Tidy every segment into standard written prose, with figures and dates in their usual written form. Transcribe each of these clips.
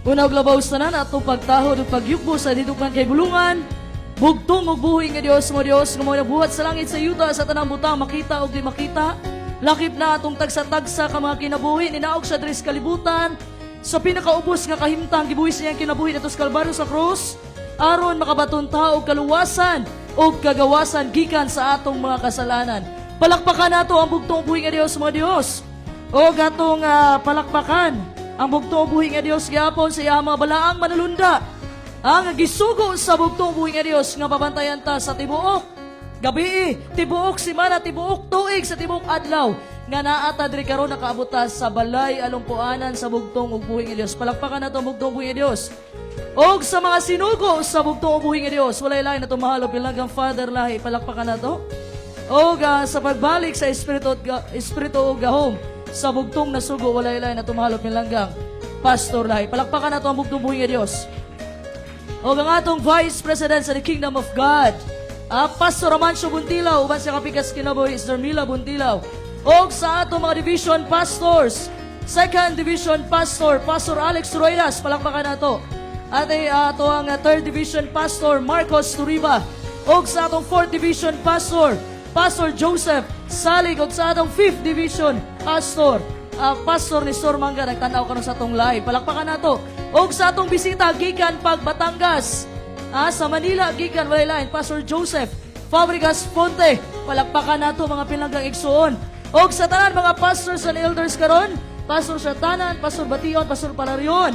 Una og labaw sa tanan atong pagtahod ug pagyukbo sa didukman kay bulungan. Bugtong ug buhi nga Dios mo Dios nga mo nabuhat sa langit sa yuta sa tanang butang makita ug di makita. Lakip na atong tagsa-tagsa ka mga kinabuhi ninaog sa dres kalibutan. Sa pinakaubos nga kahimtang gibuhis niyang kinabuhi nato sa Kalbaryo sa krus aron makabaton ta og kaluwasan ug kagawasan gikan sa atong mga kasalanan. Palakpakan nato ang bugtong buhi nga Dios mga Dios. O gatong palakpakan ang bugtong buhi nga Dios gyapon sa iyang mga balaang manulunda. Ang gisugo sa bugtong buhi nga Dios nga pabantayan ta sa tibuok gabi, tibuok simana, tibuok tuig sa tibuok adlaw nga naata diri karon nakaabot sa balay alungpuanan sa bugtong ug buhi nga Dios. Palakpakan nato ang bugtong buhi nga Dios. Og sa mga sinugo sa bugtong ug buhi nga Dios, walay lain na tumahalo bilang Father lahi, palakpakan nato. Og sa pagbalik sa espiritu ug gahom sa bugtong nasugo, walay lain na tumahalo bilang Pastor lahi, palakpakan nato ang bugtong buhi nga Dios. O ang atong Vice President sa the Kingdom of God, Pastor Amancio Buntilaw, uban sa kapikas kinabuhi, Sister Mila Buntilaw. O sa atong mga Division Pastors, 2nd Division Pastor, Pastor Alex Ruedas, palakpakan nato. At ato ang 3rd Division Pastor, Marcos Turiba. O sa atong 4th Division Pastor, Pastor Joseph Salig. O sa atong 5th Division Pastor, Pastor Nestor Manga, nagtanaw ka sa atong live. Palakpakan nato. O sa atong bisita, gikan pag Batangas, sa Manila, gikan walay lain, Pastor Joseph Fabregas Ponte. Palakpakan nato mga pinanggang igsuon. O sa tanan mga pastors and elders karon, Pastor Satanan, Pastor Bation, Pastor Palarion,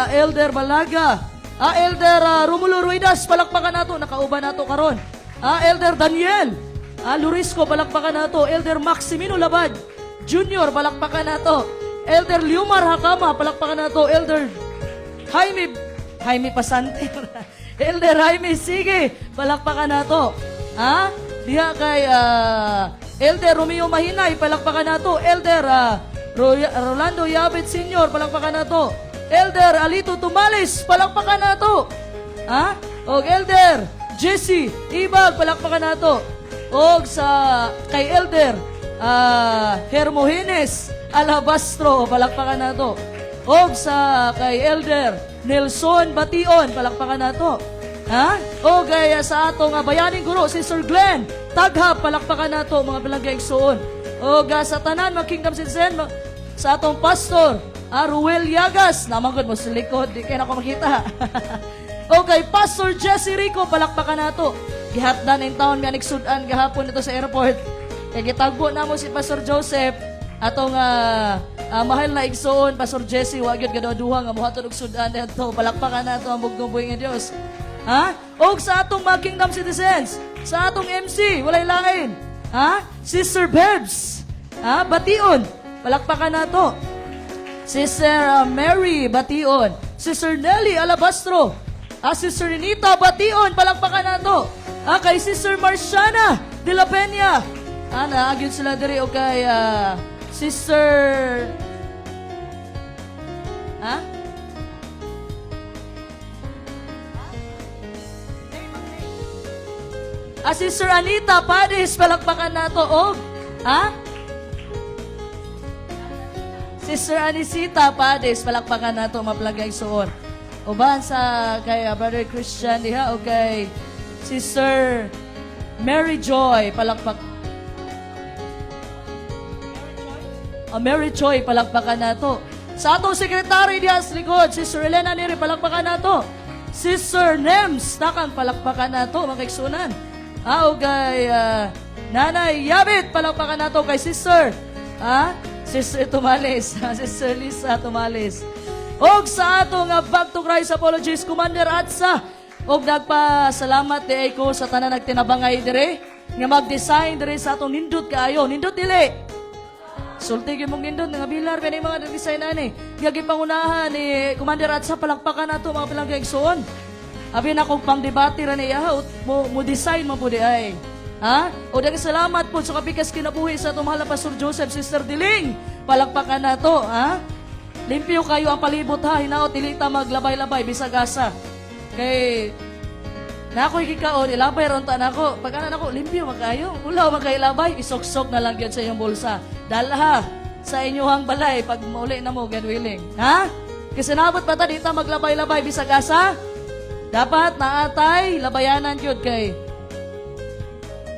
Elder Balaga, Elder Romulo Ruidas, palakpakan nato, nakauban nato karon. Elder Daniel Lurisco, palakpakan nato. Elder Maximino Labad Junior, palakpakan nato. Elder Liumar Hakama, palakpakan nato. Elder Jaime Pasante Elder Jaime Sige, palakpakan nato. Diha kay Elder Romeo Mahinay, palakpakan nato. Elder Rolando Yabet Senior, palakpakan nato. Elder Alito Tumales, palakpakan nato. Og Elder Jesse Ibag, palakpakan nato. Og sa kay Elder Hermogenes Alabastro, palakpakan nato. Og sa kay Elder Nelson Bation, palakpakan nato. O gaya sa atong bayaning guro, si Sir Glenn Taghap, palakpakan nato mga bilanggay igsuon. O sa tanan mga Kingdom Citizen, sa atong pastor Ruel Yagas, namangod mo sa likod, di kayo na ako makita. O kay Pastor Jesse Rico, palakpakan nato. Gihatdan ang taon nga nagsudan gahapon ito sa airport. Kaya gitagbo na mo si Pastor Joseph, atong mahal na igsoon, Pastor Jesse, wag yun gadaduha nga muhatod og sudan dito. Palakpakan nato ang bugtong buhi nga Dios. O sa atong mga Kingdom Citizens, sa atong MC, walay lain. Sister Bebs, Bation, palakpakan nato. Sister Mary Bation, Sister Nelly Alabastro, Sister Renita Bation, palakpakan nato. Kay Sister Marciana de la Peña, naagyon sila diri. O kay Sister Sister Anita Padis, palakpakan nato. Og Sister Anisita Padis, palakpakan nato maplagay suon. Uban sa kay Brother Christian diha o kay Sister Mary Joy, Mary Joy, palakpakan nato. Sa atong sekretary diha sa likod, Sister Elena Neri, palakpakan nato. Sister Nems Takang, palakpakan nato mga kaigsunan. O kay Nanay Yabit, palakpakan nato. Kay Sister Sister Tumales, Sister Lisa Tumales. Og sa atong Back to Christ Apologies Commander Atsa, og nagpasalamat di ko sa tanan nagtinabangay dire nga mag-design dire sa atong nindot kaayo. Nindot dili. Sulti gyud mong nindot nga bilar kani mga design ani. Nga gipangunahan ni Commander Atsa, palakpakan nato mga palangga igsoon. Abi na kog pang-debate ra niya mo design mo pud ay. O daghang salamat po sa kapikas kinabuhi sa atong mahal na Pastor Joseph, Sister Diling, palakpakan nato. Limpyo kayo ang palibot hinaot dili ta maglabay-labay bisag asa. Kay nakoy gikaon ilabay ron ta nako. Pag ana nako limpyo makayo. Ulaw makailabay, isok-sok na lang gyud sa inyong bulsa. Dalha sa inyong balay pag mauli na mo, God willing. Kasi nabot pa ta dita maglabay-labay bisag asa. Dapat naatay labayanan jud kay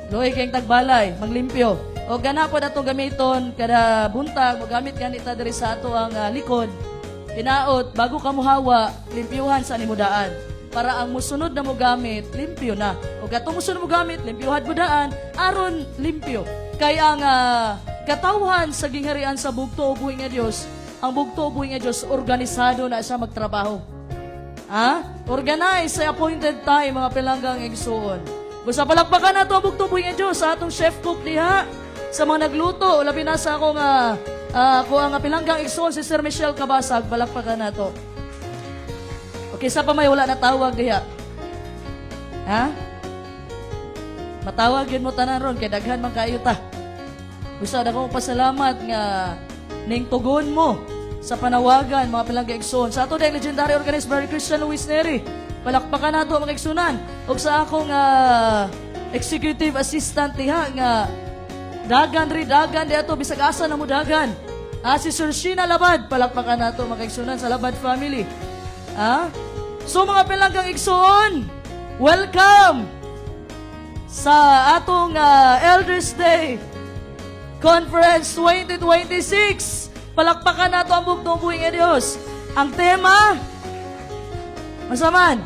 Loy kayong tagbalay, maglimpyo. O gana po na itong gamiton, kada buntag, magamit ganita diri sa ato ang likod. Tinaot, bago ka muhawa, limpyuhan sa nimudaan. Para ang musunod na mo gamit, limpyo na. O gatong musunod mo gamit, limpyuhan mo daan, aron limpyo. Kaya ang katawhan sa gingharian sa bugto o buhi nga Diyos, ang bugto o buhi nga Diyos, organisado na siya magtrabaho. Organize sa appointed time, mga pilanggang igsuon. Gusto palakpakan na ito ang bugto buhi nga Diyos sa atong chef cook diha, sa mga nagluto, labi na sa akong ang pilanggang igsoon si Sir Michelle Cabasag, palakpakan na ito. Okay, sa pa may wala na tawag diha. Matawag yun mo tanan ron, kay daghan man kayo ta. Gusto na akong pasalamat nga ning tugon mo sa panawagan, mga pilanggang igsoon. Sa ato dahil legendary organist, Brother Christian Luis Neri, palakpakan na ito mga igsunan. O sa akong executive assistant diha nga dagan di ato bisag asa na mo dagan. Si Sir Sheena Labad, palakpakan na ito mga igsunan sa Labad family. So mga pilanggang igsuon, welcome sa atong Elders Day Conference 2026. Palakpakan na ito ang bugtong buhi nga Diyos. Ang tema, masaman,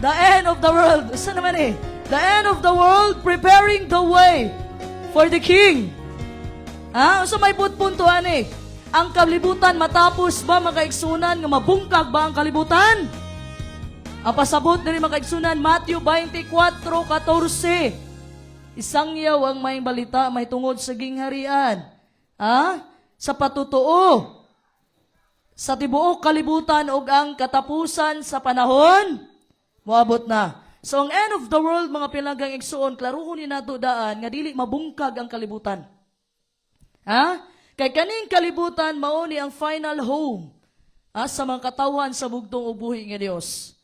the end of the world. Saan naman The end of the world, preparing the way for the King. So may puntuan ang kalibutan matapos ba makaigsunan nga mabungkag ba ang kalibutan? Ang pasabot na rin makaigsunan, Matthew 24:14. Isang yaw ang may balita, may tungod sa gingharian. Sa patutuo, sa tibuok kalibutan o ang katapusan sa panahon, moabot na. So ang end of the world, mga pilanggang igsuon, klaruhon ni nato daan, nga dili mabungkag ang kalibutan. Kay kaning kalibutan, mao ni ang final home sa mga katawan sa bugtong ubuhi nga Dios.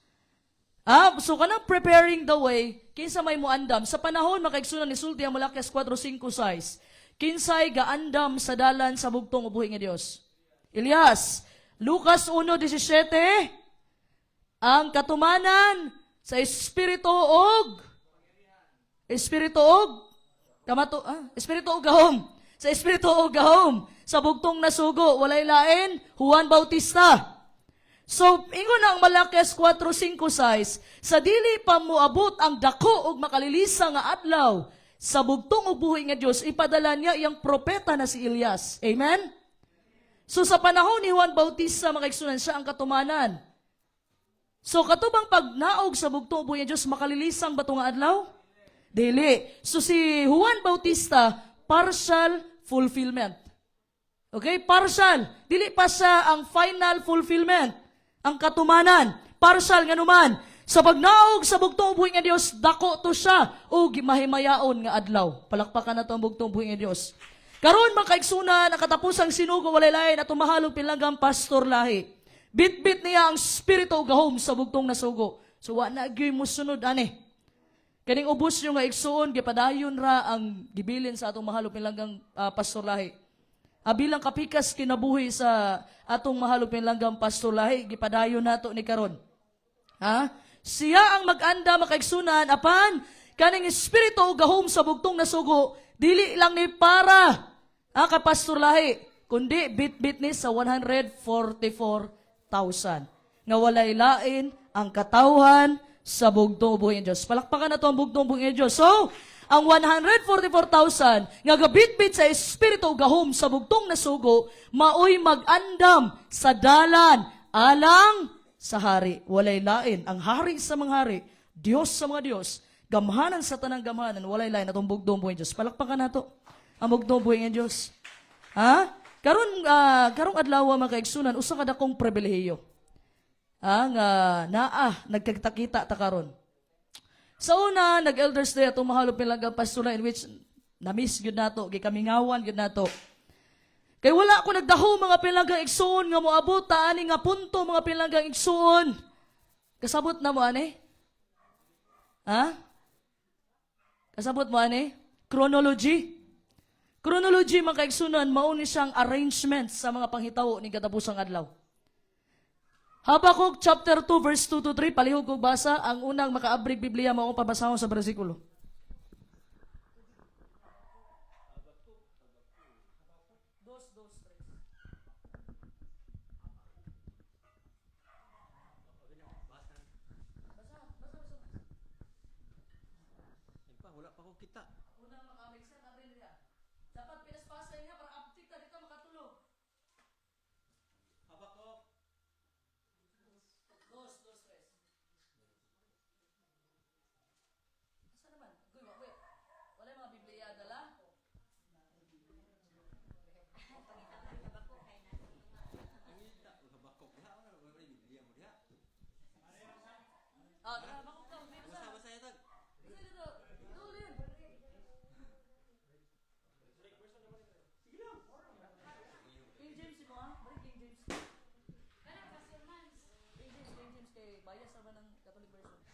So kanang preparing the way, kinsa may muandam. Sa panahon, makaigsunan ni Sulti ang Malakias 4:5-6, kinsay gaandam sa dalan sa bugtong ubuhi nga Dios. Elias, Lucas 1:17, ang katumanan sa Espiritu og gahom. Sa Espiritu og gahom. Sa bugtong nasugo, walay lain, Juan Bautista. So, ingon ang Malakias 4:5-6, sa dili pa moabot ang dako og makalilisa nga adlaw, sa bugtong og buhi nga Dios, ipadala niya iyang propeta na si Elias. Amen? So, sa panahon ni Juan Bautista, makaigsunan siya ang katumanan. So, katubang pagnaog sa bugtong buhi nga Dios, makalilisang ba ito nga adlaw? Dili. So, si Juan Bautista, partial fulfillment. Okay? Partial. Dili pa siya ang final fulfillment. Ang katumanan. Partial nga naman. Sa pagnaog sa bugtong buhi nga Dios, dako to siya o mahimayaon nga adlaw. Palakpakan na to ang bugtong buhi nga Dios. Karon makaigsunan ang katapusang sinugo walay lain at mahalong pilanggang pastor lahi. Bit-bit niya ang spirito gahom sa bugtong nasugo. So wa na gyud mo sunod ani. Kaning ubos nyo nga igsuon gipadayon ra ang gibilin sa atong mahalong pilanggang pastor lahi. Bilang kapikas kinabuhi sa atong mahalong pilanggang pastor lahi, gipadayon nato ni karon. Siya ang mag-anda makaigsunan apan kaning espiritu o gahom sa bugtong nasugo, dili lang ni para kay pastor lahi, kundi bit-bit ni sa 144,000 nga walay lain ang katawhan sa bugtong buhi ng Diyos. Palakpakan na to ang bugtong buhi ng Diyos. So, ang 144,000 nga gabit-bit sa espiritu o gahom sa bugtong nasugo, maoy mag-andam sa dalan alang sa hari. Walay lain. Ang hari sa mga hari, Diyos sa mga Diyos, gamhanan sa tanang gamhanan, walay lain atong bugtong buhi ng Diyos. Palakpakan na to ang bugtong buhi ng Diyos. Karong adlaw makaigsunan, usa ka dakong pribilehiyo. Nagkagtakita ta karon. Sa una, nag-Elders Day atong mahalong pilanggang pastoral in which na-miss gyud nato, gikamingawan gyud nato. Kay wala ko nagdaho mga pilanggang igsuon nga moabot ta ani nga punto mga pilanggang igsuon. Kasabot na mo ani? Kasabot mo ani? Chronology. Chronology mga kaigsunan, mao ni siyang arrangement sa mga panghitabo ni katapusang adlaw. Habakuk chapter 2 verse 2 to 3, palihog kong basa, ang unang makaabrig Biblia mao pabasahon sa bersikulo. Wala pa ko kita. Unang makaabrig sa abrig niya. Dapat pinaspasa niya para uptick ka dito makatulog. Habakuk. Dos, tres. Asa naman? Guy, wait. Wala yung mga Biblia dala? Angita, Habakuk. Wala Biblia mo diha. Ah, tara, bakit ka? Basa-basa ya tag. Isa dito. Tulin. King James mo ha? Balik King James. King James kay bias naman ng Catholic version.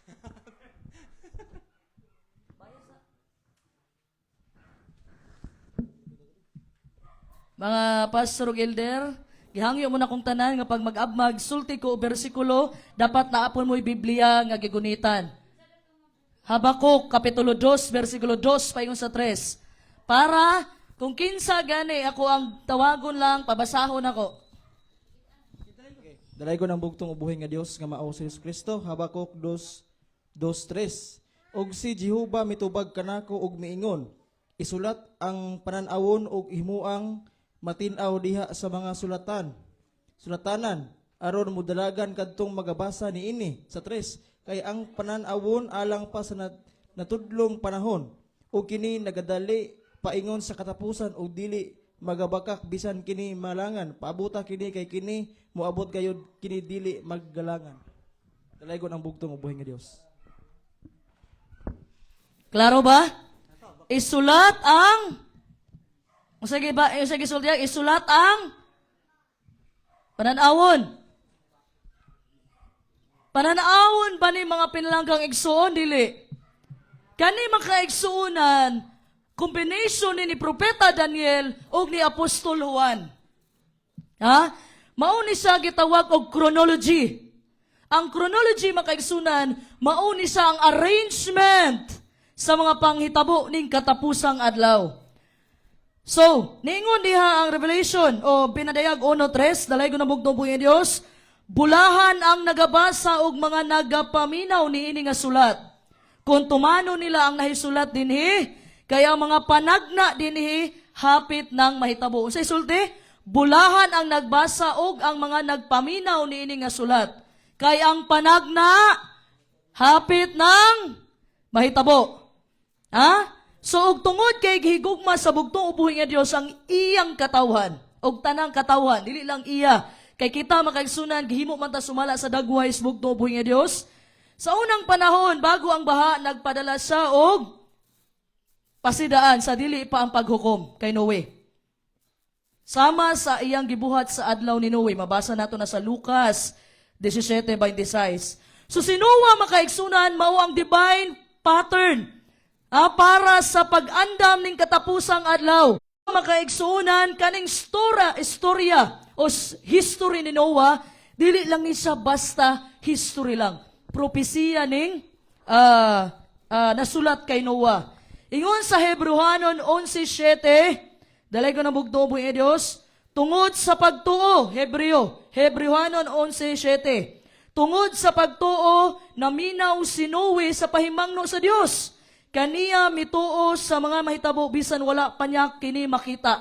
Bias ha? Mga pastor ug elder, gihangyo mo na kong tanan nga pag mag-abmag sulti ko o bersikulo, dapat naapon mo'y Biblia nga gigunitan. Habakuk, Kapitulo 2, versikulo 2, paingon sa 3. Para, kung kinsa gani, ako ang tawagon lang, pabasahon ako. Dalay ko ng bugtong ubuhin nga Dios nga mao si Jesus Kristo. Habakuk 2:3. Og si Jehova mitubag kanako og miingon, isulat ang pananawon og himuang matin-aw diha sa mga sulatanan aron mudalagan kadtong magabasa niini sa 3. Kay ang pananawon alang pa sa natudlong panahon ug kini nagadali paingon sa katapusan ug dili magabakak bisan kini malangan paabuta kini kay kini moabot gayud kini dili maggalangan. Dalay ko ng bugtong ubuhin nga Dios. Klaro ba? Isulat ang isulat ang pananawon. Pananawon ba ni mga pinalanggang igsuon? Dili. Kani makaigsuunan, combination ni Propeta Daniel o ni Apostol Juan. Ha? Mauni siya gitawag og chronology. Ang chronology makaigsunan, mauni siya ang arrangement sa mga panghitabo ning katapusang adlaw. So, niingon diha ang Revelation o pinadayag 1:3, dalay ko na bugtong po Diyos, bulahan ang nagabasa og mga nagapaminaw niini nga sulat. Kung tumano nila ang nahisulat dinhi, kaya mga panagna dinhi hapit ng mahitabo. Unsay sulti? Bulahan ang nagbasa og ang mga nagpaminaw niini nga sulat. Kay ang panagna hapit ng mahitabo. Ha? So, og tungod kay gihigugma sa bugtong ubuhin nga Dios ang iyang katawhan, og tanang katawhan, dili lang iya. Kay kita makaigsunan, gihimo man ta sumala sa dagway sa bugtong ubuhin nga Dios. Sa unang panahon, bago ang baha, nagpadala siya og pasidaan sa dili pa ang paghukom kay Noe. Sama sa iyang gibuhat sa adlaw ni Noe, mabasa nato na sa Lucas 17:26. So si Noah makaigsunan, mao ang divine pattern para sa pag-andam ning katapusang adlaw. Makaigsunan kaning istorya o history ni Noah, dili lang ni siya basta history lang. Propesiya ning nasulat kay Noah. Ingon sa Hebrehanon 11:7, dalay ko na bugtong buhi Dios, tungod sa pagtuo, Hebrehanon 11:7. Tungod sa pagtuo, naminaw si Noe sa pahimangno sa Dios. Kaniya mituo sa mga mahitabo bisan wala pa niya kini makita.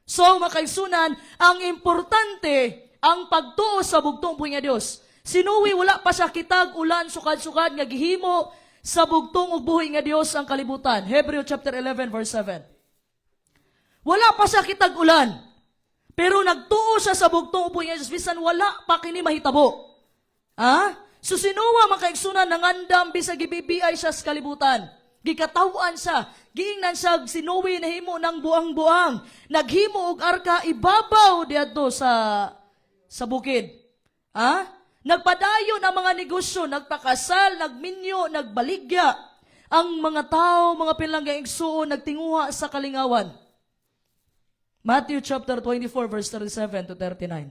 So makaigsunan, ang importante ang pagtuo sa bugtong buhi nga Dios. Si Noe wala pa siya kitag ulan sukad-sukad nga gihimo sa bugtong ug buhi nga Dios ang kalibutan. Hebrew chapter 11 verse 7. Wala pa siya kitag ulan. Pero nagtuo siya sa bugtong ug buhi nga Dios bisan wala pa kini mahitabo. Ha? So si Noah makaigsunan nangandam bisag gibibiyay siya sa kalibutan. Gikatawan siya, giingnan siya si Noe nahimo ng buang-buang. Naghimo og arka ibabaw diadto sa bukid. Ha? Nagpadayon ang mga negosyo, nagpakasal, nagminyo, nagbaligya. Ang mga tao, mga pinlanggang igsuon, nagtinguha sa kalingawan. Matthew chapter 24 verse 37 to 39.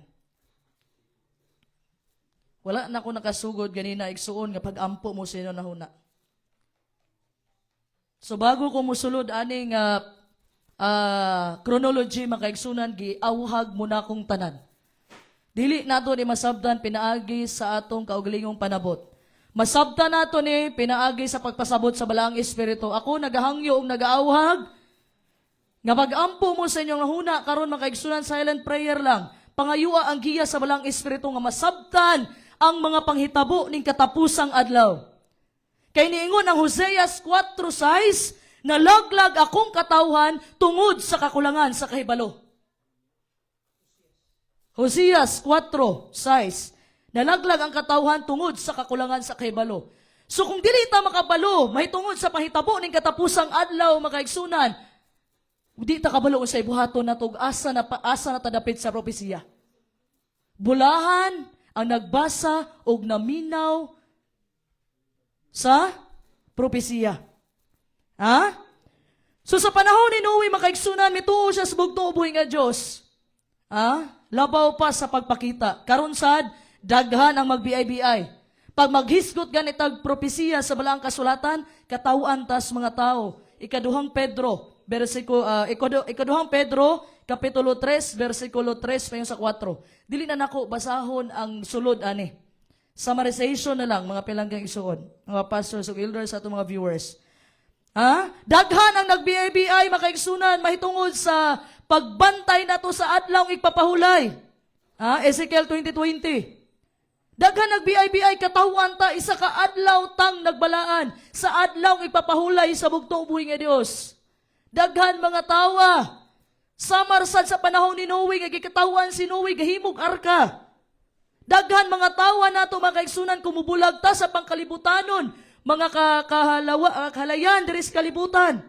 Wala na ko nakasugod ganina igsuon nga pag-ampo mo sa inyo nahuna. So bago ko musulod aning chronology makaigsunan giawhag muna kong tanan. Dili nato ni masabdan pinaagi sa atong kaugalingong panabot. Masabdan nato ni pinaagi sa pagpasabot sa balaang espiritu. Ako nagahangyo og nagaawhag nga pag-ampo mo sa inyong nahuna karon makaigsunan silent prayer lang. Pangayua ang giya sa balaang espiritu nga masabtan ang mga panghitabo ning katapusang adlaw. Kay niingon ang Hoseas 4:6, nalaglag akong katawhan tungod sa kakulangan sa kahibalo. Hoseas 4:6, nalaglag ang katawhan tungod sa kakulangan sa kahibalo. So kung dili ta makabalo, may tungod sa panghitabo ning katapusang adlaw makaigsunan, di ta kabalo sa ibuhaton natog asa na tadapit sa propesiya. Bulahan ang nagbasa og naminaw sa propesiya. Ha? So sa panahon ni Noe makaigsunan mituo siya sa bugtong ubuhi nga Dios. Ha? Labaw pa sa pagpakita. Karon sad daghan ang magbiay-biay. Pag maghisgot ganitag propesiya sa balaang kasulatan, katawaan tas mga tao. Ikaduhang Pedro kapitulo 3 versikulo 3 payon sa 4. Dili na nako basahon ang sulod ani. Summarization na lang mga pilanggang isuon, mga pastors ug elders sa atong mga viewers. Ha? Daghan ang nagbiay-biay makaigsunan mahitungod sa pagbantay nato sa adlaw igpapahulay. Ha? Ezekiel 20:20. Daghan nagbiay-biay katawan ta isa ka adlaw tang nagbalaan sa adlaw igpapahulay sa bugtong ubuhi nga Dios. Daghan mga tawa samarsad sa panahon ni Noe nga gikatawan si Noe gahimog arka. Daghan mga tawa nato makaigsunan kumubulag ta sa pangkalibutanon, mga kahalayan diri sa kalibutan.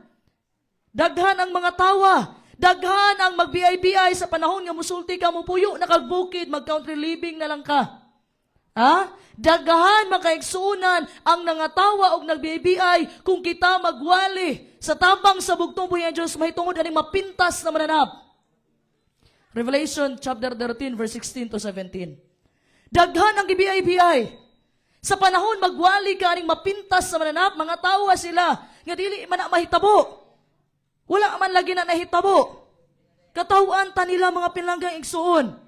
Daghan ang mga tawa, daghan ang magbiay-biay sa panahon nga musulti ka mo puyo nakagbukid mag-country living na lang ka. Ha? Daghan makaigsunan ang nangatawa og nagbiay-biay kung kita magwali sa tabang sa bugtong buhi nga Dios mahitungod aning mapintas na mananap. Revelation chapter 13 verse 16 to 17. Daghan ang gibiay-biay. Sa panahon magwali ka aning mapintas sa mananap, mga tawa sila nga dili man na mahitabo. Wala man lagi na nahitabo. Katawaan ta nila mga pinanggang igsuon.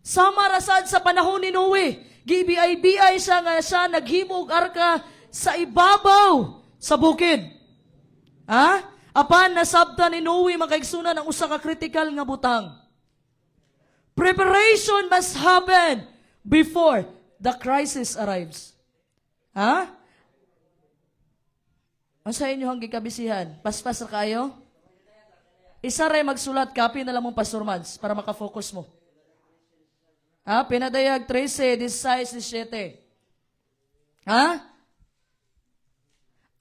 Sama rasad sa panahon ni Noe, gibiay-biay siya nga siya naghimog arka sa ibabaw sa bukid. Ha? Apan nasabta ni Noe makaigsunan ang usa ka critical nga butang. Preparation must happen before the crisis arrives. Ha? Ang sa inyo ang gikabisihan? Paspas na kayo? Isa rin magsulat, copy na lang mong Pastor Mads para makafocus mo. Ha? Pinadayag 13, 16, 17. Ha?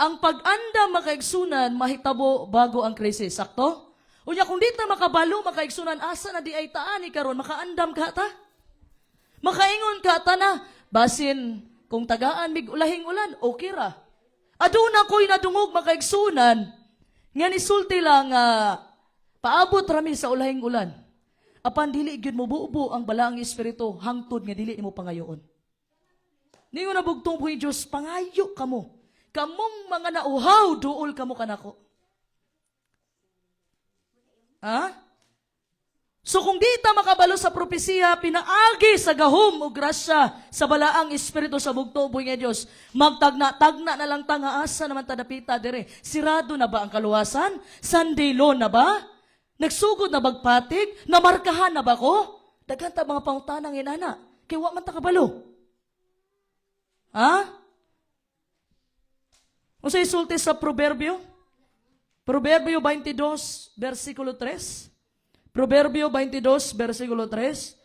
Ang pag-anda makaigsunan, mahitabo bago ang krisis. Sakto? Unya kung di ta makabalo, makaigsunan, asa na di ay taan, karon makaandam ka ta? Makaingon ka ta na, basin kung tagaan mig ulahing ulan, okay ra. Aduna ko'y nadungog makaigsunan, nga nisulti lang paabot rami sa ulahing ulan. Apan dili gyud mo buubo ang balaang espiritu hangtod nga dili imo pangayoon. Ningon na bugtong buhi Dios, pangayo kamo. Kamong mga nauhaw duol kamo kanako. Ha? So kung di ta makabalo sa propesiya, pinaagi sa gahom o grasya sa balaang espiritu sa bugtong buhi nga Dios, magtagna-tagna na lang ta nga asa naman tadapita dire. Sirado na ba ang kaluwasan? Sandilo na ba? Nagsugod na bagpatig? Namarkahan na ba ko? Daghan ta mga pangutanang inana. Kay wa man ta kabalo. Ha? Usa isulti sa Proverbio? Proverbio 22, versikulo 3. Proverbio 22, versikulo 3.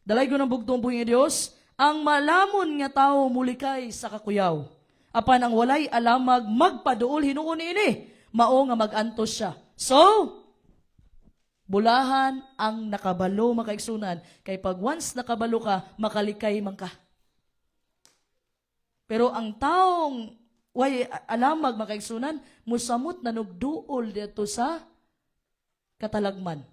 Dalay ko ng bugtong buhi nga Dios, ang malamon nga tao mulikay sa kakuyaw. Apan ang walay alamag magpaduol hinuon ini, mao nga magantos siya. So, bulahan ang nakabalo makaigsunan, kay pag once nakabalo ka, makalikay man ka. Pero ang taong way alamag makaigsunan, musamot na nugduol dito sa katalagman.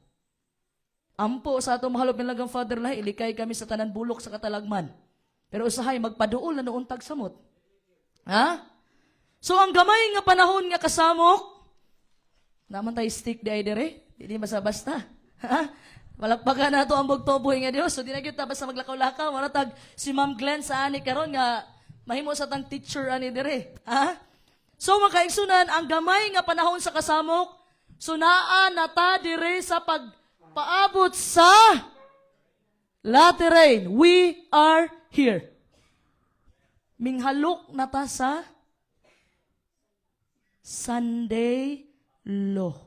Ampo sa atong mahalop nilagang Father lahi, ilikay kami sa tanan bulok sa katalagman. Pero usahay magpaduol na noon tag samot. Ha? So ang gamay nga panahon nga kasamok, naman tayo stick di ay dire, di basta-basta. Ha? Malakpakan na ito ang bugtuboy nga Dios. So di na gyud ta basta maglakaw-lakaw, wala tag si Ma'am Glenn sa ani karon nga mahimo sa tang teacher ani dire. Ha? So makaigsunan ang gamay nga panahon sa kasamok, sunaan na ta dire sa pagpaabot sa latter rain. We are here. Minghalok na ta sa Sunday law.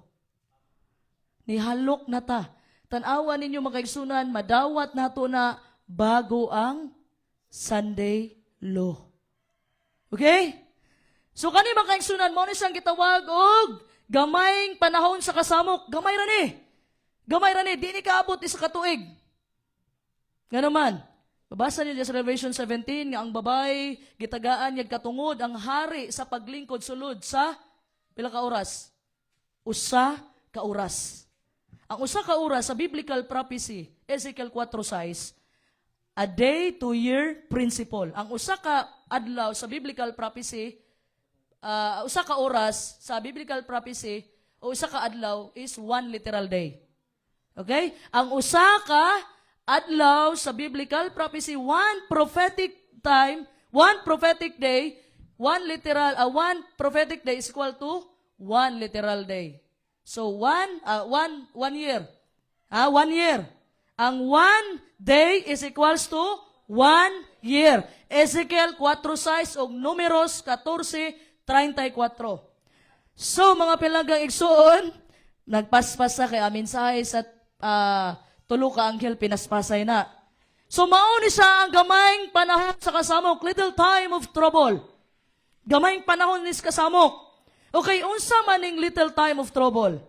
Nihalok na ta. Tanawa ninyo makaigsunan, madawat nato na bago ang Sunday law. Okay? So kani makaigsunan mo ni siyang gitawag og gamayng panahon sa kasamok. Gamay ra ni. Gamay ra ni, di ni kaabot isa ka tuig. Nga naman, babasa niyo sa Revelation 17 nga ang babay gitagaan yag katungod ang hari sa paglingkod sulod sa pila ka oras? Usa ka oras. Ang usa ka oras sa biblical prophecy, Ezekiel 4:6, a day to year principle. Ang usa ka adlaw sa biblical prophecy, usa ka oras sa biblical prophecy o usa ka adlaw is one literal day. Okay? Ang usa ka adlaw sa biblical prophecy, one prophetic time, one prophetic day, one prophetic day is equal to one literal day. So one year. 1 year. Ang 1 day is equals to 1 year. Ezekiel 4:6 og Números 14:34. So mga pilanggang igsuon, nagpaspasa kay amin sa tulo ka anghel pinaspasay na. So mao ni siya ang gamayng panahon sa kasamok, little time of trouble. Gamayng panahon ni sa kasamok. Okay, unsa man ning little time of trouble?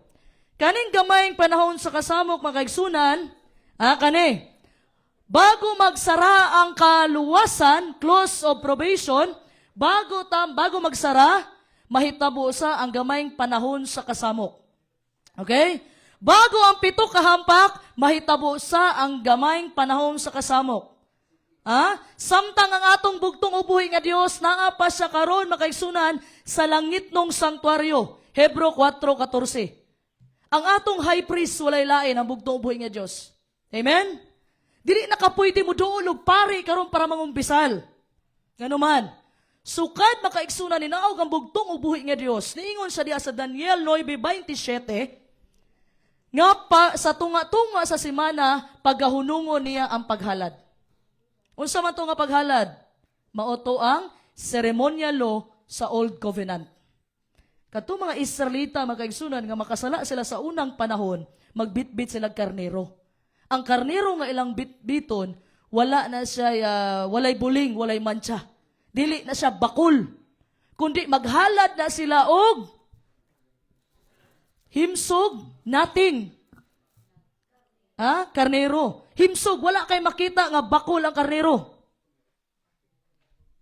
Kaning gamayng panahon sa kasamok makaigsunan, kani. Bago magsara ang kaluwasan, close of probation, bago magsara, mahitabo sa ang gamayng panahon sa kasamok. Okay? Bago ang 7 ka hampak, mahitabo sa ang gamayng panahon sa kasamok. Samtang ang atong bugtong ubuhi nga Dios naa pa siya karon makaigsunan sa langit nung sanktuaryo. Hebro 4:14. Ang atong high priest walay lain ang bugtong ubuhi nga Dios. Amen? Dili nakapwede mo doon og pari karon para mangumpisal. Nganuman, sukad makaigsunan ni naog ang bugtong ubuhi nga Dios. Niingon siya diha sa Daniel 9:27. Nga pa sa tunga-tunga sa semana pagahunungon niya ang paghalad. Unsa man to nga paghalad? Mauto ang ceremonial law sa Old Covenant. Kadto mga Israelita makaigsunan nga makasala sila sa unang panahon, magbitbit sila karnero. Ang karnero nga ilang bitbiton, wala na siya walay buling, walay mancha. Dili na siya bakul. Kundi maghalad na sila og himsog, nothing. Karnero. Himsog, wala kay makita nga bakol ang karnero.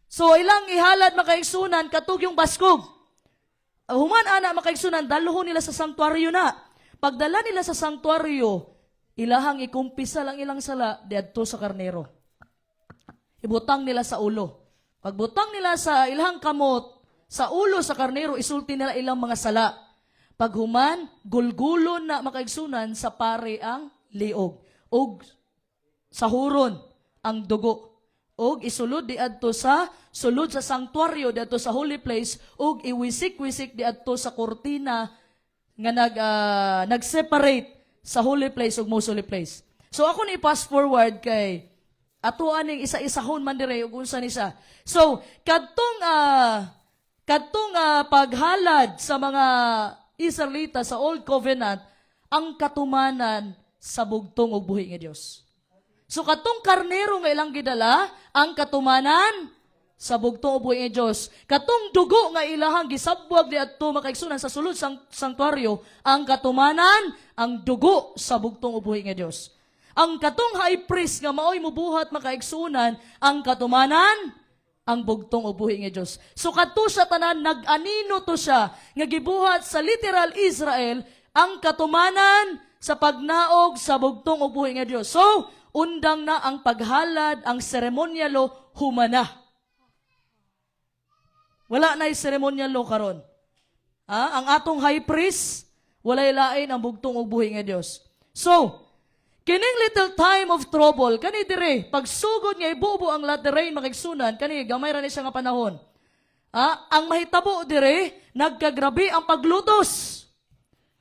So, ilang ihalad makaigsunan, katug yung baskog. Human ana makaigsunan, daluhon nila sa sanktuaryo na. Pagdala nila sa sanktuaryo, ilahang ikumpisa lang ilang sala, diadto sa karnero. Ibutang nila sa ulo. Pagbutang nila sa ilang kamot, sa ulo sa karnero, isulti nila ilang mga sala. Paghuman, gulgulon na makaigsunan sa pare ang liog. Og sahuron ang dugo. Og isulod diadto sa sulod sa sanktuaryo diadto sa holy place og iwisik-wisik diadto sa kortina nga nag-separate sa holy place ug most holy place. So ako ni fast forward kay ato aning isa-isahon man dire ug unsa ni siya. So kadtong paghalad sa mga Israelita sa Old Covenant ang katumanan sa bugtong ug buhi nga Dios. So katong karnero nga ilang gidala ang katumanan sa bugtong ug buhi nga Dios. Katong dugo nga ilahang gisabwag diadto makaigsunan sa sulod sang sanktuaryo ang katumanan ang dugo sa bugtong ug buhi nga Dios. Ang katong high priest nga maoy mubuhat makaigsunan ang katumanan ang bugtong ug buhi nga Dios. So kadto sa tanan nag-anino to siya nga gibuhat sa literal Israel ang katumanan sa pagnaog sa bugtong ug buhi nga Dios. So undang na ang paghalad ang ceremonial law humana. Wala na ceremonial law karon. Ang atong high priest, walay lain ang bugtong ug buhi nga Dios. So, kining little time of trouble, kani dire, pagsugod nga ibubo ang lateran makigsunan, kani gamay ra ni siya nga panahon. Ang mahitabo dire, nagkagrabe ang paglutos.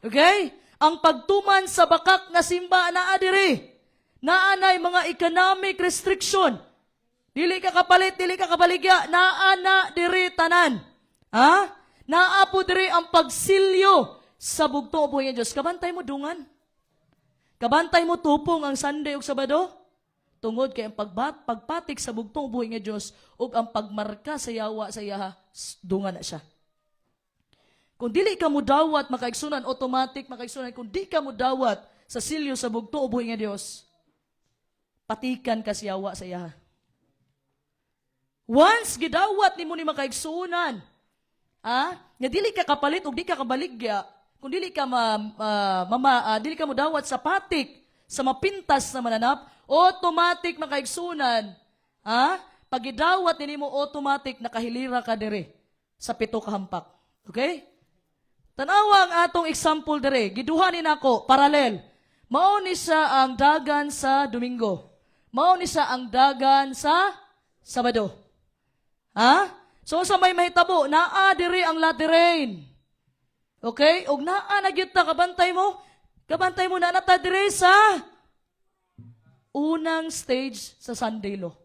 Okay? Ang pagtuman sa bakak nga simba naa dire. Naanay mga economic restriction. Dili ka kapalit, dili ka kabaligya, naana dire tanan. Naapo dire ang pagsilyo sa bugtong buhay nga Dios. Kabantay mo dungan. Kabantay mo tupong ang Sunday ug Sabado. Tungod kay ang pagpatik sa bugtong buhay nga Dios ug ang pagmarka sa yawa sa iya dungan na siya. Kung dili ka mo dawat makaigsunan, automatic makaigsunan. Kung di ka mo dawat sa silyo sa bugtong buhay nga Dios, patikan ka sa yawa sa iya. Once gidawat nimo ni makaigsunan, nga dili ka kapalit ug di ka kabaligya, kung dili ka dili ka mo dawat sa patik sa mapintas na mananap, automatic makaigsunan, pag gidawat nimo automatic nakahilira ka dire sa 7 ka hampak. Okay? Tanawa ang atong example dire, giduha ni nako parallel. Mao ni siya ang dagan sa Domingo. Mao ni siya ang dagan sa Sabado. So sa may mahitabo, naa diri ang lateran. Okay? Og naa na gyud ta kabantay mo. Kabantay mo na nata diri sa unang stage sa Sunday law.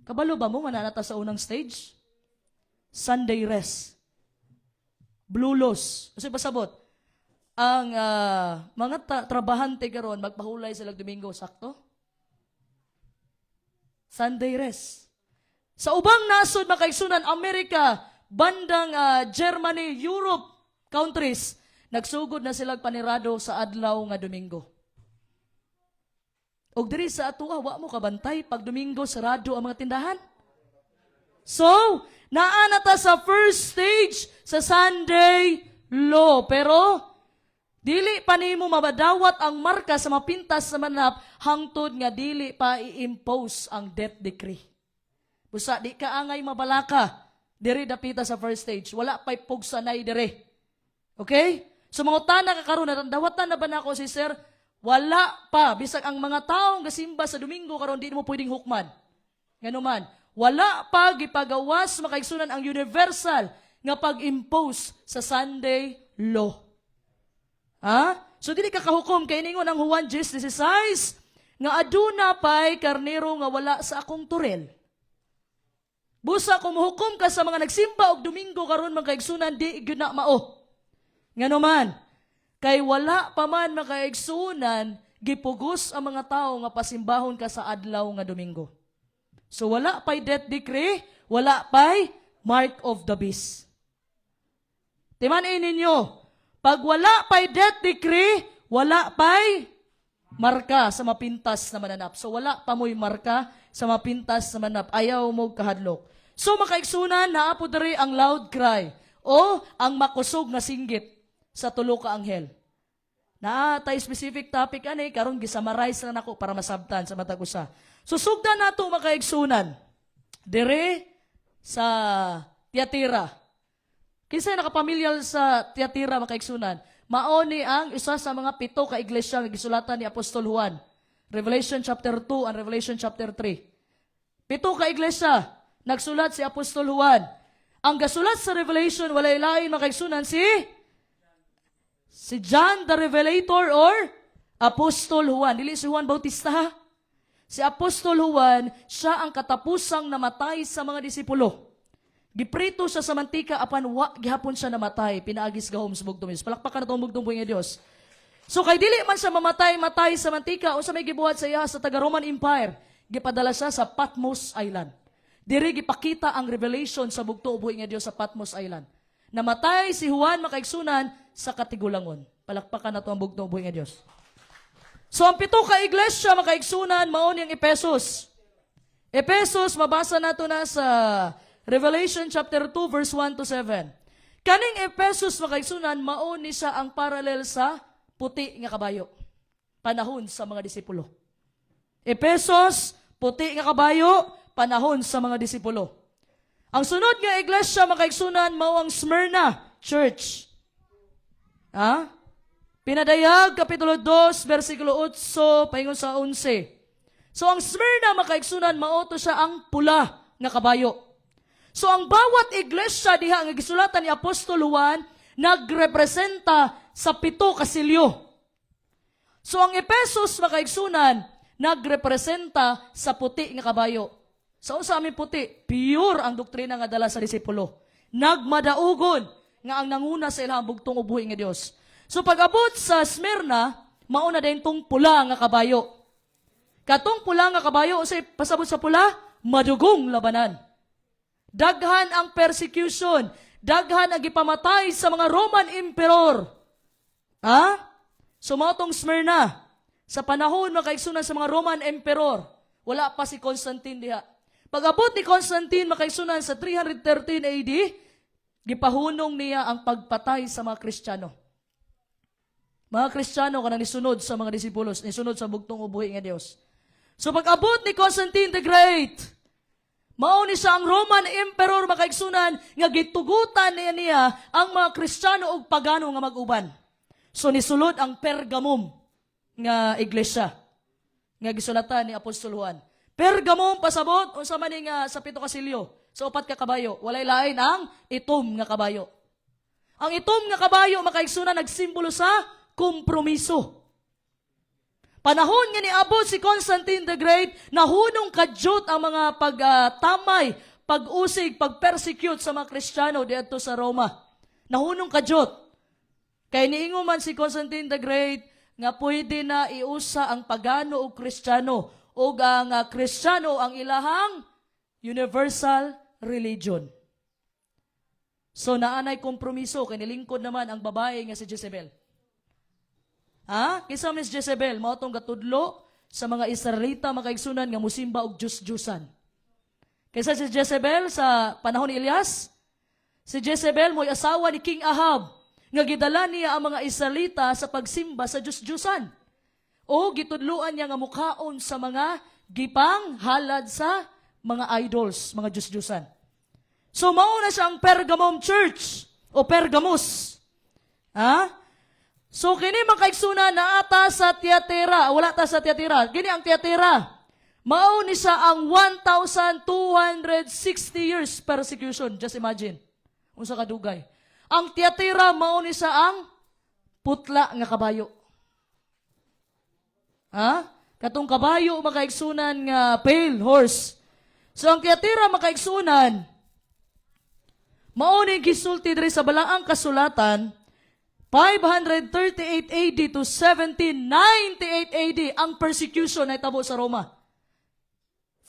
Kabalo ba mo mananata sa unang stage? Sunday rest. Blue laws. Kasi pasabot, ang mga trabahante karon magpahulay sila Domingo, sakto? Sunday rest. Sa ubang nasod makaigsunan, Amerika, bandang Germany, Europe countries, nagsugod na sila panirado sa adlaw nga Domingo. Og diri sa atoa, wa mo kabantay pag Domingo sarado ang mga tindahan. So, naa ta sa first stage sa Sunday law. Pero, dili pa nimo mabadawat ang marka sa mapintas sa manap hangtod nga dili pa i-impose ang death decree. Busa, di ka angay mabalaka. Diri dapita sa first stage. Wala pa'y pugsanay diri. Okay? So mga tana ka karon dawatan na ba nako si sir? Wala pa. Bisag ang mga taong gasimba sa Domingo karon di mo pwedeng hukman. Nganuman, wala pa gipagawas makaigsunan ang universal nga pag-impose sa Sunday law. So dili ka kahukom kay ningon ang Juan 10:16 nga aduna pay karnero nga wala sa akong turel. Busa kung hukom ka sa mga nagsimba og Domingo karon makaigsunan di gyud na mao. Nganuman, kay wala pa man makaigsunan gipugos ang mga tao nga pasimbahon ka sa adlaw nga Domingo. So wala pay death decree, wala pay mark of the beast. Timan-in ninyo, pag wala pay death decree, wala pay marka sa mapintas na mananap. So wala pa mo'y marka sa mapintas na mananap. Ayaw mo kahadlok. So makaigsunan, naapo diri ang loud cry o ang makusog na singgit sa tulo ka anghel. Tay specific topic ani karon gisumarize lang nako para masabtan sa matag usa. So sugdan nato makaigsunan diri sa Tiatira. Kinsa nakapamilyar sa Tiatira makaigsunan? Mao ni ang isa sa mga 7 ka iglesia nga gisulatan ni Apostol Juan. Revelation chapter 2 and Revelation chapter 3. 7 ka iglesia nagsulat si Apostol Juan. Ang gasulat sa Revelation walay lain makaigsunan si John the Revelator or Apostol Juan. Dili si Juan Bautista. Si Apostol Juan, siya ang katapusang namatay sa mga disipulo. Giprito siya sa mantika apan wa gihapon siya namatay. Pinaagis gahom sa bugtong Dios. Palakpakan na itong bugtong nga Dios. So kay dili man siya mamatay sa mantika o sa may gibuhat sa iya sa taga-Roman Empire, gipadala siya sa Patmos Island. Diri gipakita ang revelation sa bugtong nga Dios sa Patmos Island. Namatay si Juan makaigsunan sa Katigulangon. Palakpakan na ito ang bugtong nga Dios. So ang 7 ka iglesia makaigsunan mao ni ang Ephesus. Ephesus mabasa nato na sa Revelation chapter 2 verse 1 to 7. Kaning Ephesus makaigsunan mao ni siya ang parallel sa puti nga kabayo. Panahon sa mga disipulo. Ephesus, puti nga kabayo, panahon sa mga disipulo. Ang sunod nga iglesia makaigsunan mao ang Smyrna Church. Pinadayag Kapitulo 2 versikulo 8 paingon sa 11. So ang Smyrna makaigsunan mao to siya ang pula nga kabayo. So ang bawat iglesia diha nga gisulatan ni Apostol Juan nagrepresenta sa 7 ka selyo. So ang Epesos makaigsunan nagrepresenta sa puti nga kabayo. Sa unsa aming puti, pure ang doktrina nga dala sa disipulo. Nagmadaugon nga ang nanguna sa ilahang bugtong ubuhi nga Dios. So pag-abot sa Smyrna, mao na din tong pula nga kabayo. Katong pula nga kabayo, unsay pasabot sa pula? Madugong labanan. Daghan ang persecution, daghan ang gipamatay sa mga Roman Emperor. So mao tong Smyrna, sa panahon makaigsunan sa mga Roman Emperor, wala pa si Constantine diha. Pag-abot ni Constantine makaigsunan sa 313 AD, gipahunong niya ang pagpatay sa mga Kristiyano. Mga Kristiyano kanang nisunod sa mga disipulos, nisunod sa bugtong ubuhi nga Dios. So pag-abot ni Constantine the Great, mao ni siya ang Roman Emperor makaigsunan nga gitugutan niya ang mga Kristiyano ug pagano nga mag-uban. So nisulod ang Pergamum nga iglesia nga gisulatan ni Apostol Juan. Pergamum pasabot unsa man ni nga sa 7 ka selyo, sa 4 ka kabayo, walay lain ang itom nga kabayo. Ang itom nga kabayo makaigsunan nagsimbolo sa kompromiso. Panahon nga niabot si Constantine the Great, nahunong kadyot ang mga pagtamay, pag-usig, pag-persecute sa mga Kristiyano dito sa Roma. Nahunong kadyot. Kaya niingon man si Constantine the Great, nga pwede na iusa ang pagano o Kristiyano o ang Kristiyano ang ilahang universal religion. So naanay kompromiso, kay nilingkod naman ang babae nga si Jezebel. Kisa Miss Jezebel, mao tong gatudlo sa mga Israelita makaigsunan nga musimba og Diyos-Diyosan. Kaysa si Jezebel sa panahon ni Elias, si Jezebel mo'y asawa ni King Ahab, nga gidala niya ang mga Israelita sa pagsimba sa Diyos-Diyosan. O gitudluan niya nga mukhaon sa mga gipang halad sa mga idols, mga Diyos-Diyosan. So mao na siyang Pergamum Church o Pergamus. So kini makaigsunan na ata sa Tiatira, wala ta sa Tiatira. Gini ang Tiatira. Mao ni siya ang 1,260 years persecution. Just imagine. Unsa kadugay. Ang Tiatira mao ni siya ang putla nga kabayo. Katong kabayo makaigsunan nga pale horse. So ang Tiatira makaigsunan mao ni gisulti diri sa balaang kasulatan 538 AD to 1798 AD ang persecution na itabo sa Roma.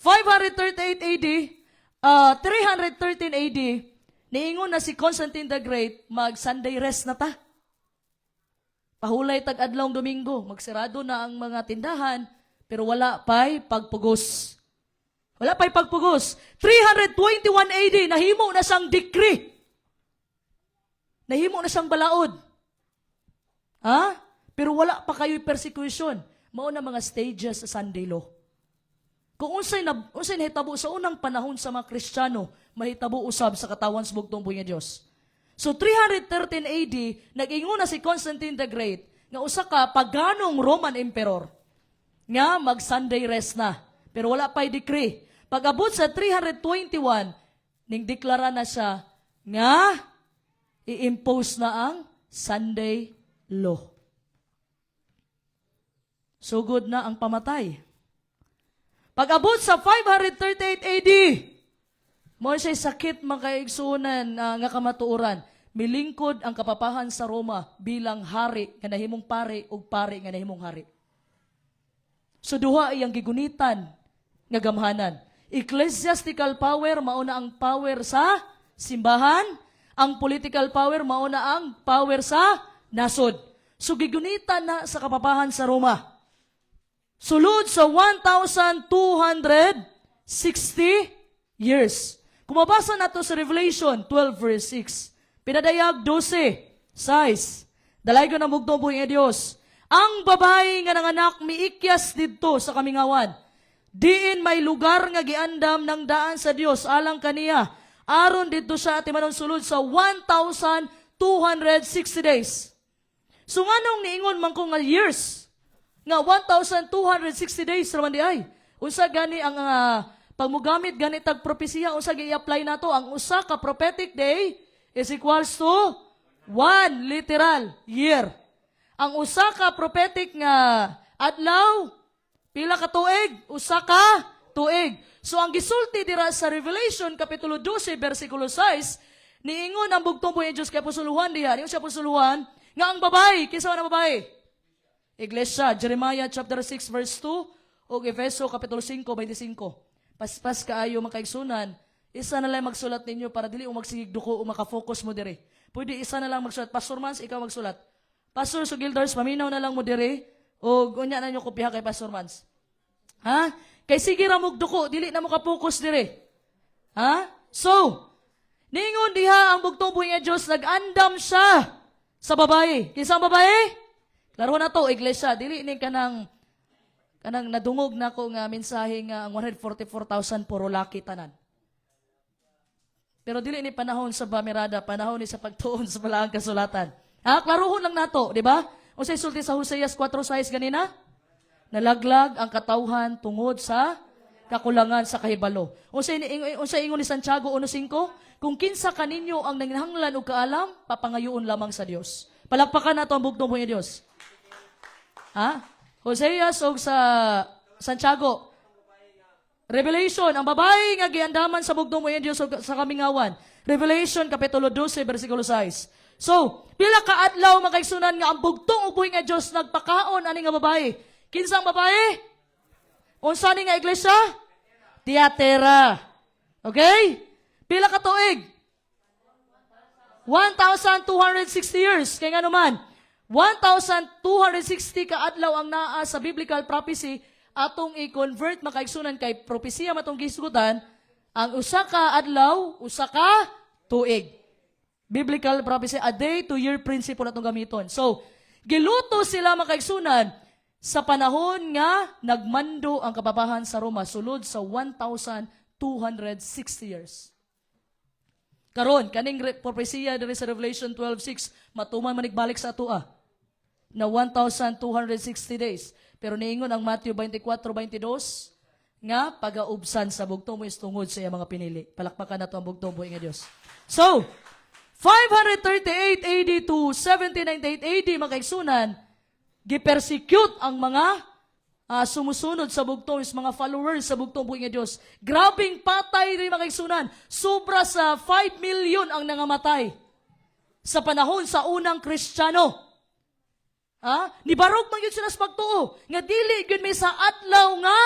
538 AD, 313 AD, niingon na si Constantine the Great, mag-Sunday rest na ta. Pahulay tag-adlawng Domingo, magsirado na ang mga tindahan, pero wala pa'y pagpugos. Wala pa'y pagpugos. 321 AD, nahimo na siyang decree. Nahimo na siyang balaod. Pero wala pa kayo'y persecution. Mao na mga stages sa Sunday law. Kung unsay nahitabo sa unang panahon sa mga Kristiyano, mahitabo usab sa katawan sa bugtong buhi nga Dios. So 313 AD, nag-ingon na si Constantine the Great, nga usa ka paganong Roman Emperor, nga mag-Sunday rest na. Pero wala pa'y decree. Pag-abot sa 321, ning deklara na siya, nga i-impose na ang Sunday law. So good na ang pamatay. Pag-abot sa 538 AD, mo siya'y sakit makaigsunan nga kamatuoran. Milingkod ang kapapahan sa Roma bilang hari nga nahimong pare ug pare nga nahimong hari. So duha iyang gigunitan nga gamhanan. Ecclesiastical power mauna ang power sa simbahan, ang political power mauna ang power sa nasod. So gigunitan na sa kapapahan sa Roma. Sulod sa 1,260 years. Kung mabasa na to sa Revelation 12 verse 6, pinadayag 12, size, dalaygon ang bugtong buhi nga Dios. Ang babae nga nanganak miikyas didto sa kamingawan. diin may lugar nga giandam ng daan sa Dios alang kaniya. Aron dito siya timanon sulod sa 1,260 days. So nganong niingon man ko nga years? Nga 1,260 days raman di ay. Unsa gani ang pagmugamit gani tag propesiya, unsa gi-apply nato ang usa ka prophetic day is equals to 1 literal year. Ang usa ka prophetic nga adlaw pila ka tuig? Usa ka tuig. So ang gisulti dira sa Revelation kapitulo 12 bersikulo 6 niingon ang bugtong buhi Dios kay pusuluhan diha. Niingon siya pusuluhan nga ang babae, kinsa man ang babae? Iglesia, Jeremiah chapter 6 verse 2 ug Efeso kapitulo 5:25. Paspas kaayo makaigsunan, isa na lang magsulat ninyo para dili o magsigig duko o makafocus mo dire. Pwede isa na lang magsulat. Pastor Mans, ikaw magsulat. Pastor Sugildars, paminaw na lang mo dire o unya na nyo kopya kay Pastor Mans. Ha? Kay sige ra mog duko, dili na mo ka-focus dire. Ha? So, ningon diha ang bugtong buhi nga Dios nag-andam siya sa babae. Kinsa ang babae? Klaro na to, iglesia, dili ni kanang nadungog na ko nga mensahe nga ang 144,000 puro laki tanan. Pero dili ni panahon sa bamirada, panahon ni sa pagtuon sa balaang kasulatan. Ha, klarohon lang nato, di ba? Unsay sulti sa Hoseas 4:6 ganina? Nalaglag ang katawhan tungod sa kakulangan sa kahibalo. Unsay ingon ni Santiago 1:5? Kung kinsa kaninyo ang nanginahanglan og kaalam, papangayoon lamang sa Dios. Palakpakan nato ang bugtong buhi Dios. Ha? Hoseas og sa Santiago. Revelation, ang babae nga giandaman sa bugtong buhi Dios sa kamingawan. Revelation kapitulo 12 bersikulo 6. So, pila ka adlaw makaigsunan nga ang bugtong ug buhi nga Dios nagpakaon ani nga babae. Kinsa ang babae? Unsa ni nga iglesia? Tiatira. Okay? Pila ka tuig? 1,260 years. Kaya nga naman, 1,260 ka adlaw ang naa sa biblical prophecy atong i-convert makaigsunan kay propesiya matong gisgutan ang usa ka adlaw, usa ka tuig. Biblical prophecy, a day to year principle atong gamiton. So, giluto sila makaigsunan sa panahon nga nagmando ang kababahan sa Roma sulod sa 1,260 years. Karon kaning propesiya diri sa Revelation 12:6 matuman manigbalik sa atoa na 1,260 days. Pero niingon ang Matthew 24:22 nga pagaubsan sa bugtong mo istungod sa iyang mga pinili. Palakpakan nato ang bugtong buhi nga Dios. So, 538 AD to 1798 AD makaigsunan gipersecute ang mga sumusunod sa bugtong, mga followers sa bugtong buhi nga Dios. Grabing patay rin makaigsunan. Sobra sa 5 million ang nangamatay sa panahon sa unang Kristiyano. Nibarog man yun sila sa pagtuo. Nga dili yun may sa adlaw nga.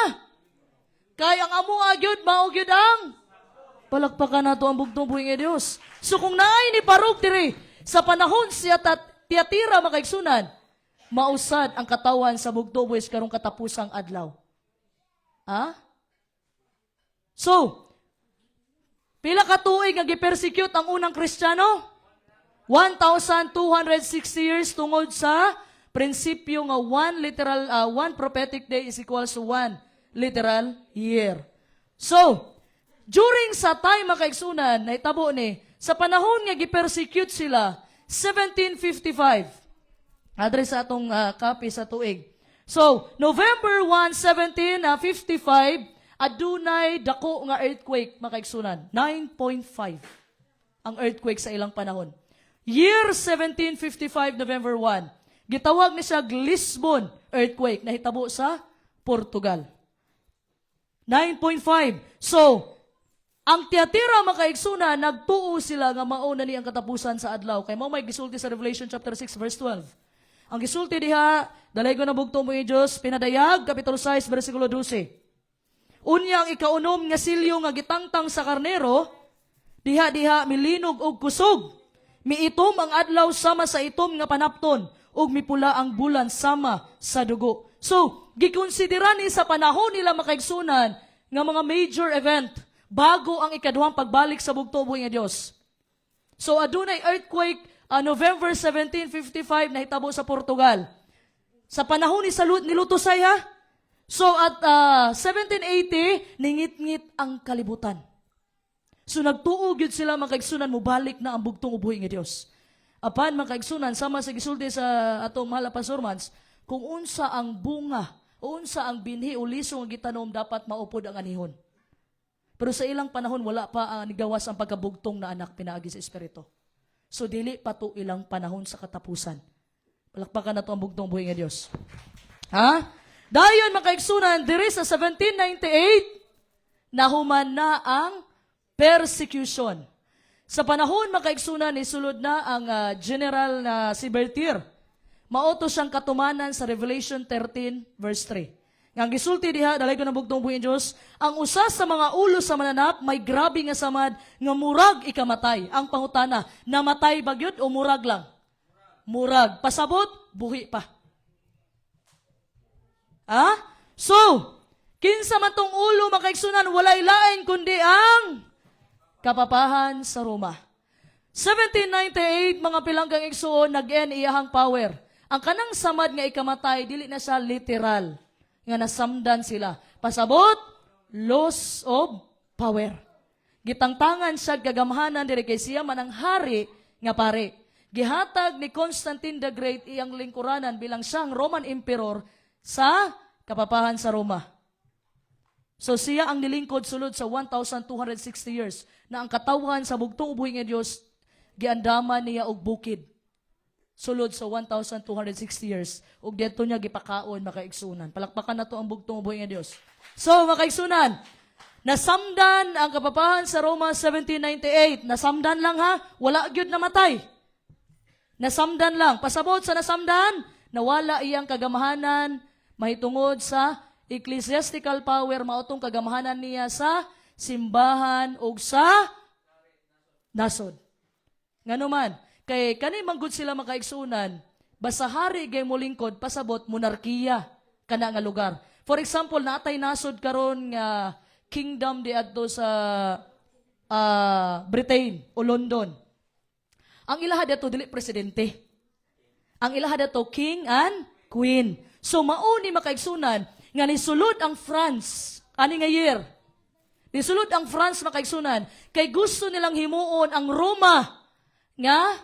Kaya ang amua gyud mao gyud ang palakpakan nato ang bugtong buhi nga Dios. So kung naay ni barog diri sa panahon siya Tiatira makaigsunan, mausad ang katawan sa bugtong buhi karong katapusang adlaw. So, pila ka tuig nga gipersecute ang unang Kristiyano? 1,260 years tungod sa prinsipyo nga one prophetic day is equals to 1 literal year. So, during sa time makaigsunan, nahitabo ni, sa panahon nga gipersecute sila, 1755, address sa atong copy sa tuig. So, November 1, 1755, adunay dako nga earthquake makaigsunan, 9.5 ang earthquake sa ilang panahon. Year 1755, November 1, gitawag ni siya Lisbon earthquake, nahitabo sa Portugal. 9.5. So, ang Tiatira makaigsunan, nagtuo sila nga mauna ni ang katapusan sa adlaw. Kay mo may gisulti sa Revelation chapter 6 verse 12. Ang gisulti diha, dalaygo na bugtong mo Diyos, pinadayag, kapitulo 6, versikulo 12. Unyang ikaunom nga silyo nga gitangtang sa karnero, diha milinog og kusog. Miitom ang adlaw sama sa itom nga panapton, ug mipula ang bulan sama sa dugo. So, gikonsidera ni sa panahon nila makaigsunan nga mga major event bago ang ikaduhang pagbalik sa bugtong buhi nga Dios. So, adunay earthquake November 1755 nahitabo sa Portugal. Sa panahon ni Luto Saya, So at 1780, ningit-ngit ang kalibutan. So nagtuog yun sila mga kaigsunan, mubalik na ang bugtong ubuhi nga Dios. Apan mga kaigsunan, sama sa gisulti sa atong mahal na Pastor Mans, kung unsa ang bunga, o unsa ang binhi o lisong ang gitanom, dapat maupod ang anihon. Pero sa ilang panahon, wala pa nigawas ang pagkabugtong na anak pinaagi sa Espiritu. So dili pa to ilang panahon sa katapusan. Palakpakan na to ang bugtong buhi nga Dios. Ha? Dayon mga kaigsunan, diri sa 1798, nahuman na ang persecution. Sa panahon mga kaigsunan, isulod na ang general na si Bertier. Mauto siyang katumanan sa Revelation 13 verse 3. Ang gisulti diha, dalay ko na bugtong buhi Diyos, ang usa sa mga ulo sa mananap, may grabe nga samad, nga murag ikamatay. Ang pangutana, namatay bagyod o murag lang? Murag. Pasabot, buhi pa. Ha? So, kinsa man tong ulo makaigsunan, walay lain kundi ang kapapahan sa Roma. 1798, mga pilanggang igsuon, nag-end iyahang power. Ang kanang samad nga ikamatay, dili na siya literal. Nga nasamdan sila. Pasabot, loss of power. Gitangtangan siya kagamhanan, diri kay siya man ang hari nga pare. Gihatag ni Constantine the Great iyang lingkuranan bilang siyang Roman Emperor sa kapapahan sa Roma. So siya ang nilingkod sulod sa 1,260 years na ang katawan sa bugtong ubuhi nga Dios giandaman niya og bukid. Sulod sa 1,260 years ug didto niya gipakaon makaigsunan. Palakpakan nato ang bugtong ubuhi nga Dios. So makaigsunan, nasamdan ang kapapahan sa Roma 1798. Nasamdan lang ha, wala gyud namatay. Nasamdan lang. Pasabot sa nasamdan, nawala iyang kagamahanan mahitungod sa ecclesiastical power, mautong kagamahanan niya sa simbahan o sa nasod. Nganuman, kay kani manggod sila makaigsunan, basta hari gay mo lingkod, pasabot monarkiya kana nga lugar. For example, natay nasod karon nga kingdom di adto sa Britain o London. Ang ilaha dato dili presidente. Ang ilaha dato king and queen. So mauni makaigsunan nga nisulod ang France ani nga year. Nisulod ang France makaigsunan kay gusto nilang himuon ang Roma nga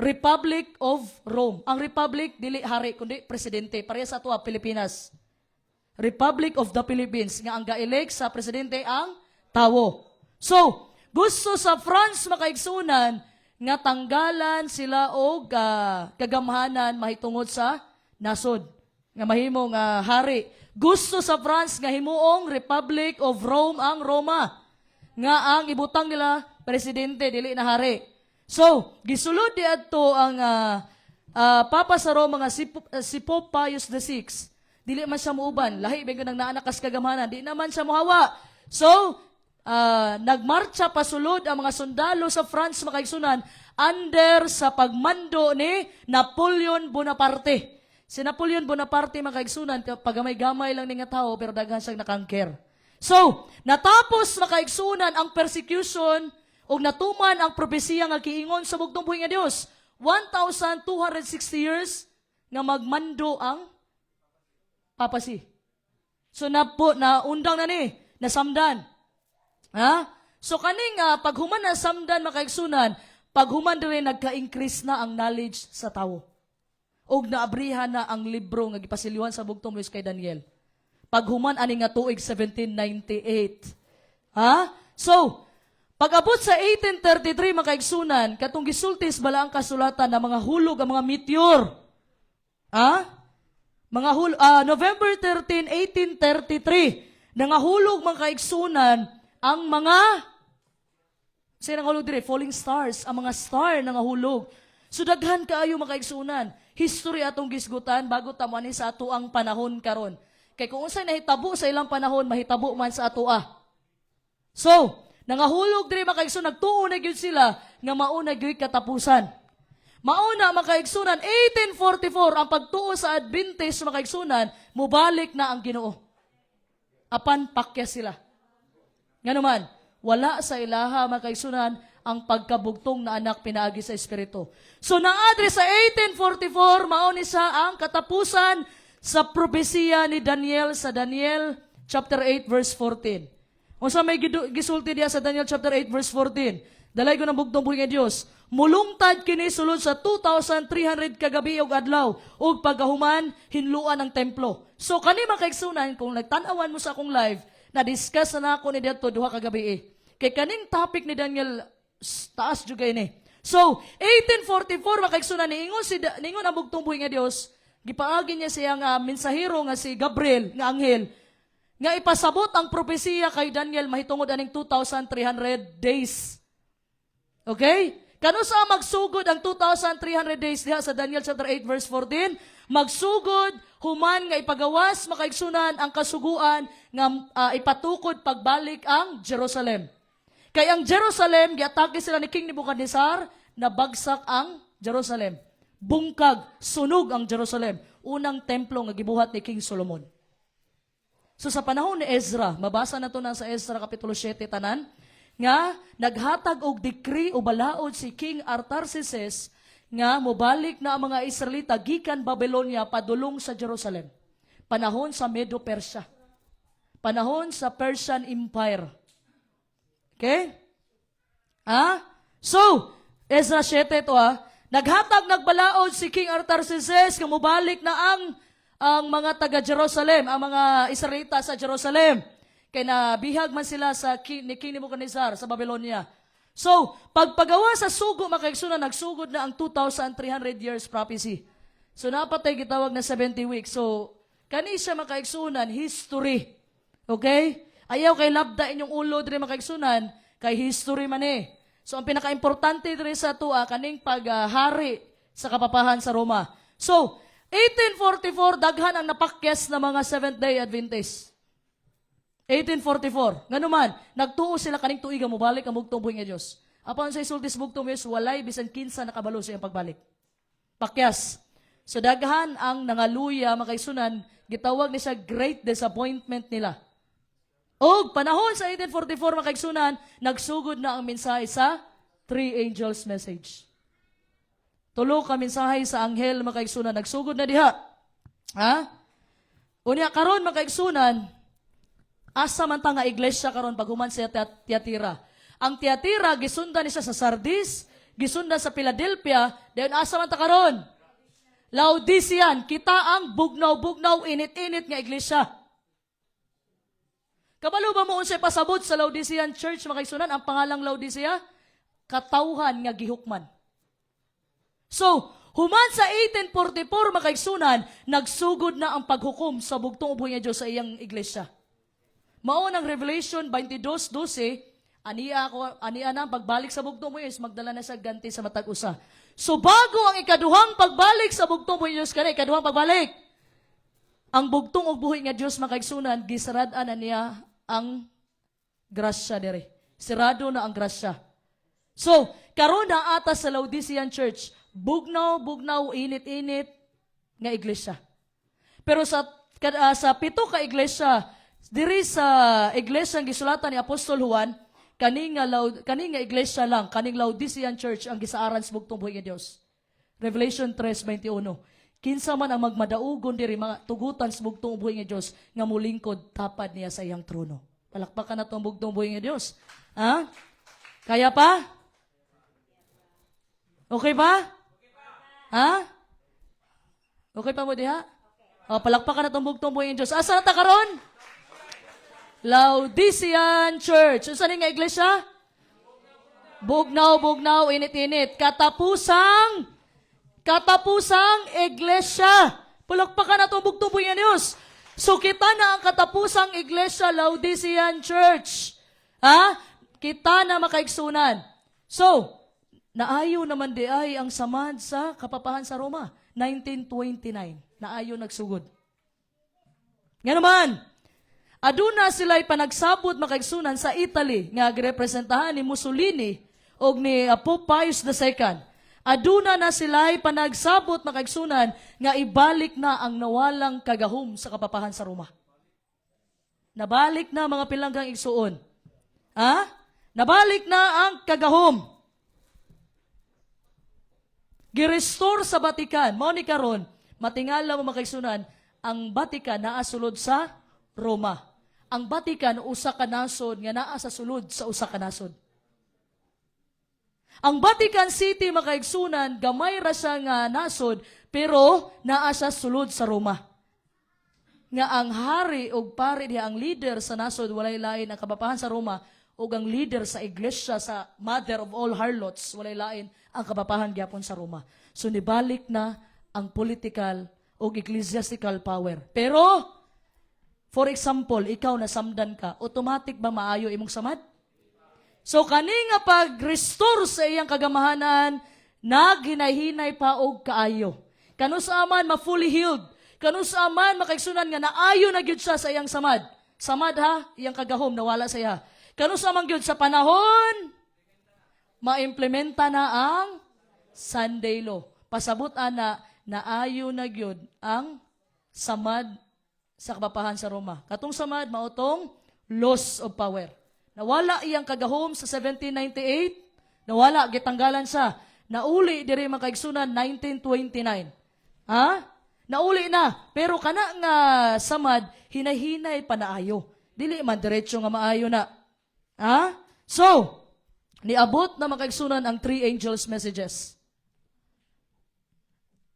Republic of Rome. Ang Republic dili hari kundi presidente pareha sa ato Pilipinas. Republic of the Philippines nga ang ga-elect sa presidente ang tawo. So gusto sa France makaigsunan nga tanggalan sila og kagamhanan mahitungod sa nasod nga mahimong hari. Gusto sa France nga himuong Republic of Rome ang Roma nga ang ibutang nila presidente dili na hari. So gisulod di adto ang Papa sa Roma nga si Pope Pius VI. Dili man siya muuban, lahi bang nang naanakas kagamhanan, di naman siya mohawa. So nagmarcha pasulod ang mga sundalo sa France makaigsunan under sa pagmando ni Napoleon Bonaparte. Si Napoleon Bonaparte makaigsunan, pagamay-gamay lang ni nga tao pero daghan siyang nakangker. So, natapos makaigsunan ang persecution ug natuman ang propesiya nga kiingon sa bugtong buhi nga Dios. 1,260 years nga magmando ang papasi. So naundang na ni, nasamdan. Ha? So kaning paghuman na samdan makaigsunan, paghuman diri nagka-increase na ang knowledge sa tawo. Og naabrihan na ang libro nga gipasiliwan sa bugtong Luis kay Daniel. Paghuman ani nga tuig 1798. Ha? So, pag-abot sa 1833 makaigsunan, katong gisultis bala ang kasulatan ng mga hulog ang mga meteor. Ha? Mga November 13, 1833, nangahulog mga kaigsunan ang mga sinang hulog dire, falling stars, ang mga star nangahulog. So daghan kaayo mga kaigsunan. History atong gisgutan bago ta ni sa ato ang panahon karon. Kay kung unsay nahitabo sa ilang panahon, mahitabo man sa ato So, nangahulog dire mga kaigsunan, nagtuo na gyud sila nga mauna gyud katapusan. Mauna mga kaigsunan, 1844 ang pagtuo sa Adventist mga kaigsunan, mubalik na ang Ginoo. Apan pakya sila. Nganuman, wala sa ilaha mga kaigsunan ang pagkabugtong na anak pinaagi sa Espiritu. So naadre sa 1844, mauni sa ang katapusan sa propesiya ni Daniel sa Daniel chapter 8 verse 14. Kung sa may gisulti diya sa Daniel chapter 8 verse 14, dalay ko ng bugtong buhi nga Dios. Mulungtad kini sulod sa 2,300 kagabi og adlaw ug pagkahuman hinluan ang templo. So kani makaigsunan kung nagtan-awan mo sa akong live, na-discuss na ako ni dito duha ka gabi. Kay kaning topic ni Daniel taas jud kay ni. So 1844 makaigsunan niingon ang bugtong buhi nga Dios. Gipaagi niya siya nga mensahero nga si Gabriel nga anghel nga ipasabot ang propesiya kay Daniel mahitungod aning 2,300 days. Okay? Kano sa magsugod ang 2,300 days diha sa Daniel chapter 8 verse 14? Magsugod human nga ipagawas makaigsunan ang kasuguan nga ipatukod pagbalik ang Jerusalem. Kay ang Jerusalem giatake sila ni King Nebuchadnezzar, nabagsak ang Jerusalem. Bungkag, sunog ang Jerusalem. Unang templo nga gibuhat ni King Solomon. So sa panahon ni Ezra, mabasa na to na sa Ezra kapitulo 7 tanan, nga naghatag og decree o balaod si King Artaxerxes nga mobalik na ang mga Israelita gikan Babylonia padulong sa Jerusalem. Panahon sa Medo-Persia. Panahon sa Persian Empire. Okay? So, Ezra 7 ito naghatag nagbalaod si King Artaxerxes nga mobalik na ang mga taga Jerusalem, ang mga Israelita sa Jerusalem. Kaya nabihag man sila ni King Nebuchadnezzar sa Babylonia. So, pagpagawa sa sugo, makaigsunan, nagsugod na ang 2,300 years prophecy. So, napatay gitawag na 70 weeks. So, kani siya makaigsunan, history. Okay? Ayaw kay labda inyong ulo dire makaigsunan, kay history man eh. So, ang pinaka-importante dire sa tuwa, kaning paghari sa kapapahan sa Roma. So, 1844, daghan ang napakyas na mga Seventh-day Adventists. 1844. Nga naman, nagtuo sila kaning tuiga mo balik ang bugtong buhi nga Dios. Apan sa isultis bugtong Dios, walay bisan kinsa nakabalo sa iyang pagbalik. Pakyas. So daghan ang nangaluya makaisunan, gitawag ni sa great disappointment nila. Og panahon sa 1844 makaigsunan, nagsugod na ang mensahe sa three angels message. Tulo ka mensahe sa anghel makaigsunan, nagsugod na diha. Unya karon makaigsunan, asa man ta nga iglesia karon paghuman sa Tiatira. Ang Tiatira gisundan ni siya sa Sardis, gisundan sa Philadelphia, dayon asa man ta karon? Laodicean, kita ang bugnaw-bugnaw init-init nga iglesia. Kabalo ba mo unsay pasabot sa Laodicean church makaigsunan ang pangalang Laodicea? Katawhan nga gihukman. So, human sa 1844 makaigsunan, nagsugod na ang paghukom sa bugtong uboy nga Dios sa iyang iglesia. Mao ng Revelation 22:12, ania na pagbalik sa bugtong mo Diyos, magdala na sa ganti sa matag usa. So bago ang ikaduhang pagbalik sa bugtong mo Diyos, kani ikaduhang pagbalik, ang bugtong og buhi nga Diyos makaigsunan, gisarad-an na niya ang grasya dire. Sirado na ang grasya. So, karon na atas sa Laodicean Church, bugnaw, init-init nga iglesia. Pero sa pito ka iglesia, diri sa iglesia ang gisulatan ni Apostol Juan, kaning nga iglesia lang, kaning Laodicean Church ang gisaaran sa bugtong buhi nga Dios. Revelation 3:21. Kinsa man ang magmadaugon diri mga tugutan sa bugtong buhi nga Dios nga mulingkod tapad niya sa iyang trono. Palakpakan na tong bugtong buhi nga Dios. Kaya pa? Okay ba? Okay pa mo diha? Palakpakan na tong bugtong buhi nga Dios. Asa na ta karon? Laodicean Church. Unsa ni nga iglesia? Bugnaw, init-init. Katapusang iglesia. Palakpakan na itong bugtong buhi nga Diyos. So kita na ang katapusang iglesia, Laodicean Church. Kita na makaigsunan. So, naayo naman di ay ang samad sa kapapahan sa Roma. 1929. Naayo nagsugod. Nga naman, aduna sila'y panagsabot makaigsunan sa Italy nga girepresentahan ni Mussolini o ni Pope Pius II. Aduna na sila'y panagsabot makaigsunan nga ibalik na ang nawalang kagahom sa kapapahan sa Roma. Nabalik na mga pilanggang igsuon. Nabalik na ang kagahom. Girestore sa Vatican. Mao ni karon, matingala mo makaigsunan, ang Vatican naa sulod sa Roma. Ang Vatican usa ka nasod nga naa sa sulod sa usa ka nasod. Ang Vatican City makaigsunan gamay ra siya nga nasod pero naa siya sulod sa Roma. Nga ang hari ug pari diha ang leader sa nasod walay lain ang kabapahan sa Roma ug ang leader sa iglesia sa mother of all harlots walay lain ang kabapahan gyapon sa Roma. So nibalik na ang political o ecclesiastical power. Pero, for example, ikaw na samdan ka, automatic ba maayo imong samad? So, kani nga pag-restore sa iyang kagamahanan, naghinay-hinay pa og kaayo. Kanusaman ma-fully healed. Kanusaman makaigsunan nga naayo na gyud siya sa iyang samad. Samad ha, iyang kagahom, nawala sa iya. Kanusaman gyud sa panahon, maimplementa na ang Sunday law. Pasabot ana, naayo na gyud ang samad sa kabapahan sa Roma. Katong samad mautong loss of power. Nawala iyang kagahom sa 1798, nawala gitanggalan siya. Nauli diri makaigsunan 1929. Ha? Nauli na, pero kana nga samad hinay-hinay pa naayo. Dili man diretso nga maayo na. Ha? So, niabot na makaigsunan ang three angels messages.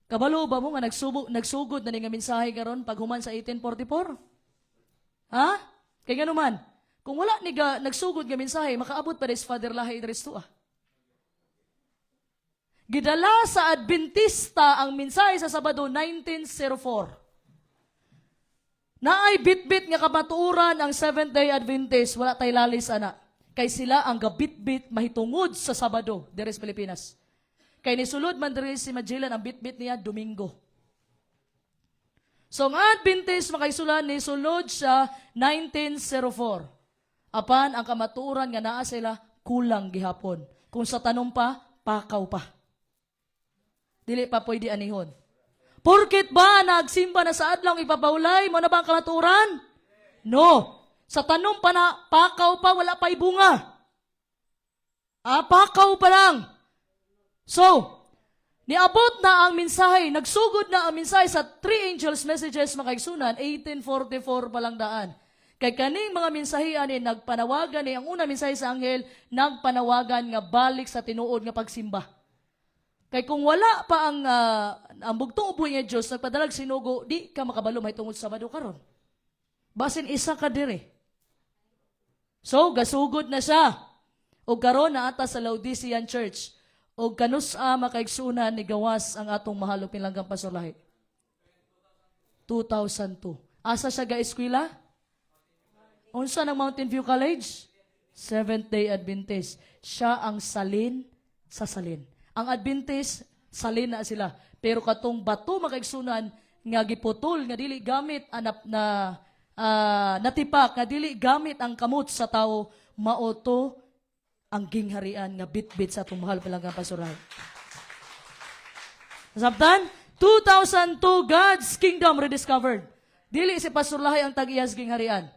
Kabalo ba mo nga nagsugod na ni nga mensahe karon pag human sa 1844? Ha? Kay ngano man, kung wala ni nagsugod nga mensahe, makaabot pa des Father Lahi Idris to. Gidala sa Adventista ang mensahe sa Sabado 1904. Naay bitbit nga kamatuoran ang Seventh-day Adventist, wala tay lalis ana. Kay sila ang gabitbit mahitungod sa Sabado diri sa Pilipinas. Kay nisulod man diri si Magellan ang bitbit niya Domingo. So ang Adventist makaisulan ni sulod siya 1904. Apan ang kamatuoran nga naa sila kulang gihapon. Kung sa tanong pa, pakaw pa. Dili pa pwede anihon. Porket ba nagsimba na sa adlaw ipabawlay mo na ba ang kamatuoran? No. Sa tanong pa na pakaw pa wala pa'y bunga. Pakaw pa lang. So, niabot na ang mensahe, nagsugod na ang mensahe sa three angels messages makaigsunan, 1844 pa lang daan. Kay kaning mga mensahe ani nagpanawagan ni ang una mensahe sa anghel, nagpanawagan nga balik sa tinuod nga pagsimba. Kay kung wala pa ang bugtong uboy nga Dios nagpadalag sinugo, di ka makabalo mahitungod sa Sabado karon. Basin isa ka dire. So, gasugod na siya. O karon na ata sa Laodicean Church. O kanusa makaigsunan ni gawas ang atong mahal pinlanggang Pastor Lahi. 2002. Asa siya ga-eskwela? Unsa ng Mountain View College? Seventh-day Adventist. Siya ang salin sa salin. Ang Adventist, salin na sila. Pero katong bato makaigsunan nga giputol nga dili gamit natipak nga dili gamit ang kamot sa tao maoto ang gingharian nga bitbit sa atong mahal palanggang pasuray. Sabtan, 2002 God's Kingdom rediscovered. Dili si Pastor Lahi ang tag-iyas gingharian.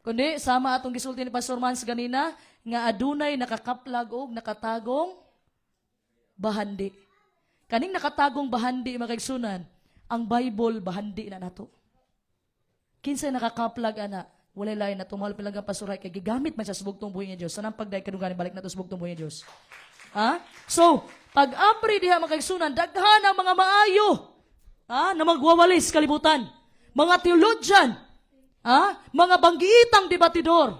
Kundi sama atong gisulti ni Pastor Mans ganina nga adunay nakakaplag og nakatagong bahandi. Kaning nakatagong bahandi makaigsunan, ang Bible bahandi na nato. Kinsay nakakaplag ana? Walay lain na tumahal pilang pasuray kay gigamit man siya sa bugtong buhi nga Dios. Sanang pagday kadungani balik nato sa bugtong buhi nga Dios. Ha? So, pag apri diha makaigsunan, daghan ang mga maayo. Na magwawalis kalibutan. Mga teologian, mga banggiitang debatidor.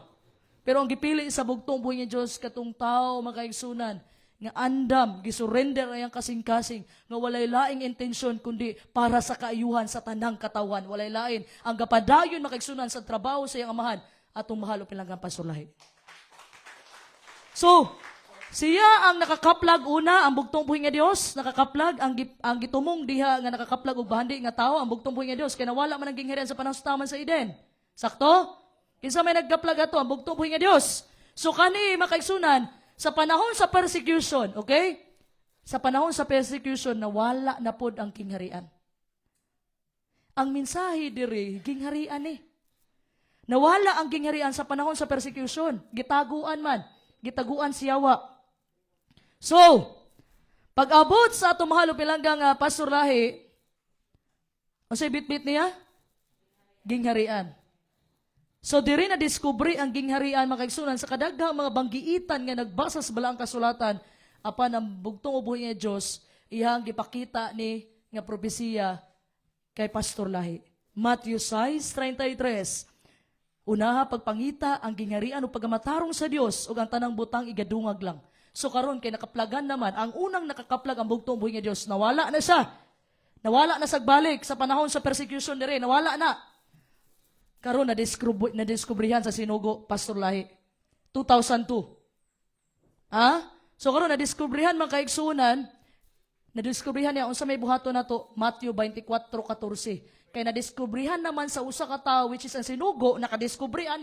Pero ang gipili sa bugtong buhi nga Dios katong tao makaigsunan nga andam gisurrender ayang kasing-kasing nga walay laing intensyon kundi para sa kaayuhan sa tanang katawan, walay lain ang gapadayon makaigsunan sa trabaho sa iyang amahan atong mahal o pinlanggang Pastor Lahi. So, siya ang nakakaplag una ang bugtong buhi nga Dios, nakakaplag ang gitumong diha nga nakakaplag og bahandi nga tao ang bugtong buhi nga Dios kay nawala man ang gingharian sa panahon sa taman sa Eden. Sakto? Kinsa may nagkaplag ato ang bugtong buhi nga Dios. So kani makaigsunan sa panahon sa persecution, okay? Sa panahon sa persecution, nawala na pod ang kingharian. Ang mensahe diri, kingharian eh. Nawala ang kingharian sa panahon sa persecution. Gitaguan man. Gitaguan siyawa. So, pag-abot sa atong mahal o pilanggang Pastor Lahi, O sa bitbit niya? Gingharian. So diri na diskubre ang gingharian makaigsunan sa kadaghang mga banggiitan nga nagbasa sa balaang kasulatan apan ang bugtong ubuhi nga Dios iyang gipakita ni nga propesiya kay Pastor Lahi. Matthew 6:33. Unaha pagpangita ang gingharian o pagamatarong sa Dios ug ang tanang butang igadungag lang. So karon kay nakaplagan naman ang unang nakakaplag ang bugtong ubuhi nga Dios nawala na siya. Nawala na sagbalik sa panahon sa persecution diri, nawala na. Karon na-diskubrihan sa sinugo, Pastor Lahi. 2002. So karon na-diskubrihan mga kaigsunan, na-diskubrihan niya unsa may buhaton nato Matthew 24:14. Kay na-diskubrihan naman sa usa ka tawo which is ang sinugo nakadiskubrihan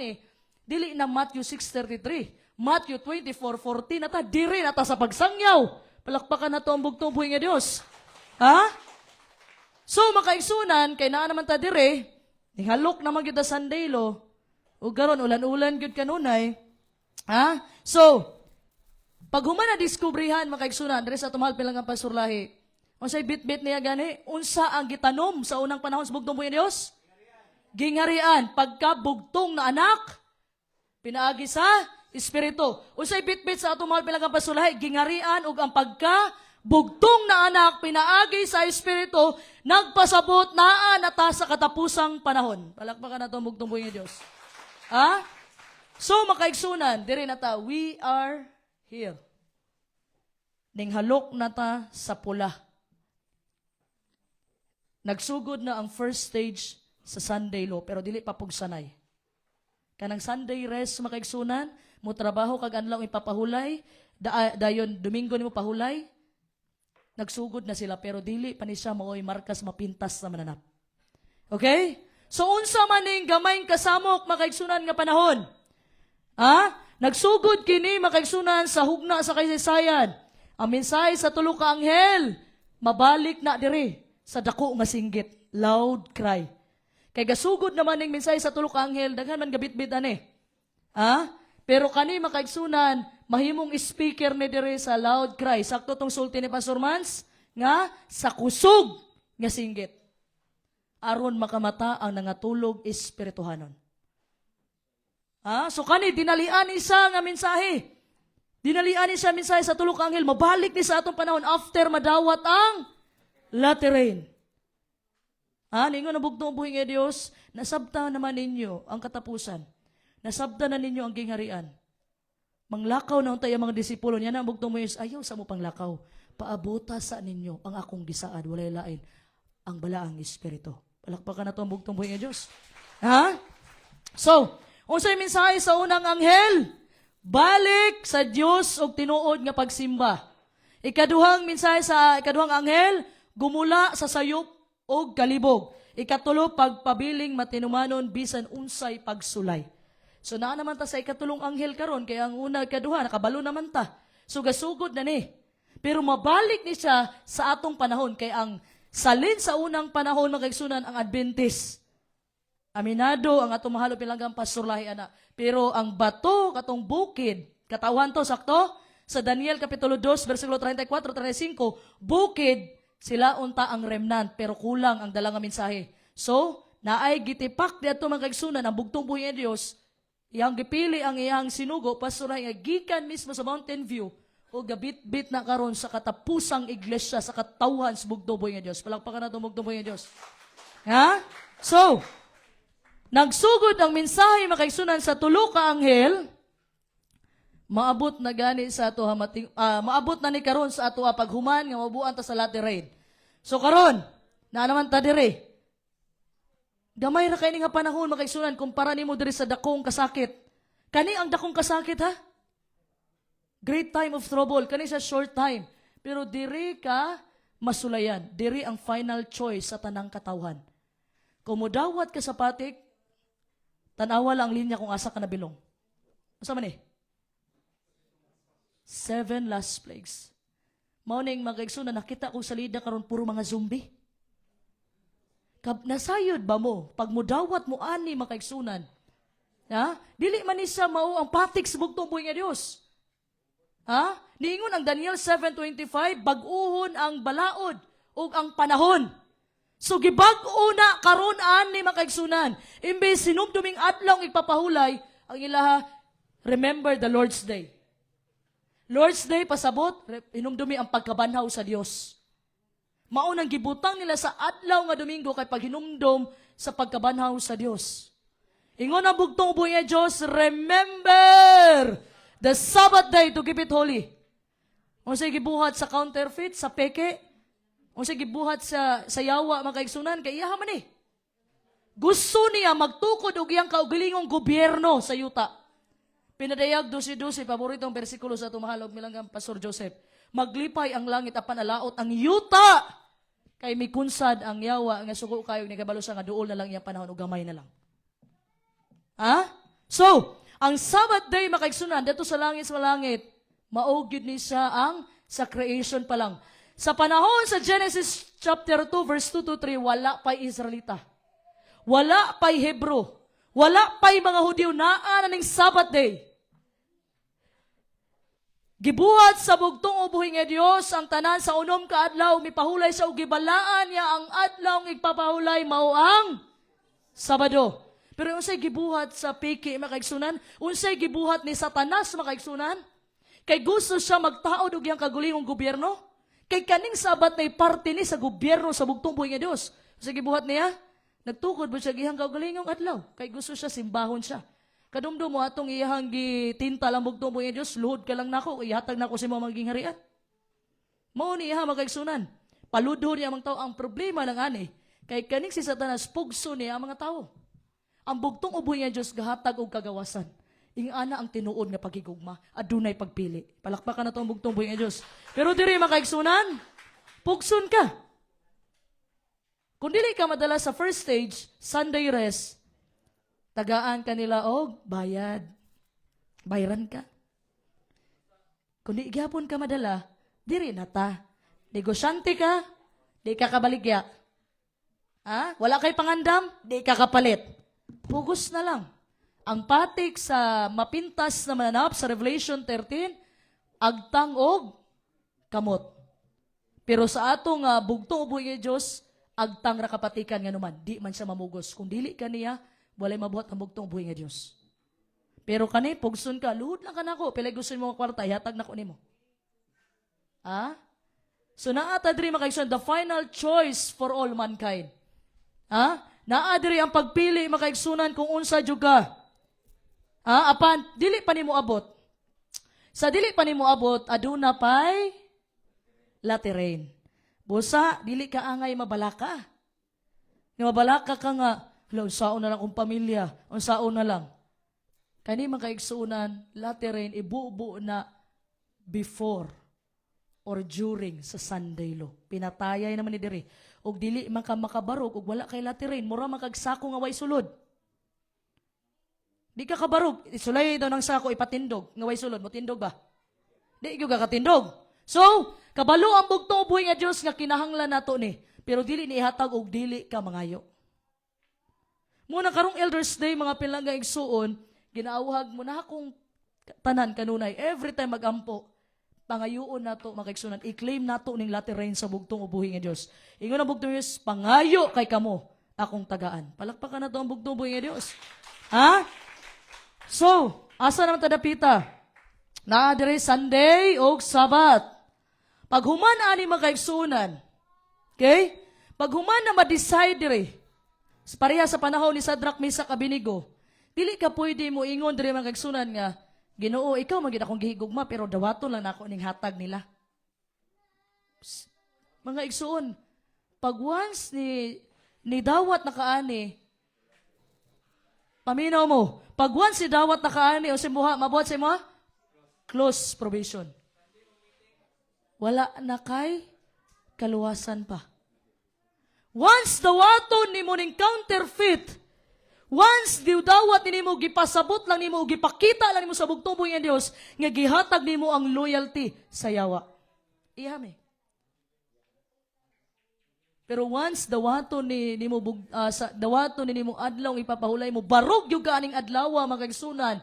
dili na Matthew 6:33. Matthew 24:14 nata diri nata sa pagsangyaw. Palakpakan nato ang bugtong buhi nga Dios. So makaigsunan kay naa naman ta diri nihalok naman gyud Sunday lo. Ug karon ulan-ulan gyud kanunay. So pag human na diskubrihan makaigsunan diri sa tumahal pilang ang Pastor Lahi. Unsay bit-bit niya gani? Unsa ang gitanom sa unang panahon sa bugtong buhi nga Dios? Gingharian, pagkabugtong na anak, pinaagi sa espiritu. Unsay bit-bit sa atong mahal pilang ang Pastor Lahi? Gingharian ug ang pagkabugtong na anak, pinaagi sa espiritu, nagpasabot naa nata sa katapusang panahon. Palakpakan nato ang bugtong buhi nga Dios. So makaigsunan diri nata we are here. Ning halok nata sa pula. Nagsugod na ang first stage sa Sunday law pero dili pa pug sanay. Kanang Sunday rest makaigsunan, mo trabaho kag adlaw ipapahulay, dayon Domingo nimo pahulay. Nagsugod na sila pero dili pa ni siya maoy markas mapintas sa mananap. Okay? So unsa man ning gamayng kasamok makaigsunan nga panahon? Nagsugod kini makaigsunan sa hugna sa kasaysayan. Ang mensahe sa tulo ka anghel mabalik na diri sa dako nga singgit, loud cry. Kay gasugod naman ning mensahe sa tulo ka anghel daghan man gabitbit ani. Pero kani makaigsunan mahimong speaker ni diri sa loud cry. Sakto tong sulti ni Pastor Mans nga sa kusog nga singgit. Aron makamata ang nangatulog espirituhanon. So kani dinalian isa nga mensahe. Dinalian ni siya mensahe sa tulo ka anghel, mabalik ni sa atong panahon after madawat ang latter rain. Ningon na bugtong buhi nga Dios, nasabta naman ninyo ang katapusan. Nasabta na ninyo ang gingharian. Manglakaw na untay ang mga disipulo niya na ang bugtong buhi, ayaw sa mo panglakaw. Paabuta sa ninyo ang akong gisaad, walay lain, ang balaang espiritu. Palakpakan na to ang bugtong buhi nga Dios. So, unsay mensahe sa unang anghel? Balik sa Dios og tinuod nga pagsimba. Ikaduhang mensahe sa ikaduhang anghel, gumula sa sayop og kalibog. Ikatulo, pagpabiling matinumanon bisan unsay pagsulay. So naa naman ta sa ikatulong anghel karon kay ang una ikaduha nakabalo naman ta. So gasugod na ni. Pero mabalik ni siya sa atong panahon kay ang salin sa unang panahon makaigsunan ang Adventist. Aminado ang atong mahalo pilanggang Pastor Lahi ana. Pero ang bato katong bukid, katawan to sakto sa Daniel kapitulo 2 bersikulo 34-35, bukid sila unta ang remnant pero kulang ang dalang nga mensahe. So, naay gitipak diadto mga kaigsunan ang bugtong buhi nga Dios. Iyang gipili ang iyang sinugo Pastor Lahi nga gikan mismo sa Mountain View o gabit-bit na karon sa katapusang iglesia sa katawhan sa bugtong buhi nga Dios. Palakpakan nato bugtong buhi nga Dios. So, nagsugod ang mensahe makaigsunan sa tulo ka anghel, maabot na gani sa ato maabot na ni karon sa ato paghuman nga mabuan ta sa latter rain. So karon, na naman ta diri. Gamay ra kay ni nga panahon makaigsunan kumpara nimo diri sa dakong kasakit. Kani ang dakong kasakit Great time of trouble, kani sa short time. Pero diri ka masulayan, diri ang final choice sa tanang katawhan. Kung mudawat ka sa patik, tanawa lang linya kung asa ka nabilong. Asa man 7 last plagues. Mao ning magaigsunan nakita ko sa lida karon puro mga zombie. Nasayod ba mo pag mudawat mo ani makaigsunan? Dili man ni siya mao ang patik sa bugtong buhi nga Dios. Niingon ang Daniel 7:25, bag-uhon ang balaod ug ang panahon. So gibag-o na karon ani makaigsunan. Imbes sinumduming adlaw igpapahulay, ang ilaha remember the Lord's Day. Lord's Day pasabot, hinumdumi ang pagkabanhaw sa Dios. Mao nang gibutang nila sa adlaw nga Domingo kay paghinumdom sa pagkabanhaw sa Dios. Ingon ang bugtong uboy nga Dios, remember the Sabbath day to keep it holy. Unsay gibuhat sa counterfeit, sa peke, unsay gibuhat sa yawa makaigsunan kay iya man eh. Gusto niya magtukod og iyang kaugalingong gobyerno sa yuta. Pinadayag 12:12 paboritong bersikulo sa tumahalog milanggang Pastor Joseph. Maglipay ang langit apan alaot ang yuta. Kay mikunsad ang yawa nga suko kayo ni kabalo sa nga duol na lang iyang panahon ug gamay na lang. Ha? So, ang Sabbath day makaigsunan dito sa langit, mao gyud ni siya ang sa creation pa lang. Sa panahon sa Genesis chapter 2 verse 2 to 3 wala pay Israelita. Wala pay Hebro. Wala pay mga Hudyo naa ning Sabbath day. Gibuhat sa bugtong ubuhi nga Dios ang tanan sa unom ka adlaw mipahulay sa ug gibalaan niya ang adlaw ng igpapahulay mao ang Sabado. Pero unsay gibuhat sa piki makaigsunan? Unsay gibuhat ni Satanas makaigsunan? Kay gusto siya magtaod og iyang kagulingong gobyerno? Kay kaning Sabat na parte ni sa gobyerno sa bugtong buhi nga Dios. Unsay gibuhat niya? Nagtukod ba siya gihang kagulingong adlaw? Kay gusto siya simbahon siya. Kadumdum mo atong iyahang gitinta lang bugtong buhi nga Dios, luhod ka lang nako, ihatag nako sa mga maging harian. Mao ni iha makaigsunan. Paludho niya ang tao. Ang problema lang ani, kay kaning si Satanas pugso niya ang mga tao. Ang bugtong uboy nga Dios gahatag og kagawasan. Ingana ang tinuod nga pagigugma, adunay pagpili. Palakpakan na to ang bugtong buhi nga Dios. Pero diri makaigsunan, pugson ka. Kung dili ka madala sa first stage, Sunday rest, tagaan ka nila og bayad. Bayaran ka. Kung di gyapon ka madala, diri na ta. Negosyante ka, di ka kabaligya. Ha? Wala kay pangandam, di ka kapalit. Pugos na lang. Ang patik sa mapintas na mananap sa Revelation 13, agtang og kamot. Pero sa atong bugtong uboy nga Dios, agtang ra kapatikan nga naman, di man siya mamugos. Kung dili ka niya, walay mabuhat ang bugtong buhi nga Dios. Pero kani pugson ka, luhod lang ka nako, pilay gusto mo kwarta, ihatag nako nimo. Ha? So naa ta diri makaigsunan the final choice for all mankind. Ha? Naa diri ang pagpili makaigsunan kung unsa jud ka. Ha? Apan dili pa nimo abot. Sa dili pa nimo abot, aduna pay latter rain. Busa, dili ka angay mabalaka. Nga mabalaka ka nga, unsaon na lang kong pamilya, unsaon na lang. Kani makaigsunan, latter rain, ibuubo na before or during sa Sunday law. Pinatayay naman ni diri. Og dili man ka makabarog, og wala kay latter rain, mura makagsako nga way sulod. Di ka kabarog, isulay daw ng sako, ipatindog, nga way sulod, motindog ba? Di ka katindog. So, kabalo ang bugtong uboy nga Dios nga kinahanglan nato ni, pero dili ni ihatag og dili ka mangayo. Muna karong Elders Day mga pilangga igsuon, ginaawhag mo na akong tanan kanunay every time magampo, pangayoon nato makaigsunan, i-claim nato ning latter rain sa bugtong uboy nga Dios. Ingon ang bugtong Dios, pangayo kay kamo akong tagaan. Palakpakan nato ang bugtong uboy nga Dios. Ha? So, asa naman tadapita? Na dire Sunday o Sabat. Pag human ani makaigsunan, okay? Pag human na ma-decide dire, pareha sa panahon ni Sadrak, Mesak, Abednego, dili ka pwede mo ingon dire makaigsunan nga, Ginoo, ikaw magid akong gihigugma pero dawaton lang nako ning hatag nila. Mga igsuon, pag once ni dawat na kaani, paminaw mo, pag once si dawat na kaani o si muha, mabuhat si muha, close probation. Wala na kay kaluwasan pa. Once dawaton ni mo ning counterfeit, once dawat ni mo gipasabot lang nimo, gipakita lang nimo sa bugtong buhi nga Dios nga gihatag nimo ang loyalty sa yawa. Ihame. Pero once dawaton ni nimo dawaton ni nimo adlaw ipapahulay mo, barog gyud ganing adlaw magagsunan.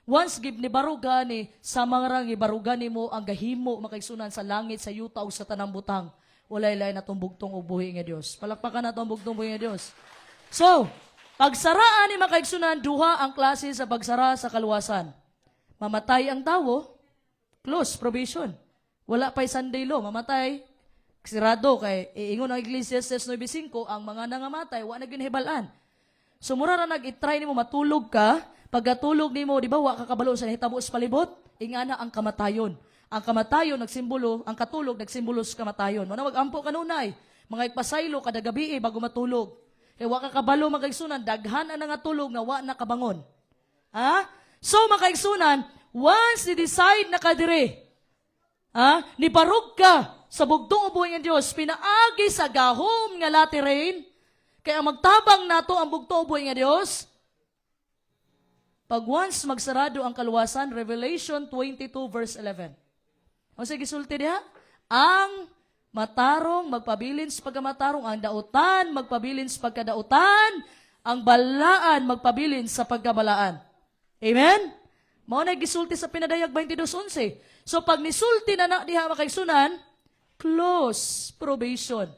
Once give ni barugani sa mga rangi barugan nimo ang gahimo makaigsunan sa langit, sa yuta ug sa tanang butang. walay lain natong bugtong ug buhi nga Dios. Palakpakan nato ang bugtong buhi nga Dios. So, pagsaraan ni makaigsunan, duha ang klase sa pagsara sa kaluwasan. Mamatay ang tawo, close, probation. Wala pa'y Sunday law, mamatay, sirado kay iingon ang Ecclesiastes 9:5 ang mga nangamatay wa na ginhibalan. So mura ra nag-try nimo matulog ka, pagkatulog nimo di ba wa ka kabalo sa hitabo sa palibot, ingana ang kamatayon. Ang kamatayon nagsimbolo, ang katulog nagsimbolo sa kamatayon. Mo na magampo kanunay, mga igpasaylo kada gabi bago matulog. Kay wa ka kabalo magaigsunan daghan ang nangatulog nga wa nakabangon. Ha? So makaigsunan, once ni decide na kadire, nibarog ka sa bugtong ubuhay ng Diyos, pinaagi sa gahom nga laterin, kaya magtabang nato ang bugtong ubuhay ng Diyos. Pag once magsarado ang kaluwasan, Revelation 22 verse 11. O sige, sulti diha, ang matarong magpabilin sa pagkamatarong, ang dautan magpabilin sa pagkadautan, ang balaan magpabilin sa pagkabalaan. Amen? Mao na gisulti sa pinadayag 22:11. So pag nisulti na diha makaigsunan, close probation.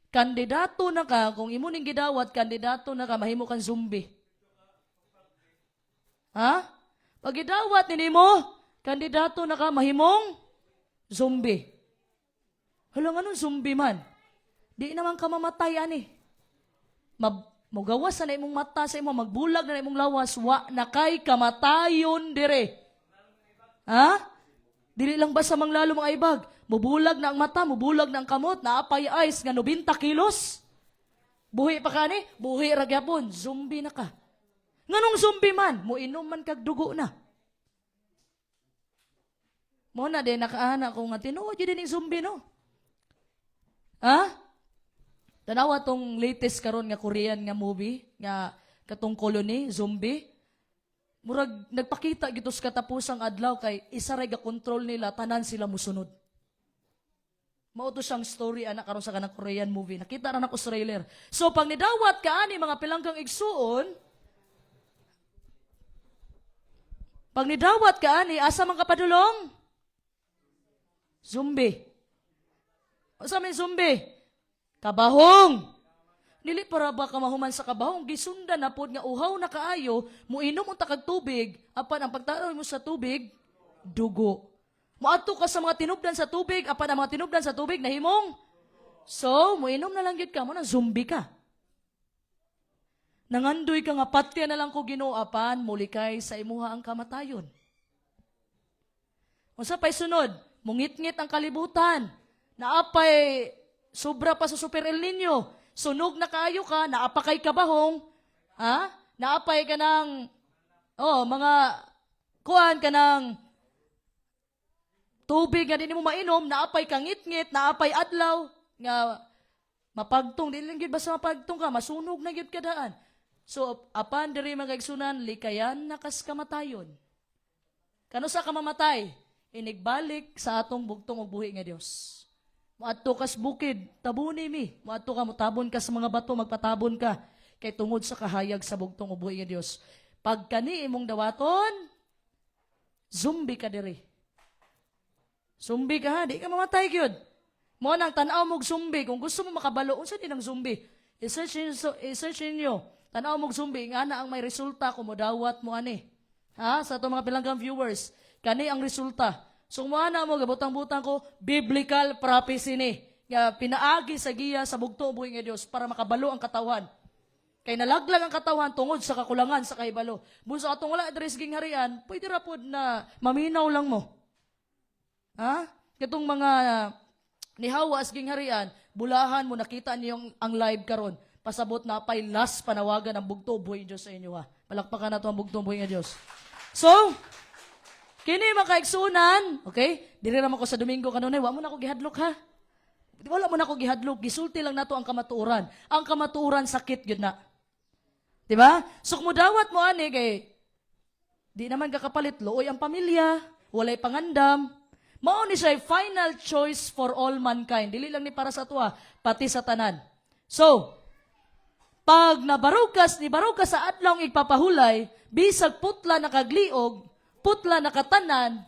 Kandidato na ka, kung imo ning gidawat, kandidato na ka, mahimo kang zombie. Ha? Pag gidawat nimo, kandidato na ka, mahimong zombie. Hala nga nun, zombie man. Di naman ka mamatay, ani. Mugawas na imong mata sa imo, magbulag na imong lawas, wa na kay kamatayon dire. Ha? Dili lang ba sa manglalo mga ibag? Mubulag na ang mata, mubulag na ang kamot, naapay ice nga 90 kilos. Buhi pa ka ni, buhi ra gyapon, zombie na ka. Nganong zombie man, muinom man kag dugo na. Mo na din nakaana ko nga tinuod yun din zombie no. Ha? Tanawa tong latest karon nga Korean nga movie nga katong colony, zombie. Murag nagpakita gito sa katapusang adlaw kay isa ray ga control nila tanan sila musunod. Mao to siyang story anak karon sa kanang Korean movie. Nakita ra nako sa trailer. So pag nidawat ka ani mga pilanggang igsuon, pag nidawat ka ani asa man ka padulong? Zombie. Asa may zombie? Kabahong. Dili para ba ka mahuman sa kabahong, gisundan na pod nga uhaw na kaayo, muinom unta kag tubig, apan ang pagtanaw mo sa tubig, dugo. Muadto ka sa mga tinubdan sa tubig, apan ang mga tinubdan sa tubig nahimong. So, muinom na lang gyud ka mo na zombie ka. Nangandoy ka nga patya na lang ko Ginoo apan mulikay sa imuha ang kamatayon. Unsa pay sunod? Mungit-ngit ang kalibutan. Naapay sobra pa sa Super El Nino. Sunog na kayo ka, naapakay kabahong, ha? Naapay ka ng, mga, kuhan ka ng tubig nga din mo mainom, naapay ka ngit-ngit, naapay adlaw, nga mapagtong, di lang yun basta mapagtong ka, masunog na yun kadaan. So, apan diri magaigsunan, likayan nakas kamatayon. Kano sa kamamatay? Inigbalik sa atong bugtong ug buhi nga Dios. Muadto kas bukid, tabuni mi. Muadto ka, mutabon ka sa mga bato, magpatabon ka. Kay tungod sa kahayag sa bugtong ubuhi nga Dios. Pag kani imong dawaton, zombie ka diri. Zombie ka ha, di ka mamatay gyud. Mo nang tan-aw mog zombie, kung gusto mo makabalo, unsa din ang zombie? I-search ninyo. Tan-aw mog zombie, nga na ang may resulta kung modawat mo ani. Ha? Sa itong mga pilanggang viewers, kani ang resulta. So na mo, gabutang-butang ko, biblical prophecy ni. Nga pinaagi sa giya sa bugto buhi nga Dios para makabalo ang katawan. Kay nalaglag ang katawan tungod sa kakulangan sa kahibalo. Bunso atong wala adres ging harian, pwede ra pod na maminaw lang mo. Ha? Katong mga nihawa as ging harian, bulahan mo nakita niyo ang live karon. Pasabot na pay last panawagan ang bugto buhi nga Dios sa inyo ha. Palakpakan nato ang bugto buhi nga Dios. So, kini makaigsunan, okay? Dili naman ko sa Domingo kanunay, wa mo na ko gihadlok ha. Wala mo na ko gihadlok, gisulti lang nato ang kamatuoran. Ang kamatuoran sakit gyud na. 'Di ba? So kung dawat mo ani kay di naman kakapalit looy ang pamilya, walay pangandam. Mao ni siya final choice for all mankind. Dili lang ni para sa tuwa, pati sa tanan. So, pag nabarog ka sa adlaw igpapahulay, bisag putla nakagliog, putla nakatanan,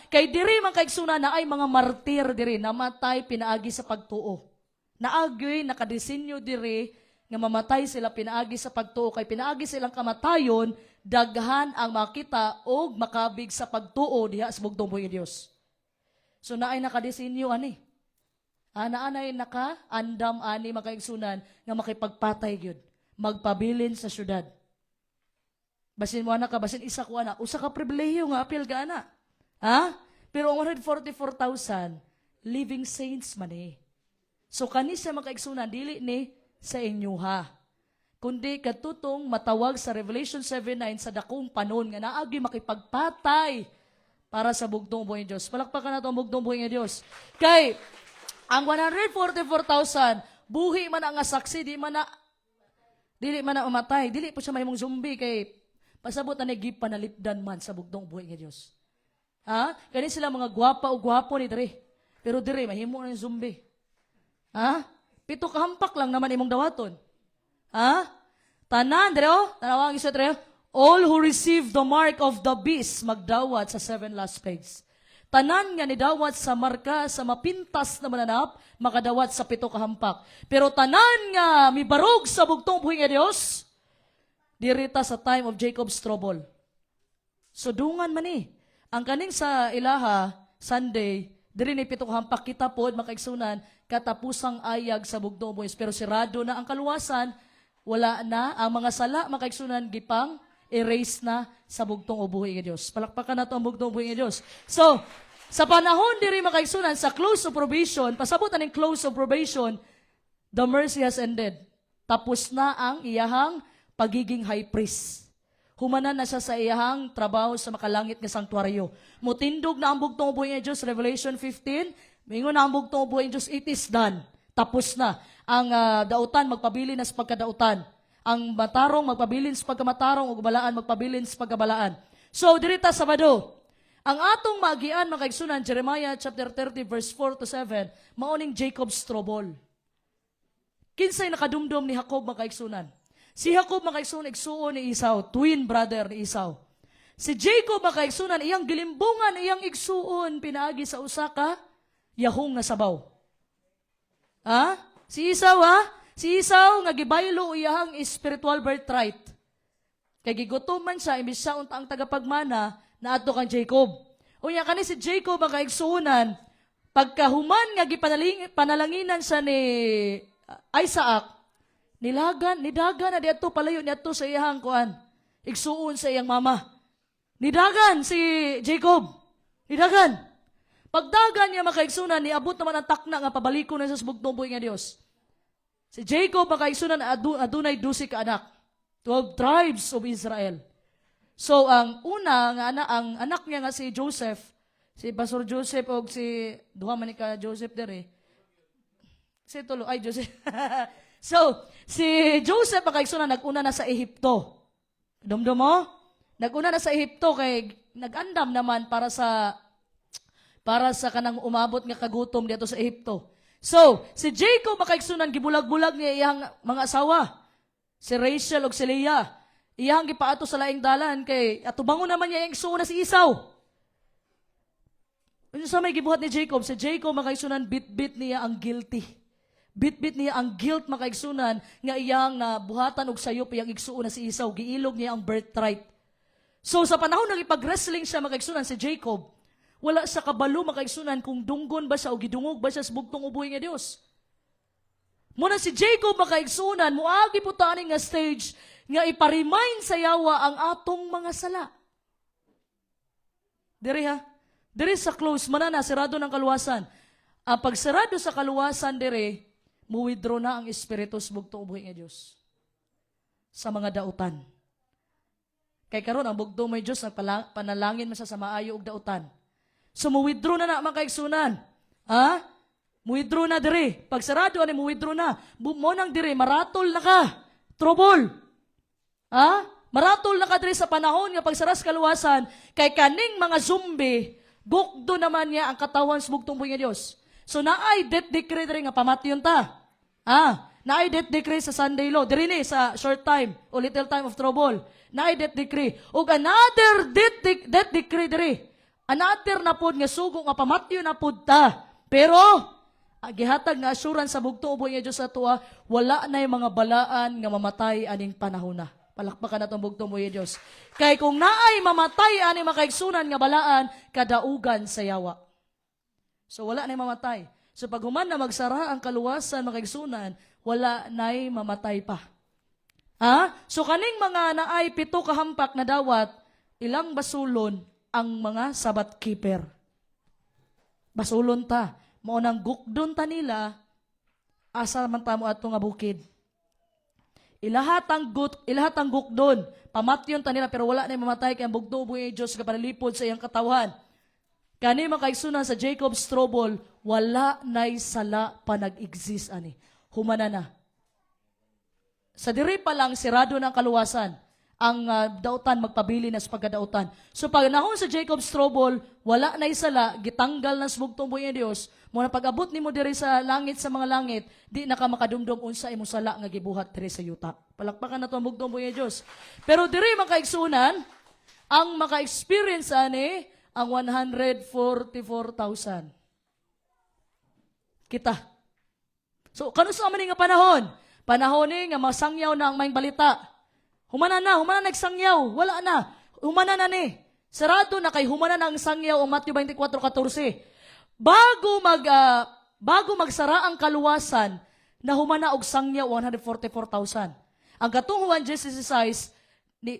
Kay diri man kaigsunan na ay mga martir diri namatay pinaagi sa pagtuo. Naagi nakadesinyo diri nga mamatay sila pinaagi sa pagtuo kay pinaagi silang kamatayon daghan ang makita og makabig sa pagtuo diha sa bugtong buhing Dios. So naay nakadesinyo ani. Naanay naka-andam ani makaigsunan nga makipagpatay gyud, magpabilin sa syudad. Basin mo ana ka, basin isa ko ana, usa ka pribilehiyo nga apil ka ana. Pero ang 144,000 living saints man eh. So kani siya makaigsunan dili ni sa inyo ha. Kundi katutong matawag sa Revelation 7:9 sa dakong panon nga naagi makipagpatay para sa bugtong buhay ng Diyos. Palakpakan nato ang bugtong buhay ng Diyos. Kay ang 144,000 buhi man ang saksi dili man na umatay, dili po siya mahimong zombie kay pasabot na nagip panalipdan man sa bugtong buhay ng Diyos. Kani sila mga gwapa o gwapo ni diri. Pero diri mahimo na yung zombie. 7 kahampak lang naman imong dawaton. Tanan diri tanawang isa diri. All who receive the mark of the beast magdawat sa 7 last plagues. Tanan nga nidawat sa marka sa mapintas na mananap makadawat sa 7 kahampak. Pero tanan nga mibarog sa bugtong buhi nga Dios dirita sa time of Jacob's trouble. So dungan man ni. Ang kaning sa ilaha, Sunday, diri ni 7 hampak kita pod makaigsunan katapusang ayag sa bugtong buhis. Pero sirado na ang kaluwasan, wala na ang mga sala makaigsunan gipang erase na sa bugtong ubuhi nga Dios. Palakpakan nato ang bugtong ubuhi nga Dios. So, sa panahon diri makaigsunan sa close of probation, pasabot na ning close of probation, the mercy has ended. Tapos na ang iyahang pagiging high priest. Humanan na siya sa iyahang trabaho sa makalangit nga sanktuaryo. Mutindog na ang bugtong buhay ng Diyos, Revelation 15, mingon na ang bugtong buhay ng Diyos, it is done. Tapos na. Ang dautan, magpabilin na sa pagkadautan. Ang matarong, magpabilin sa pagkamatarong, o balaan, magpabilin sa pagkabalaan. So, dirita Sabado, ang atong magian, makaigsunan, Jeremiah chapter 30, verse 4 to 7, mauning Jacob's trouble. Kinsay nakadumdum ni Jacob, makaigsunan. Si Jacob makaigsuon igsuon ni Esau, twin brother ni Esau. Si Jacob makaigsunan iyang gilimbungan iyang igsuon pinaagi sa usaka yahong nga sabaw. Si Esau Si Esau nga gibaylo iyang spiritual birthright. Kay gigutom man siya imbis siya unta ang tagapagmana naadto kang Jacob. Unya kani si Jacob makaigsuonan pagkahuman nga gipanalanginan siya ni Isaac. Nidagan na diadto palayo niadto sa iyang kuan. Igsuon sa iyang mama. Nidagan si Jacob. Nidagan. Pagdagan niya makaigsunan niabot naman ang takna nga pabaliko na sa bugtong buhi nga Dios. Si Jacob makaigsunan adunay 12 ka anak. 12 tribes of Israel. So ang una nga ang anak niya nga si Joseph, si Pastor Joseph og si duha man ni ka Joseph dere. Si tulo ay Joseph. So, si Joseph makaigsunan nag-una na sa Ehipto. Dumdum mo? Nag-una na sa Ehipto kay nag-andam naman para sa kanang umabot nga kagutom dito sa Ehipto. So, si Jacob makaigsunan gibulag-bulag niya iyang mga asawa. Si Rachel ug si Leah. Iyang gipaato sa laing dalan kay atubangon naman niya iyang igsuon na si Esau. Unsa sa may gibuhat ni Jacob? Si Jacob makaigsunan bit-bit niya ang guilty. Bit-bit niya ang guilt makaigsunan nga iyang buhatan og sayop iyang igsuon na si Esau, giilog niya ang birthright. So sa panahon nang ipag-wrestling siya makaigsunan si Jacob, wala sa kabalo makaigsunan kung dunggon ba siya o gidungog ba siya sa bugtong ubuhi nga Dios. Muna si Jacob makaigsunan muagi po tani nga stage nga ipa-remind sa yawa ang atong mga sala. Diri sa close manana sirado ng kaluwasan. Ang pagsarado sa kaluwasan diri mu-withdraw na ang espiritu sa bugtong ubuhi nga Dios sa mga dautan. Kay karon ang bugtong may Dios panalangin man sa maayo og dautan. So mu-withdraw na makaigsunan. Mu-withdraw na diri. Pag sarado ani mu-withdraw na. Mo nang diri maratol na ka. Trouble. Maratol na ka diri sa panahon nga pagsaras kaluwasan kay kaning mga zombie bukdo naman niya ang katawan sa bugtong buhi nga Dios. So naay death decree diri nga pamatyon ta. Naay death decree sa Sunday law. Diri ni sa short time o little time of trouble. Naay death decree. Ug another death decree diri. Anater na pod nga sugo nga pamatyo na pod ta. Pero gihatag nga assurance sa bugtong uboy nga Dios ato wala na yung mga balaan nga mamatay aning panahon na. Palakpakan natong bugtong uboy nga Dios. Kay kung naay mamatay aning makaigsunan nga balaan kadaugan sa yawa. So wala na yung mamatay. So pag human na magsara ang kaluwasan makaigsunan, wala na'y mamatay pa. Ha? So kaning mga naay 7 kahampak na dawat, ilang basulon ang mga sabat keeper. Basulon ta. Maunang gukdon ta nila, asa man tamo ato nga bukid. Ilahat ang gukdon, pamatyon ta nila, pero wala na mamatay kay ang bugto buhay Diyos ka panalipod sa iyang katawan. Kani makaigsunan sa Jacob Strobel, wala na'y sala pa nag-exist ani. Humana na. Sa diri pa lang, sirado ng kaluwasan. Ang dautan magpabili na sa pagkadautan. So pag nahon sa Jacob Strobel, wala na'y sala, gitanggal na sa bugtong buhay ng Diyos, muna pag-abot nimo diri sa langit sa mga langit, di na ka makadumdum unsa imo sala nga gibuhat diri sa yuta. Palakpakan na to ang bugtong buhay ng Diyos. Pero diri makaigsunan, ang maka-experience ani, ang 144,000. Kita. So, kano sa man nga panahon? Panahon ni nga masangyaw na ang maing balita. Humana na nagsangyaw. Wala na. Humana na ni. Sarado na kay humana na ang sangyaw ang Matthew 24:14. Bago magsara ang kaluwasan, na humana og sangyaw 144,000. Ang katong Juan 16:6,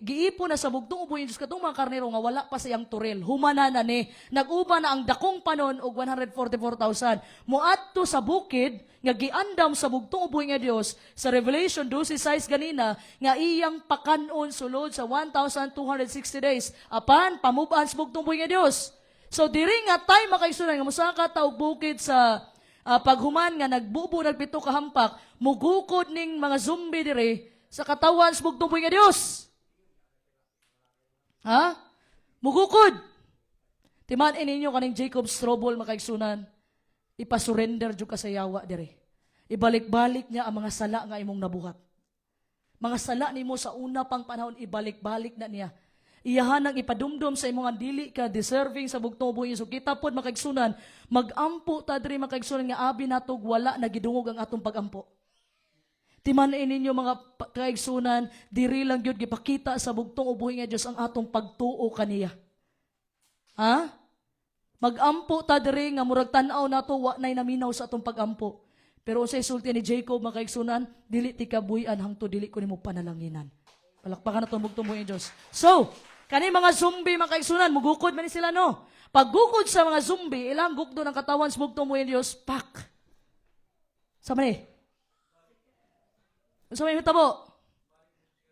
giipo na sa bugtong uboy Diyos katong mga karnero nga wala pa siyang turel. Humana na ni. Nag-uba na ang dakong panon og 144,000. Muadto sa bukid nga giandam sa bugtong uboy nga Dios sa Revelation 12:6 ganina nga iyang pakanon sulod sa 1,260 days apan pamub-an sa bugtong uboy nga Dios. So diri nga time makaigsunan nga musaka ta og bukid sa paghuman nga nagbubo nagpito ka hampak mugukod ning mga zombie diri sa katawan sa bugtong uboy nga Dios. Ha? Mugukod. Timaan ninyo kaning Jacob Strobel makaigsunan. Ipasurrender jud ka sa yawa dire. Ibalik-balik niya ang mga sala nga imong nabuhat. Mga sala nimo sa una pang panahon ibalik-balik na niya. Iyahan ang ipadumdum sa imong dili ka deserving sa bugtong buhi. So kita pod makaigsunan, magampo ta diri makaigsunan nga abi natog wala nagidungog ang atong pagampo. Timan ninyo mga kaigsunan, diri lang gyud gipakita sa bugtong ubuhi nga Dios ang atong pagtuo kaniya. Ha? Magampo ta diri nga murag tan-aw nato wa nay naminaw sa atong pagampo. Pero unsay sulti ni Jacob mga kaigsunan, dili ti kabuy-an hangtod dili ko nimo panalanginan. Palakpakan nato bugtong buhi nga Dios. So, kani mga zombie mga kaigsunan, mugukod man ni sila no. Paggukod sa mga zombie, ilang gukdo ng katawan sa bugtong buhi nga Dios, pak. Sa man so may hitabo.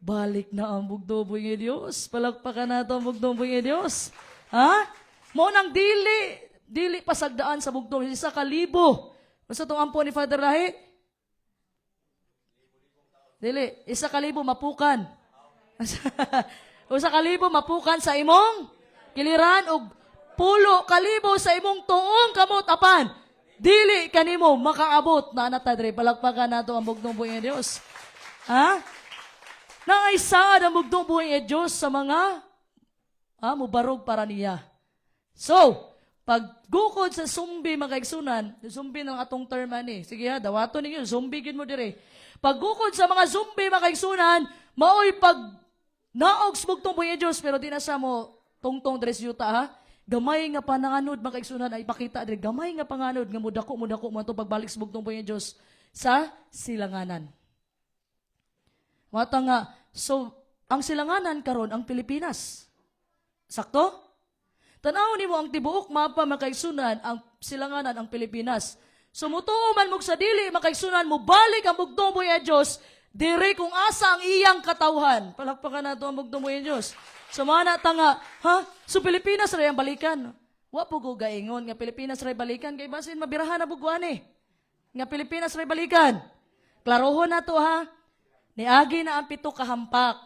Balik na ang bugtong buhi nga Dios. Palakpakan nato ang bugtong buhi nga Dios. Ha? Mo nang dili pasagdaan sa bugtong 1,000. Basta tong ampo ni Father Lahi? Dili, 1,000 mapukan. 1,000 mapukan sa imong kiliran og 10,000 sa imong tuong kamot apan. Dili kanimo makaabot na anata diri. Palakpakan nato ang bugtong buhi nga Dios. Ha? Nangaisa ang bugtong buhi nga Dios sa mga mubarog para niya. So, paggukod sa zombie makaigsunan, zombie ng atong term ani. Sige ha, dawato ninyo, zombie gid mo dire. Paggukod sa mga zombie makaigsunan, maoy pag naog sa bugtong buhi nga Dios pero di na sa mo tungtong dire sa yuta ha. Gamay nga pananganod makaigsunan ay ipakita dire gamay nga panganod nga mudako mo to pagbalik sa bugtong buhi nga Dios sa silanganan. Mata nga, so ang silanganan karon ang Pilipinas. Sakto? Tanaw nimo ang tibuok mapa makaigsunan ang silanganan ang Pilipinas. So mutuo man mo sa dili makaigsunan mo balik ang bugtong buhi nga Dios dire kung asa ang iyang katawhan. Palakpakan nato ang bugtong buhi nga Dios. So mana ta nga, so Pilipinas ray ang balikan. Wa po ko gaingon nga Pilipinas ray balikan kay basin mabirahan na bugwan nga Pilipinas ray balikan. Klarohon na to ha. Niagi na ang 7 kahampak.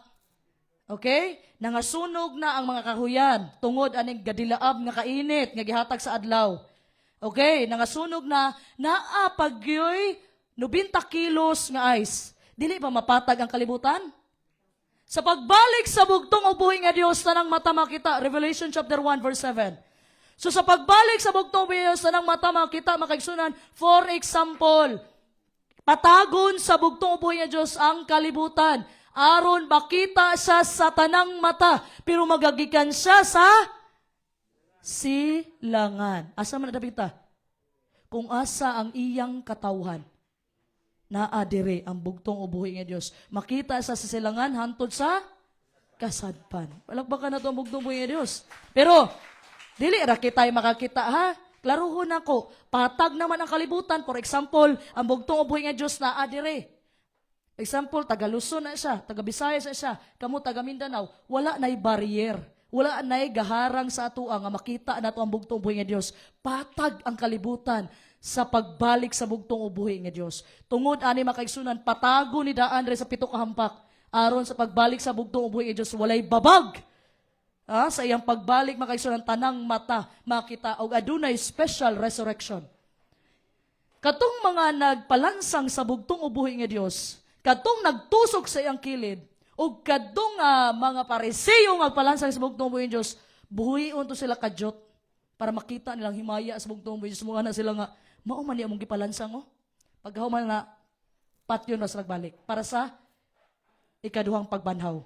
Okay? Nangasunog na ang mga kahuyan tungod aning gadilaab nga kainit nga gihatag sa adlaw. Okay? Nangasunog na naapagyoy 90 kilos nga ice. Dili pa mapatag ang kalibutan? Sa pagbalik sa bugtong ubuhi nga Dios tanang mata makita. Revelation chapter 1 verse 7. So sa pagbalik sa bugtong buhi nga Dios, tanang mata makita makaigsunan. For example, patagon sa bugtong buhi nga Dios ang kalibutan. Aron makita siya sa tanang mata, pero magagikan siya sa silangan. Asa man nadapita? Kung asa ang iyang katawhan, naadire ang bugtong ubuhi nga Dios. Makita sa silangan hantod sa kasadpan. Palakpakan na ito ang bugtong ubuhi nga Dios. Pero, dili ra kita makakita ha. Klaruhon ako, patag naman ang kalibutan. For example, ang bugtong ubuhi nga Dios naadire. Example, taga Luzon na siya, taga Visayas na siya, kamo taga Mindanao, wala na'y barrier. Wala na'y gaharang sa atua nga makita na ito ang bugtong ubuhi nga Dios. Patag ang kalibutan sa pagbalik sa bugtong ubuhi nga Dios. Tungod ani makaigsunan, patago ni daan re sa pito ka hampak. Aron sa pagbalik sa bugtong ubuhi nga Dios, walay babag. Sa iyang pagbalik makaigsunan, tanang mata makita og adunay special resurrection. Katong mga nagpalansang sa bugtong ubuhi nga Dios, katong nagtusok sa iyang kilid, o kadong mga Pariseo nga palansang sa bugtong buhay Diyos, buhion to sila kadyot para makita nilang himaya sa bugtong buhay Diyos. Mga na sila nga, mauman niya mong gipalansang pagkahuman na patyon na sa nagbalik para sa ikaduhang pagbanhaw.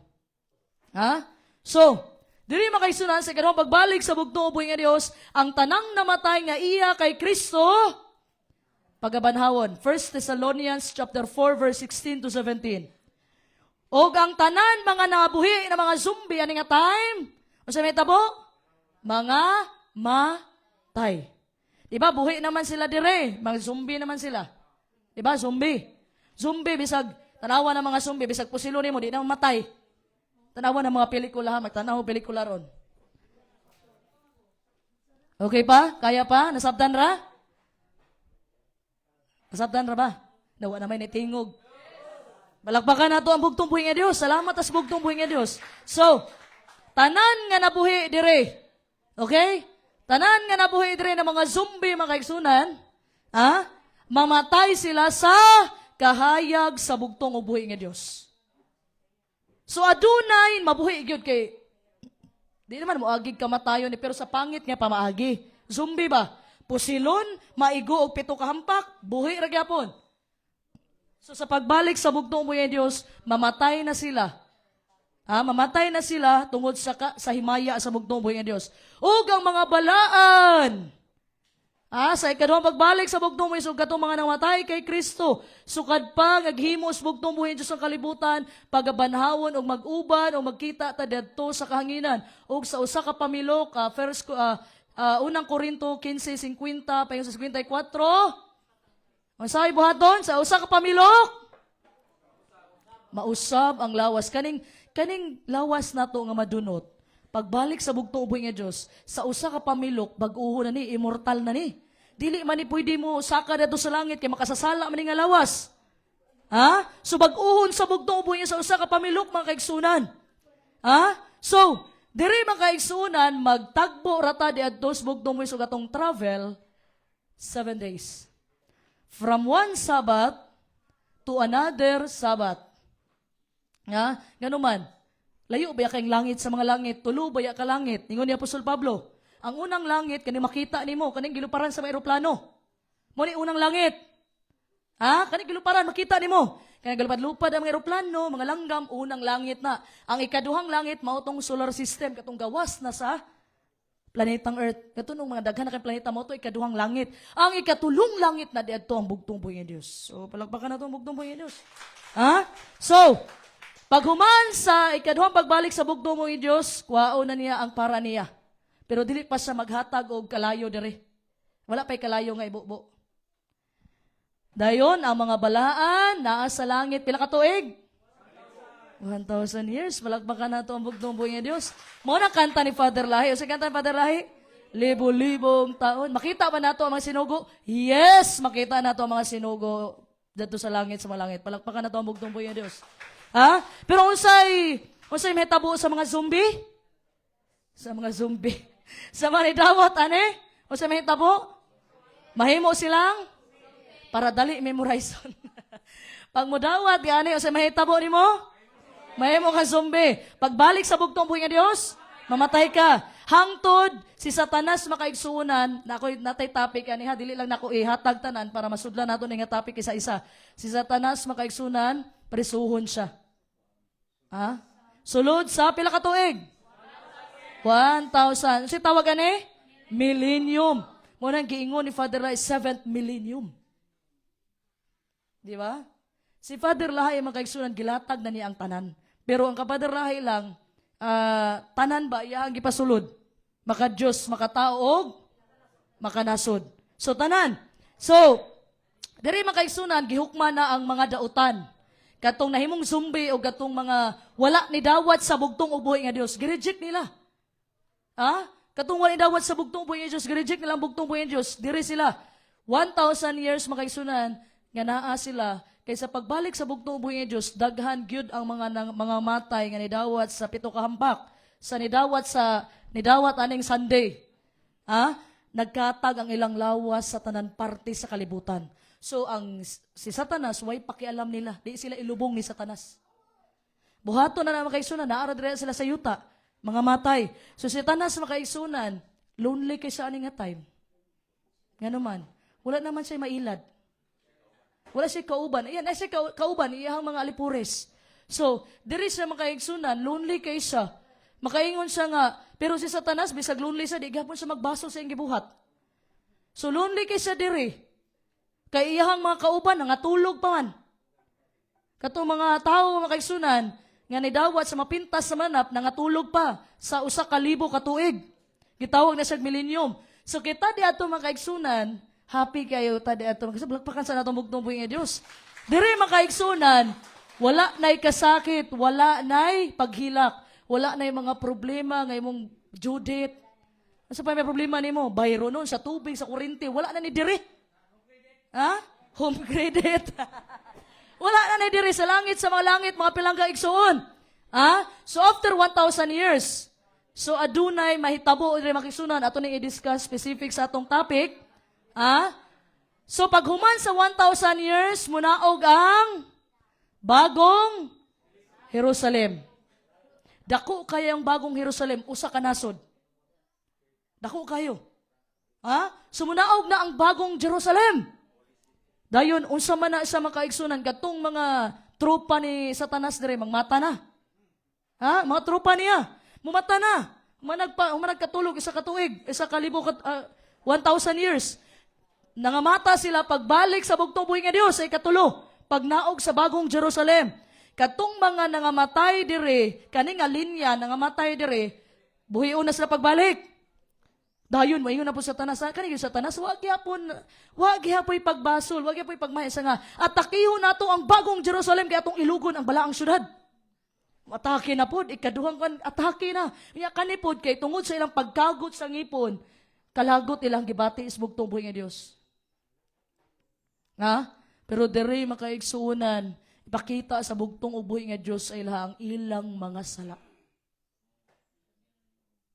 So, diri makaisunan sa ikaduhang pagbalik sa bugtong buhay nga Diyos, ang tanang namatay nga iya kay Kristo, pagabanhawon. 1 Thessalonians chapter 4 verse 16 to 17. O ang tanan mga nabuhi na mga zombie ani nga time. O sa may tabo? Mga matay. Diba buhi naman sila dire, mga zombie naman sila. Diba zombie? Zombie bisag tanawa ng mga zombie bisag pusilo nimo di na matay. Tanawa ng mga pelikula, magtanaw pelikula ron. Okay pa? Kaya pa? Nasabdan ra? Nasabdan ra ba? Nawa na may nitingog. Balakbakan na to ang bugtong buhi nga Dios. Salamat as bugtong buhi nga Dios. So, tanan nga nabuhi dire. Okay? Tanan nga nabuhi dire ng mga zombie mga kaigsunan, mamatay sila sa kahayag sa bugtong ubuhi nga Dios. So adunay mabuhi gyud kay di naman moagig kamatayon pero sa pangit nga pamaagi. Zombie ba? Pusilon, maigo og pito ka hampak, buhi ra gyapon. So sa pagbalik sa bugtong buhay ng Diyos, mamatay na sila. Mamatay na sila tungod sa himaya sa bugtong buhay ng Diyos. Ug ang mga balaan. Sa ikaduhang pagbalik sa bugtong buhay, so katong mga namatay kay Kristo, sukad pa, ngaghimos bugtong buhay ng Diyos ang kalibutan, pagabanhawon o mag-uban o magkita ta dadto sa kahanginan. Ug sa usa ka pamilok, unang Korinto 15:50 payon sa 54, masay buhaton sa usa ka pamilok. Mausab ang lawas. Kaning lawas nato nga madunot. Pagbalik sa bugtong uboy nga Dios, sa usa ka pamilok bag-uho na ni, immortal na ni. Dili man ni pwede mo saka dito sa langit kay makasasala man ni nga lawas. So bag-uhon sa bugtong uboy nga sa usa ka pamilok mga kaigsunan. So diri mga kaigsunan magtagbo rata di adto sa bugtong uboy so gatong travel 7 days. From one Sabbath to another Sabbath. Ganun man. Layo ba kayong langit sa mga langit? Tulo ba ka langit? Ningon ni Apostol Pablo. Ang unang langit, kani makita nimo, kaning giluparan sa aeroplano. Mo ni unang langit. Kaning giluparan, makita nimo. Kaya galupad-lupad ang aeroplano, mga langgam, unang langit na. Ang ikaduhang langit, mautong solar system, katong gawas na sa planetang Earth. Katunong mga daghan na kay planeta mo, ito ikaduhang langit. Ang ikatulong langit na diadto ang bugtong buhay ng Diyos. So, palagpakan na ito ang bugtong buhay ng Diyos. So, paghuman sa ikaduhang pagbalik sa bugtong buhay ng Diyos, kuwao na niya ang para niya. Pero dili pa siya maghatag og kalayo dire. Wala pa'y kalayo nga ibubo. Dayon, ang mga balaan, naa sa langit, pila ka tuig? 1,000 years. Palagpakan na ito ang bugtong buhay ng Diyos. Muna kanta ni Father Lahi. O sa kanta ni Father Lahi? Libo-libong taon. Makita ba nato ang mga sinugo? Yes! Makita nato ang mga sinugo dito sa langit, sa malangit. Palagpakan na ito ang bugtong buhay ng Diyos. Pero unsay mahitabo sa mga zombie? Sa mga zombie. Sa mga nidawat, unsay mahitabo? Mahimo silang para dali memorize. Pag mudawat, unsay mahitabo nimo? Mahimo ka zombie. Pagbalik sa bugtong buhay ng Diyos, mamatay ka. Hangtod si Satanas makaigsuonan, na ako'y natay topic ani ha, dili lang nako ihatag tanan para masudlan nato ning nga topic isa-isa. Si Satanas makaigsuonan, prisuhon siya. Ha? Sulod sa pila ka tuig? 1,000. Si tawag ani? Millennium. Mo nang giingon ni Father Rai, 7th millennium. Di ba? Si Father Lahay makaigsunan gilatag na niya ang tanan. Pero ang kapader Lahay lang, tanan ba iya ang gipasulod? Maka Dios, makatao og makanasod. So tanan. So diri makaigsunan gihukman na ang mga dautan. Katong nahimong zombie o katong mga wala ni dawat sa bugtong ug buhi nga Dios, gireject nila. Ha? Katong wala ni dawat sa bugtong ug buhi nga Dios, gireject nila ang bugtong buhi nga Dios. Diri sila 1,000 years makaigsunan nga naa sila. Kaysa pagbalik sa bugtong buhi nga Dios, daghan gyud ang mga matay nga nidawat sa pito ka hampak, sa nidawat aning Sunday. Ha? Nagkatag ang ilang lawas sa tanan parte sa kalibutan. So si Satanas way pakialam nila, di sila ilubong ni Satanas. Buhaton na naman kaigsunan, naara dire sila sa yuta, mga matay. So si Satanas makaigsunan, lonely kay sa aning nga time. Nga naman, wala naman siya mailad. Wala siya kauban. Ayan, ay siya kauban, iyahang mga alipures. So, diri siya makaigsunan, lonely kay siya. Makaingon siya nga, pero si Satanas, bisag lonely siya, di gapon siya magbaso sa iyang gibuhat. So, lonely kay siya diri. Kay iyahang mga kauban, nangatulog pa man. Katong mga tao makaigsunan, nga nidawat sa mapintas sa manap, nangatulog pa sa 1,000 ka tuig. Gitawag na siya millennium. So, kita di ato makaigsunan, happy kayo tadi ato kasi balakpakan sa natong bugtong buhi nga Dios. Diri makaigsunan, wala nay kasakit, wala nay paghilak, wala nay mga problema nga imong Judith. Asa pa may problema nimo? Bayro nun sa tubig, sa kuryente, wala na ni diri. Ha? Home credit. Wala na ni diri sa langit, sa mga langit, mga pilangga igsuon. Ha? So after 1,000 years, so adunay mahitabo diri makigsunan ato ning i-discuss specific sa atong topic. So pag human sa 1,000 years, munaog ang bagong Jerusalem. Dako kayo ang bagong Jerusalem, usa ka nasod. Dako kayo. So munaog na ang bagong Jerusalem. Dayon, unsa man na sa makaigsunan, katong mga tropa ni Satanas dire, mangmata na. Mga tropa niya, mumata na. Humanagkatulog, isa katuig, 1,000 years. Nangamata sila pagbalik sa bugtong buhi nga Dios ay katulo, pagnaog sa bagong Jerusalem. Katong mga nangamatay dire, kani nga linya nangamatay dire, buhion na sila pagbalik. Dayon mayon na po Satanas, kani gyud Satanas, wag gyapon pagbasol, wag gyapon pagmaysa nga atakihon nato ang bagong Jerusalem kay atong ilugon ang balaang syudad. Atake na pod, ikaduhang kan atake na. Iya kanipod kay tungod sa ilang pagkagot sa ngipon, kalagot ilang gibati is bugtong buhi nga Dios. Pero diri makaigsuonan, ipakita sa bugtong ubuhi nga Dios ay ang ilang mga sala.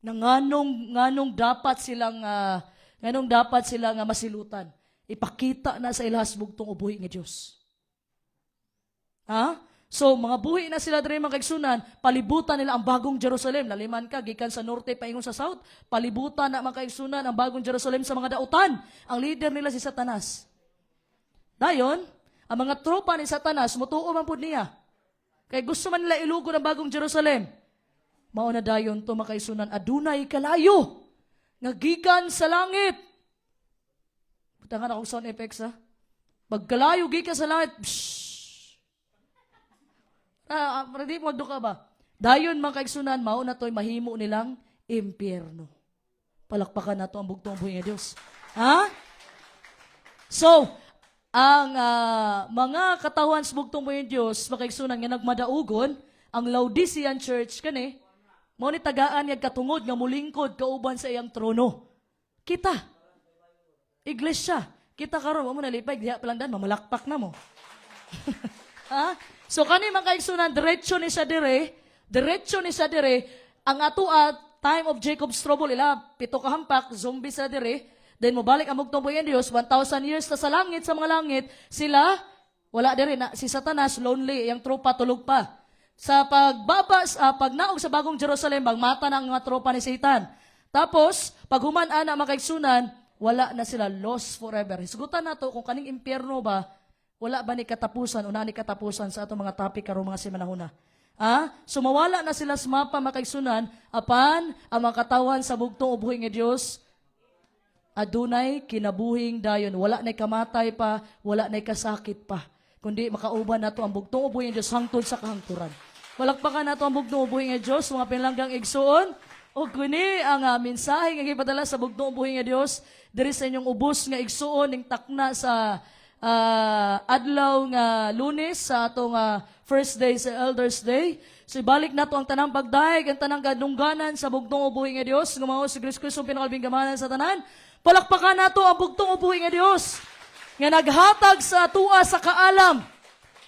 Nganong dapat silang masilutan. Ipakita na sa ilahas bugtong ubuhi nga Dios. So mga buhi na sila diri makaigsunan, palibutan nila ang bagong Jerusalem. Laliman ka gikan sa norte paingon sa south, palibutan na makaigsunan ang bagong Jerusalem sa mga dautan. Ang leader nila si Satanas. Dayon, ang mga tropa ni Satanas, mutuo man po niya. Kaya gusto man nila ilugo ng bagong Jerusalem. Mauna dayon to makaisunan, adunay kalayo, nga gikan sa langit. Butangan akong sound effects Pagkalayo gikan sa langit, hindi mo magduka ba? Dayon makaisunan, mauna to'y mahimo nilang impyerno. Palakpakan na to ang bugtong buhi nga Diyos. So, ang mga katawan sa bugtong buhi nga Diyos, makaigsunan nga nagmadaugon, ang Laodicean Church, kani, mo ni tagaan yag katungod nga mulingkod kauban sa iyang trono. Kita. Iglesia. Kita karon mo nalipay, diha palandan, mamalakpak na mo. So kani makaigsunan, diretso ni sa dire, ang ato time of Jacob's trouble, ila, 7 ka hampak, zombie sa dire, then mobalik ang bugtong buhi nga Diyos, 1,000 years na sa langit, sila, wala dire na, si Satanas, lonely, yung tropa tulog pa. Sa pagnaog sa bagong Jerusalem, magmata na ang mga tropa ni Satan. Tapos, pag human ana mga kaigsunan, wala na sila lost forever. Hisgutan na to kung kaning impyerno ba, wala ba ni katapusan o na ni katapusan sa atong mga topic karong mga semanahuna. So mawala na sila sa mapa mga kaigsunan, apan ang mga katawan sa bugtong ubuhi nga Dios adunay kinabuhing dayon. Wala na'y kamatay pa, wala na'y kasakit pa. Kundi makauban nato ang bugtong ubuhi nga Dios hangtod sa kahangturan. Walakpakan nato ang bugtong ubuhi nga Dios, mga pinlanggang igsuon. O kuni ang mensahe nga gipadala sa bugtong ubuhi nga Dios diri sa inyong ubos nga igsuon ning takna sa adlaw nga Lunes sa atong first day sa Elders Day. So ibalik nato ang tanang pagdaig, ang tanang kadungganan sa bugtong ubuhi nga Dios, nga mao si Kristo pinakalbing gamanan sa tanan. Palakpakan nato ang bugtong ubuhi nga Dios nga naghatag sa tua sa kaalam.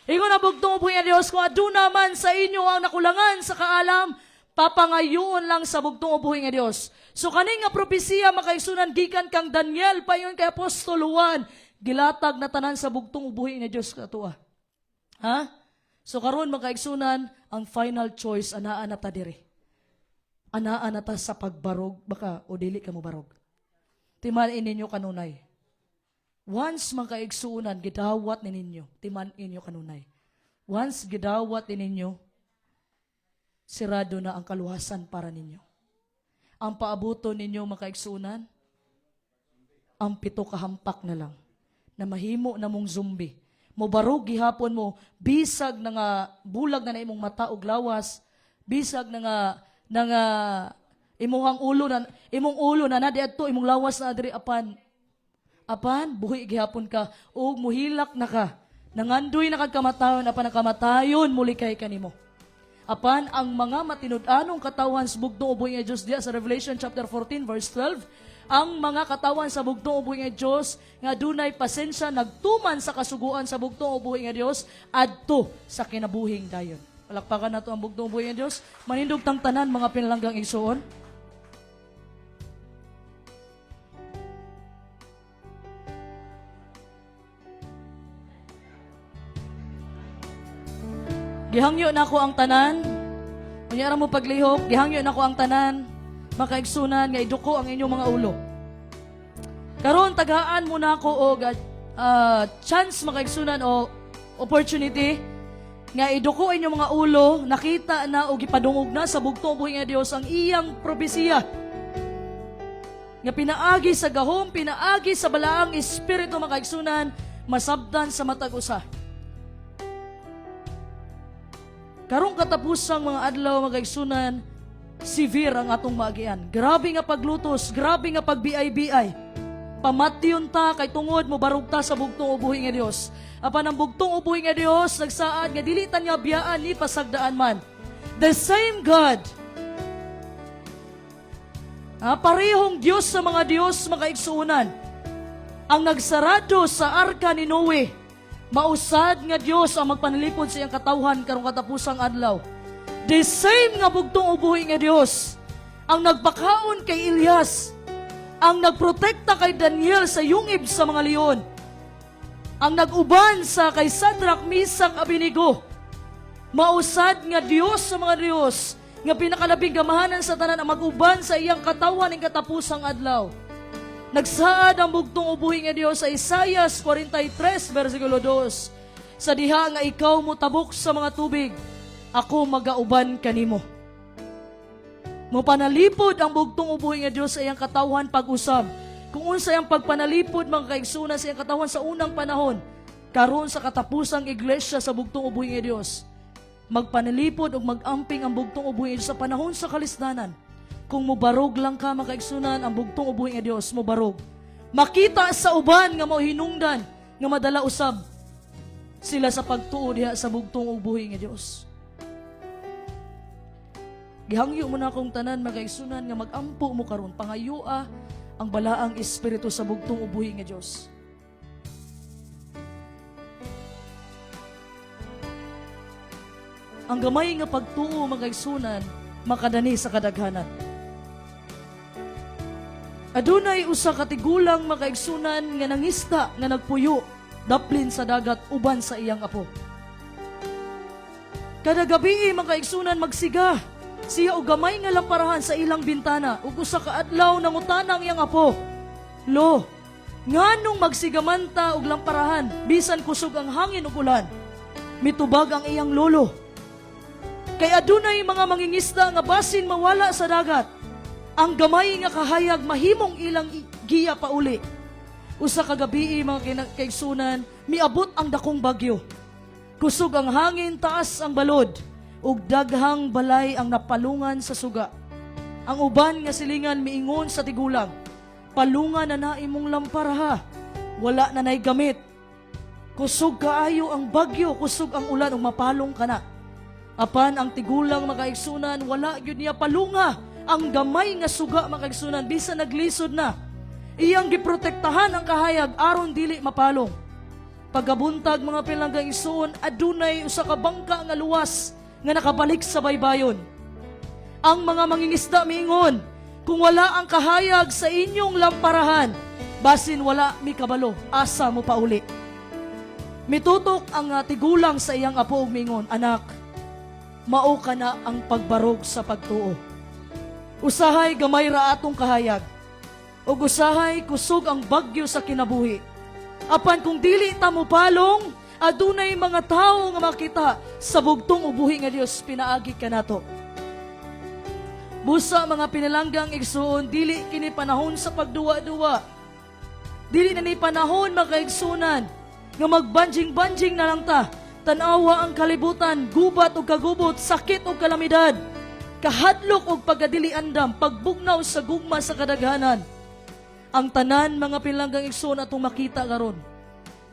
Ingon na bugtong ubuhi nga Dios, kung aduna man sa inyo ang nakulangan sa kaalam, papangayoon lang sa bugtong ubuhi nga Dios. So kaning nga propesiya makaigsunan gikan kang Daniel payon kay Apostol Juan, gilatag na tanan sa bugtong ubuhi nga Dios katua. So karon makaigsunan ang final choice anaa na ta diri. Anaa na ta sa pagbarog baka o dili ka mo barog. Timan-in ninyo kanunay. Once makaigsunan gidawat ni ninyo, timan-in ninyo kanunay. Once gidawat ni ninyo, sirado na ang kaluhasan para ninyo. Ang paabuto ninyo makaigsunan, ang 7 kahampak na lang, na mahimo na mong zombie. Mobarog gihapon mo, bisag na nga bulag na imong mata og lawas, bisag na nga imong ulo na nadiadto imong lawas na adiri apan buhi gihapon ka ug muhilak na ka. Nangandoy na kag kamatayon apan ang kamatayon muli kay kanimo. Apan ang mga matinud-anong katawan sa bugtong ubuhi nga Dios diya sa Revelation chapter 14 verse 12, ang mga katawan sa bugtong ubuhi nga Dios nga dunay pasensya nagtuman sa kasuguan sa bugtong ubuhi nga Dios adto sa kinabuhing dayon. Palakpakan nato ang bugtong ubuhi nga Dios. Manindog tang tanan mga pinalanggang igsuon. Gihangyo na ko ang tanan. Kunyara mo paglihok, gihangyo na ko ang tanan. Makaigsunan nga iduko ang inyong mga ulo. Karon tagaan mo na ko og chance makaigsunan o opportunity nga iduko inyong mga ulo, nakita na o gipadungog na sa bugtong ubuhi nga Dios ang iyang propesiya. Nga pinaagi sa gahom, pinaagi sa balaang espiritu makaigsunan, masabdan sa matag usa. Karong katapusang mga adlaw magaigsunan, severe ang atong maagian. Grabe nga paglutos, grabe nga pagbiay-biay. Pamatyon ta kay tungod mo barog ta sa bugtong ubuhi nga Dios. Apan ang bugtong ubuhi nga Dios nagsaad nga dili ta niya biyaan ni pasagdaan man. The same God. Parehong Dios sa mga Dios makaigsuunan. Ang nagsarado sa arka ni Noe, mausad nga Dios ang magpanalipod sa iyang katawhan karong katapusang adlaw. The same nga bugtong ubuhi nga Dios ang nagpakaon kay Elias, ang nagprotekta kay Daniel sa yungib sa mga leon, ang naguban sa kay Sadrak, Misak, Abednego. Mausad nga Dios sa mga Dios nga pinakalabing gamahanan sa tanan ang maguban sa iyang katawhan ing katapusang adlaw. Nagsaad ang bugtong ubuhi nga Dios sa Isaias 43 versikulo 2. Sa diha nga ikaw mo tabok sa mga tubig, ako magauban kanimo. Mopanalipod ang bugtong ubuhi nga Dios sa iyang katawhan pag-usab. Kung unsa ang pagpanalipod mga kaigsunan sa iyang katawhan sa unang panahon, karon sa katapusang iglesia sa bugtong ubuhi nga Dios, magpanalipod ug magamping ang bugtong ubuhi nga Dios sa panahon sa kalisdanan. Kung mubarog lang ka makaigsunan ang bugtong ubuhi nga Dios, mubarog. Makita sa uban nga hinungdan nga madala usab sila sa pagtuo diha sa bugtong ubuhi nga Dios. Gihangyo mo na akong tanan makaigsunan nga magampo mo karon pangayua ang balaang espiritu sa bugtong ubuhi nga Dios. Ang gamay nga pagtuo makaigsunan makadani sa kadaghanan. Adunay usa ka tigulang makaigsunan nga nangista nga nagpuyo daplin sa dagat uban sa iyang apo. Kada gabi makaigsunan magsiga siya og gamay nga lamparahan sa ilang bintana ug usa ka adlaw nangutana ang iyang apo, Lo, nganong magsigamanta og lamparahan bisan kusog ang hangin ug ulan? Mitubag ang iyang lolo. Kay adunay mga mangingisda nga basin mawala sa dagat. Ang gamay nga kahayag mahimong ilang giya pauli. Usa ka gabi mga kaigsunan, miabot ang dakong bagyo. Kusog ang hangin, taas ang balod, ug daghang balay ang napalungan sa suga. Ang uban nga silingan miingon sa tigulang, palungan na na imong lamparaha, wala na nay gamit. Kusog kaayo ang bagyo, kusog ang ulan, ug mapalong ka na. Apan ang tigulang makaigsunan, wala yun niya palunga. Ang gamay nga suga makaigsunan, bisan naglisod na. Iyang giprotektahan ang kahayag, aron dili mapalong. Pagabuntag mga pilanggang isuon, adunay usa ka bangka nga luwas nga nakabalik sa baybayon. Ang mga mangingisda miingon, kung wala ang kahayag sa inyong lamparahan, basin wala mi kabalo, asa mo pauli. Mitutok ang tigulang sa iyang apo ug miingon, anak, mao ka na ang pagbarog sa pagtuo. Usahay gamay ra atong kahayag, ug usahay kusog ang bagyo sa kinabuhi. Apan kung dili ta mo palong, adunay mga tao nga makita sa bugtong ubuhi nga Dios pinaagi kanato. Busa mga pinalanggang igsuon, dili kini panahon sa pagduwa-duwa. Dili na ni panahon makaigsunan nga magbanjing-banjing na lang ta. Tanawa ang kalibutan, gubat o kagubot, sakit o kalamidad, kahadlok o pagkadili andam, pagbugnaw sa gugma sa kadaghanan. Ang tanan mga pilanggang igsoon atong makita karon.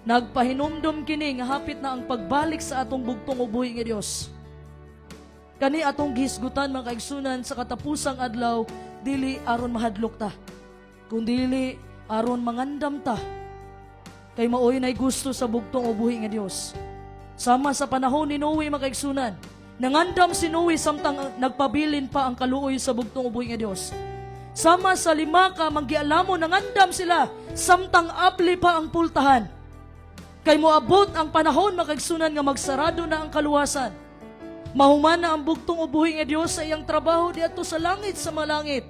Nagpahinumdom kini nga hapit na ang pagbalik sa atong bugtong ubuhi nga Dios. Kani atong gihisgutan mga kaigsunan sa katapusang adlaw, dili aron mahadlok ta, kundi aron mangandam ta. Kay maoy nay gusto sa bugtong ubuhi nga Dios. Sama sa panahon ni Noe mga kaigsunan, nangandam si Noe samtang nagpabilin pa ang kaluoy sa bugtong ubuhi nga Dios. Sama sa 5 ka manggialamo, nangandam sila samtang apli pa ang pultahan. Kay moabot ang panahon mga kaigsunan nga magsarado na ang kaluwasan. Mahuman na ang bugtong ubuhi nga Dios sa iyang trabaho diadto sa langit sa malangit.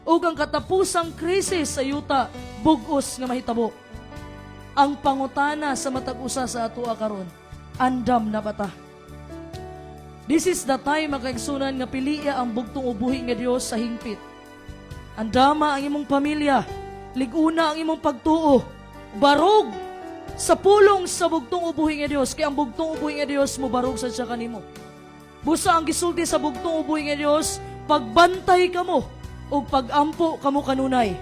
Ug ang katapusang krisis sa yuta bug-os nga mahitabo. Ang pangutana sa matag usa sa atoa karon, andam na bata. This is the time mga kaigsunan nga piliya ang bugtong ubuhi nga Dios sa hingpit. Andama ang imong pamilya, liguna ang imong pagtuo, barog sa pulong sa bugtong ubuhi nga Dios, kay ang bugtong ubuhi nga Dios mo barog sa siya kanimo. Busa ang gisulti sa bugtong ubuhi nga Dios, pagbantay kamo o pagampo kamo kanunay.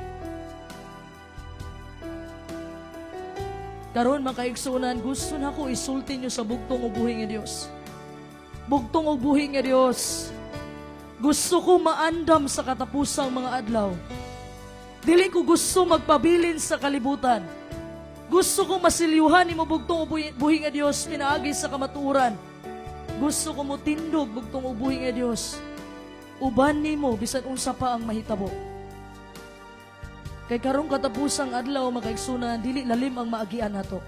Karon mga kaigsunan, gusto na ko isulti nyo sa bugtong ubuhi nga Dios. Bugtong ubuhi nga Dios, gusto ko maandam sa katapusang mga adlaw. Dili ko gusto magpabilin sa kalibutan. Gusto ko masilyuhan ni mo bugtong ubuhi nga Dios pinaagi sa kamatuoran. Gusto ko mo tindog bugtong ubuhi nga Dios. Uban nimo bisan unsa pa ang mahitabo. Kay karong katapusang adlaw mga kaigsunan, dili lalim ang maagian nato.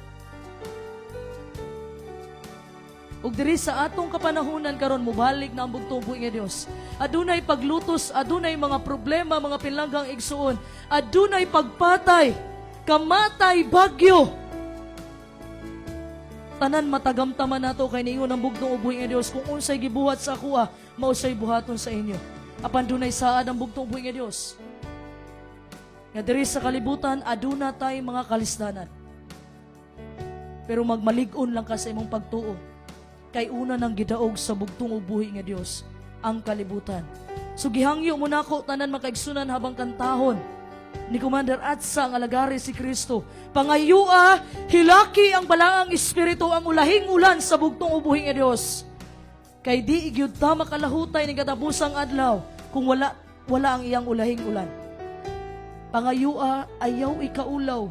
Ug diri sa atong kapanahunan karon mobalik na ang bugtong ubuhi nga Dios. Adunay paglutos, adunay mga problema, mga pinlanggang igsuon, adunay pagpatay, kamatay, bagyo. Tanan matagamtaman nato kay niingon ang bugtong ubuhi nga Dios, kung unsay gibuhat sa kuha, mao say buhaton sa inyo. Apan dunay saad ang bugtong ubuhi nga Dios. Nga diri sa kalibutan, aduna tay mga kalisdanan. Pero magmalig-on lang ka sa imong pagtuo. Kay una nang gidaog sa bugtong ubuhi nga Dios ang kalibutan. So gihangyo mo nako tanan makaigsunan habang kantahon ni Commander Atsa ang alagari si Kristo. Pangayua, hilaki ang balaang espiritu ang ulahing ulan sa bugtong ubuhi nga Dios. Kay di igyud ta makalahutay ni katapusang adlaw kung wala ang iyang ulahing ulan. Pangayua, ayaw ikaulaw.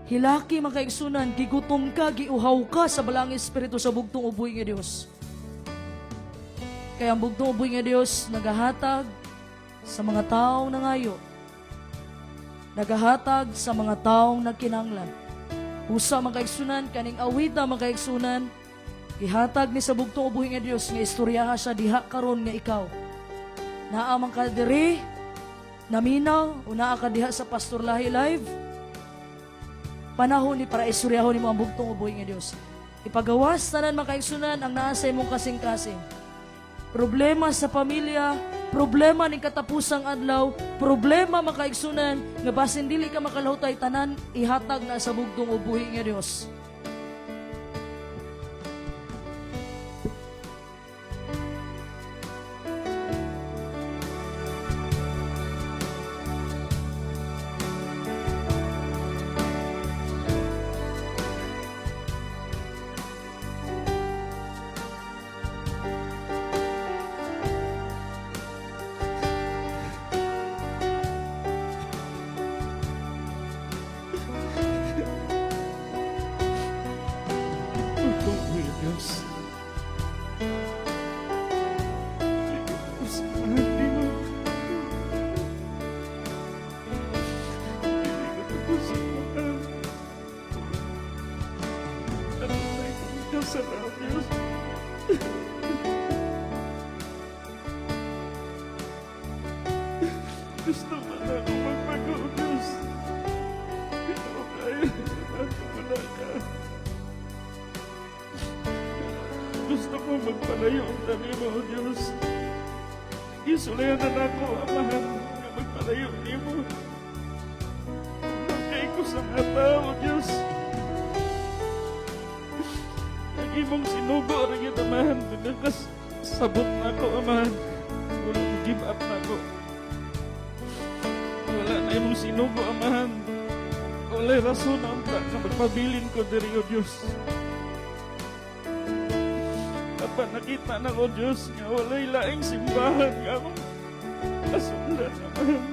Hilaki mga kaigsunan, gigutom ka, giuhaw ka sa balang espiritu sa bugtong ubuhi nga Dios. Kaya ang bugtong ubuhi nga Dios nagahatag sa mga taong nangayo. Nagahatag sa mga taong nagkinanglan. Usa mga kaigsunan, kaning awita mga kaigsunan, Gihatag ni sa bugtong ubuhi nga Dios nga istoryaha siya diha karon nga ikaw. Naamang ka diri, naminaw, o naa ka diha sa Pastor Lahi Live. Panahon ni para istoryahon ni mo ang bugtong ubuhi nga Dios. Ipagawas tanan makaigsunan ang naa sa imong kasing-kasing. Problema sa pamilya, problema ning katapusang adlaw, problema makaigsunan nga basin dili ka makalahutay tanan ihatag na sa bugtong ubuhi nga Dios. Gusto mo na ako magbago, Diyos. Ikaw kaya ako wala ka. Gusto ko magpalayo ang tabi mo, Diyos. Isulayan na ako, Amahan, na magpalayo ni mo. Lagay ko sa mga tao, Diyos. Lagi mong sinugo rin yung Amahan. Sabot na ako, Amahan. Walang give up na ako. Wala na imong sinugo, Amahan. Wala'y rason ang na magpabilin ko diri, O Diyos. Kapag nakita na ko, Diyos, nga wala'y laing simbahan nga akong kasundan, Amahan.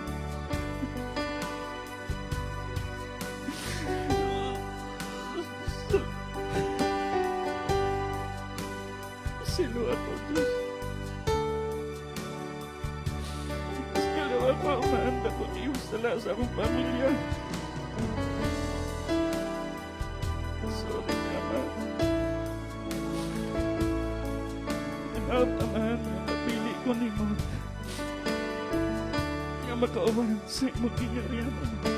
Siluan mo, Diyos. Kalawa ko, Amahan, ako niyong sala sa akong pamilya. Sorry, Amahan. Out, Amahan, nga napili ko ni mo. Nga makauman sa imong gingaryan, Amahan.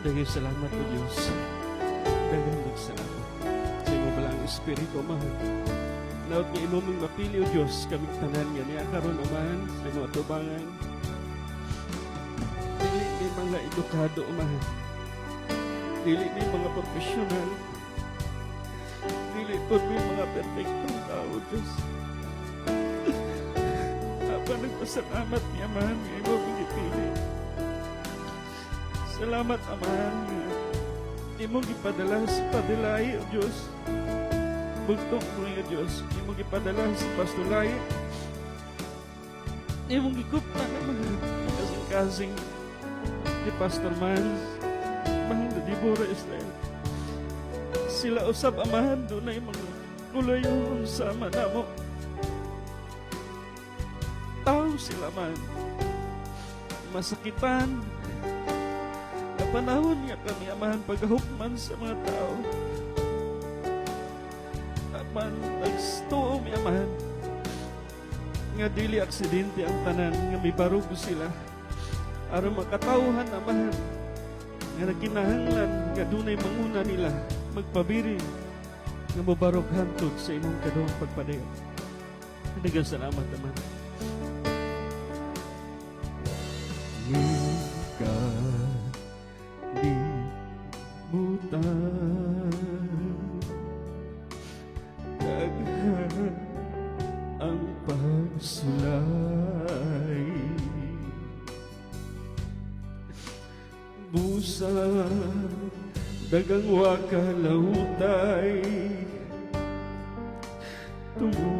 Daghang salamat o Diyos. Daghang magsalamat sa imo balang Espiritu, Amahan. Naot nga imo mong mapili o Diyos kami tanan nga niya karon, Amahan, sa imo atubangan. Dili ni mga edukado, Amahan. Dili ni mga profesional. Dili po ni mga perfectong tao, Diyos. Apa nagpasalamat ni Amahan nga imo mong ipili. Salamat, Amahan, nga imong ipadala sa padilay, O Diyos. Bugtong mo, O Diyos, imong ipadala sa pastulay. Imong ikuptan, Amahan, kasing-kasing ni Pastor Miles, Amahan na Deborah Israel. Sila usab, Amahan, doon na imong kulayon sama na mo. Tao sila, man. Masakitan, panahon nga kami, Amahan, paghahukman sa mga tao. Aman, nagstuo mi, Amahan, nga dili aksidente ang tanan, nga may barug sila. Aron makatauhan, Amahan, nga naginahanglan, nga dunay manguna nila, magpabiri, nga mabarog hantod sa imong kadawang pagpadayon. Daghang salamat, Amahan. Daghan ang pagsulay, busa dagang wakalahutay, tungo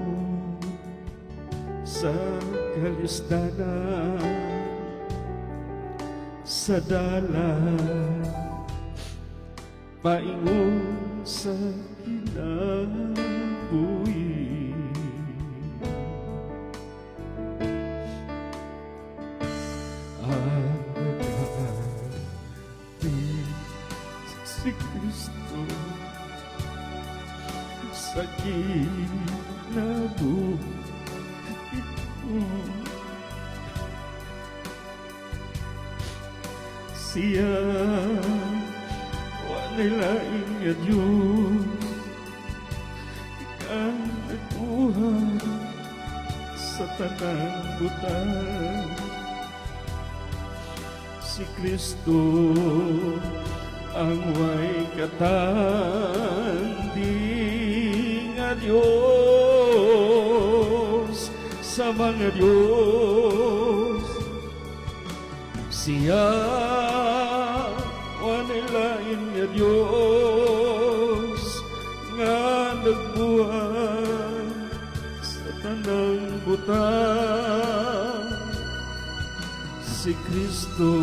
sa kalisdanan, sa dalan, paingon sa kinabuhi. Ang naghatid si Kristo sa kinabuhi ko. Siya wanilain nga Diyos ang nagbuhat sa tanang butang. Si Kristo ang way katanding nga Diyos sa mga Diyos. Siya wanilain nga Diyos nga nagbuhat sa tanang butang. Si Kristo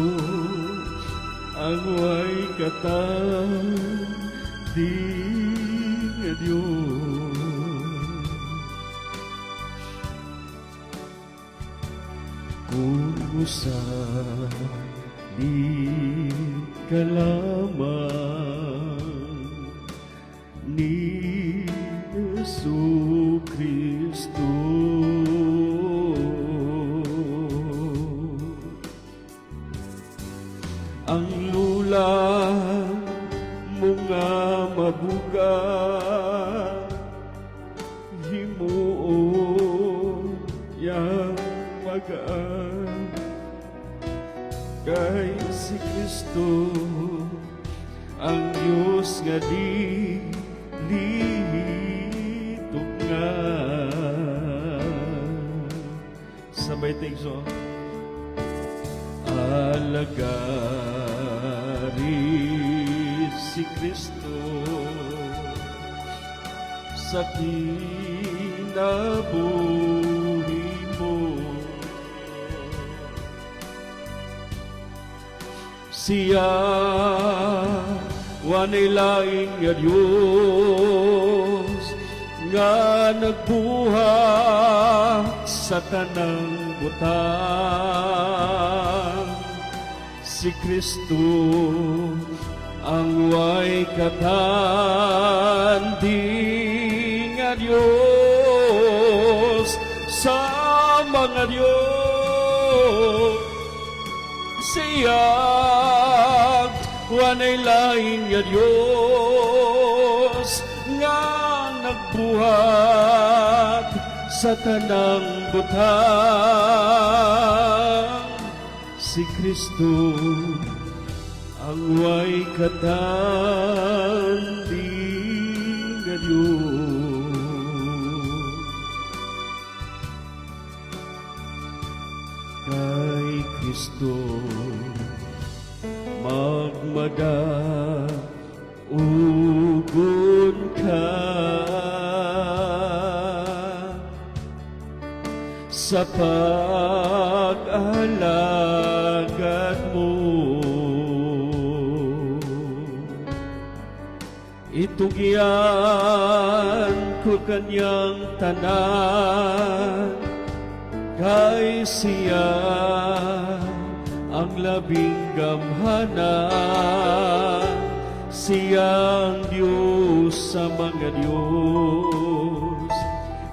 ang way katanding nga Diyos. Kung usan di ka lamang ni Jesu Kristo, ang lula mo nga mabuga, himuon yang magaan. Kay si Kristo ang Diyos nga di litok nga. Sabay tingso. Alagari si Kristo sa kinabuhi mo. Siya wanilain nga Diyos nga nagbuhat sa tanang butang. Si Kristo ang way katanding nga Diyos sa mga Diyos. Siya wanilain nga Diyos nga nagbuhat sa tanang butang. Si Kristo ang way katanding nga Diyos. Kay Kristo magmadaugon ka sa pag-alagad mo. Itugyan ko kanyang tanan, kay siya ang labing gamhanan. Siyang Diyos sa mga Diyos,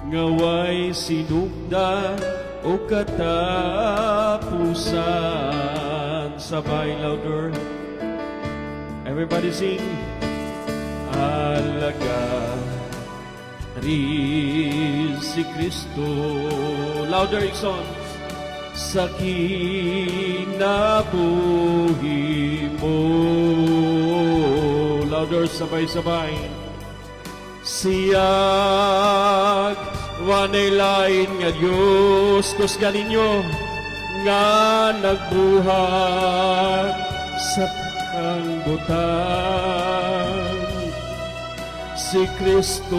ngaway sinugdan o katapusan. Sabay louder. Everybody sing. Alagari si Kristo. Louder, Ikson. Sa kinabuhi mo. Louder, sabay-sabay. Siyag wanilain nga Diyos, kusga ninyo, nga nagbuhat sa kang butang. si Kristo.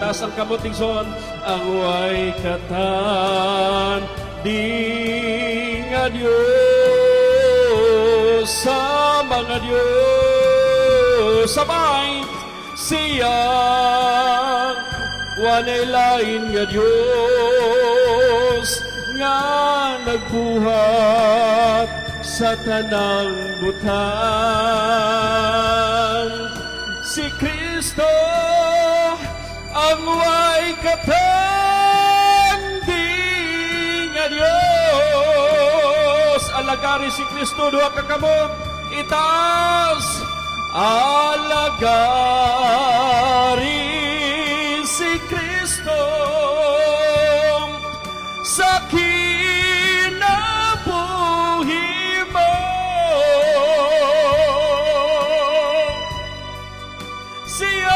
Taas ang kamuting son, ang way katan di nga Diyos sa mga Diyos sabay siyang wanay lain nga Diyos nga nagbuhat sa tanang butang. Si Kristo ang way katandi nga Diyos. Alagari si Kristo duha ka kamot itaas. Alagari si Kristo sa kinabuhi mo. Siyang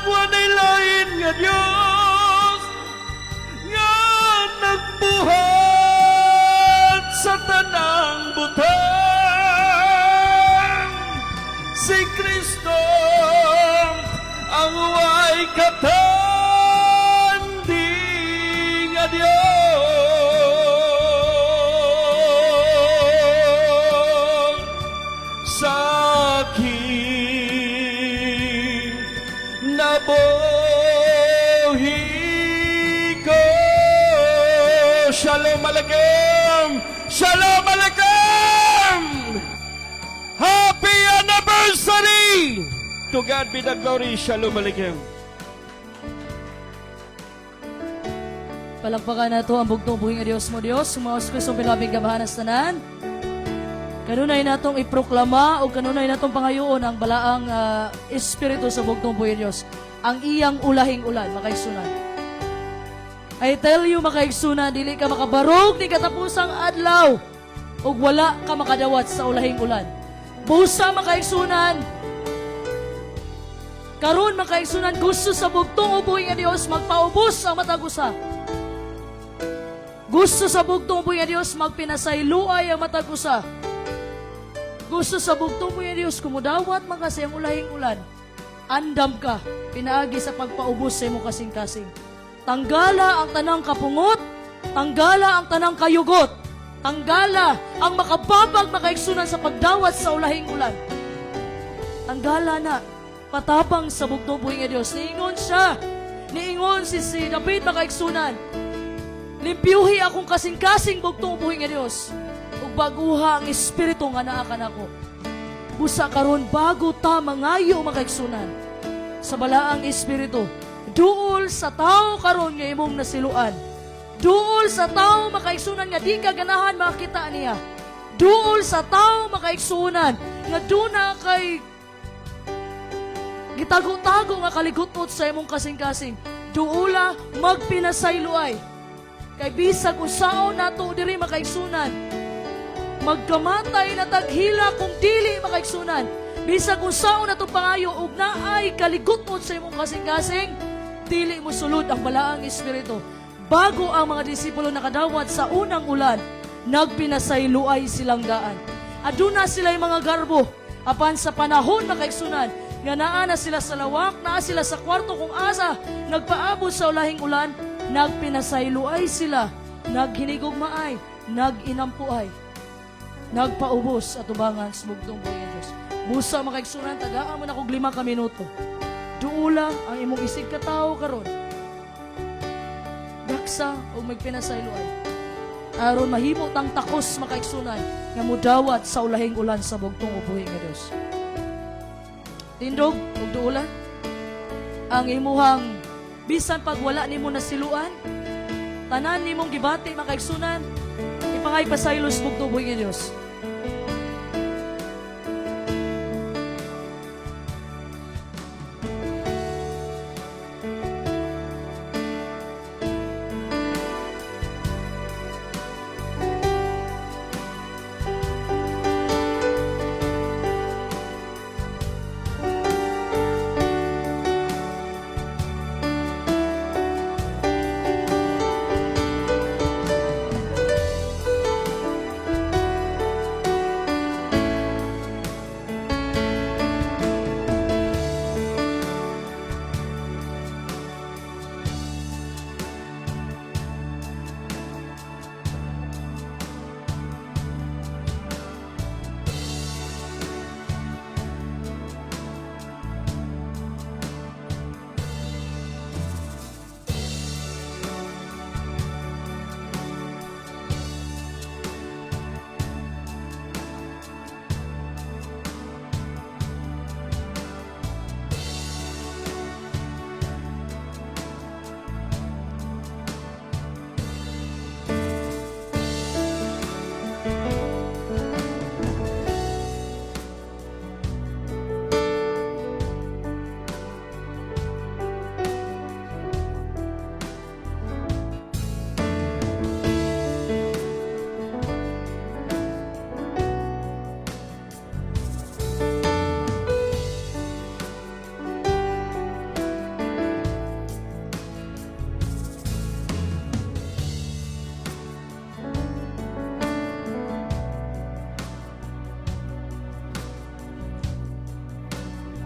wanay lain nga Diyos nga nagbuhat sa tanang butang. Si Kristo ang way katandi nga Diyos sa aking nabuhi ko. Shalom Aleichem! Shalom Aleichem! Happy anniversary! To God be the glory. Shalom Aleichem. Palakpakan na ito ang bugtong buhing nga Diyos mo Diyos, sumawas Kristong pinabing kabahanas tanan. Kanunay natong iproklama o kanunay natong pangayoon ang balaang espiritu sa bugtong buhing Diyos. Ang iyang ulahing ulan, makaigsunan. I tell you, makaigsunan, dili ka makabarog ni katapusang adlaw ug wala ka makadawat sa ulahing ulan. Busa makaigsunan. Karon makaigsunan gusto sa bugtong ubuhi nga Dios magpaubos ang matag usa. Gusto sa bugtong ubuhi nga Dios magpinasayloay ang matag usa. Gusto sa bugtong ubuhi nga Dios kumudawat man kasi ang ulahing ulan. Andam ka pinaagi sa pagpaubos sa imong kasing-kasing. Tanggala ang tanang kapungot, tanggala ang tanang kayugot. Tanggala ang makababag makaigsunan sa pagdawat sa ulahing ulan. Tanggala na, patapang sa bugtong buhi nga Diyos. Niingon siya, niingon si David makaigsunan. Limpyuhi akong kasing-kasing bugtong buhi nga Diyos. Ug baguha ang espiritu nga naa kanako. Busa karon bago ta mangayo makaigsunan sa balaang espiritu. Duol sa tao karon nga imong nasiluan. Duol sa tao makaigsunan nga di ka ganahan makita niya. Duol sa tao makaigsunan nga duna kay gitago-tago nga kaligutot sa imong kasing-kasing. Duula magpinasayloay. Kay bisag usaon nato diri makaigsunan. Magkamatay na taghila kung dili makaigsunan. Bisag usaon nato pangayo ug naay kaligutot sa imong kasing-kasing, dili mo sulod ang balaang espiritu. Bago ang mga disipulo nakadawat sa unang ulan, nagpinasayloay silang daan. Aduna sila'y mga garbo, apan sa panahon makaigsunan, nga naa na sila sa lawak, naa sila sa kwarto kung asa, nagpaabot sa ulahing ulan, nagpinasayloay sila, naghinigugmaay, naginampuay, nagpaubos at ubangan sa bugtong buhay ng Diyos. Busa makaigsunan, tagaan mo na kog 5 ka minuto. Duula ang imong isig katao karon. Daksa o magpinasayloay. Aron mahimo tang takos makaigsunan nga mudawat sa ulahing ulan sa bugtong ubuhi nga Dios. Tindog ug duula ang imuhang bisan pag wala nimo nasiluan, tanan nimong gibati makaigsunan, ipangay pasaylos bugtong ubuhi nga Dios.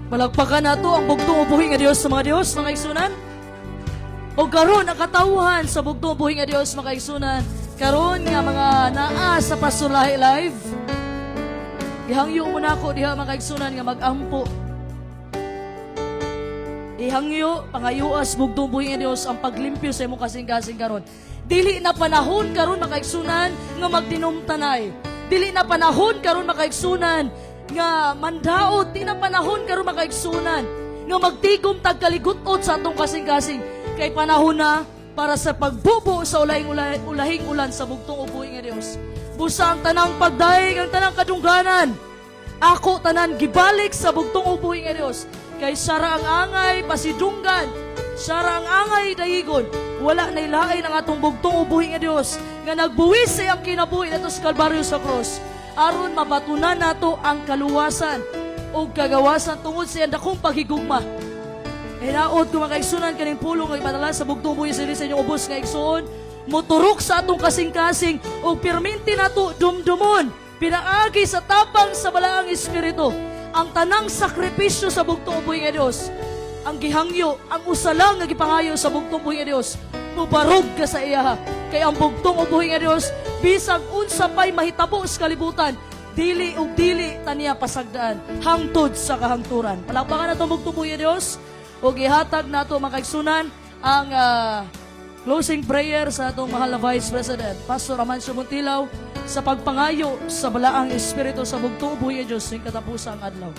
Malagpakan nato ang bugtong ubuhi nga Dios sa mga Dios, mga igsunan. O karon ang katawhan sa bugtong ubuhi nga Dios, mga igsunan. Karon nga mga naa sa Pasulahi Live. Ihangyo mo na ako diha mga igsunan nga mag-ampo. Ihangyo, pangayuas, bugtong ubuhi nga Dios ang paglimpyo sa imong kasing-kasing karon. Dili na panahon karon mga igsunan nga magtinumtanay. Dili na panahon karon mga igsunan nga mandaot. Di na panahon karon mga igsunan nga magtigom tagkaligutot sa atong kasing-kasing. Kay panahon na para sa pagbubo sa ulahing ulan sa bugtong ubuhi nga Dios. Busa ang tanang pagdaig, ang tanang kadungganan. Ako tanan gibalik sa bugtong ubuhi nga Dios. Kay sara ang angay pasidunggan, sara ang angay dayigon. Wala na ilain ang atong bugtong ubuhi nga Dios nga nagbuwis sa iyang kinabuhi nato sa Kalbaryo sa cross. Aron mabatunan nato ang kaluwasan o kagawasan tungod sa iyang dakong paghigugma. Hinaot ko mga kaigsunan kaning pulong nga ipadala sa bugtong ubuhi sa inyong ubos nga igsuon. Moturok sa atong kasing-kasing o pirminti nato dumdumon. Pinaagi sa tapang sa balaang espiritu ang tanang sakripisyo sa bugtong ubuhi nga Dios. Ang gihangyo, ang usalang nga gipangayo sa bugtong ubuhi nga Dios. Mubarog ka sa iya. Kay ang bugtong ubuhi nga Dios, bisag unsa pay mahitabo sa kalibutan, dili ug dili taniya pasagdaan hangtod sa kahangturan. Palakpakan nato bugtong ubuhi nga Dios. O gihatag nato mga kaigsunan ang closing prayer sa atong mahal na Vice President, Pastor Amancio Montilaw, sa pagpangayo sa balaang espiritu sa bugtong ubuhi nga Dios ng katapusang adlaw.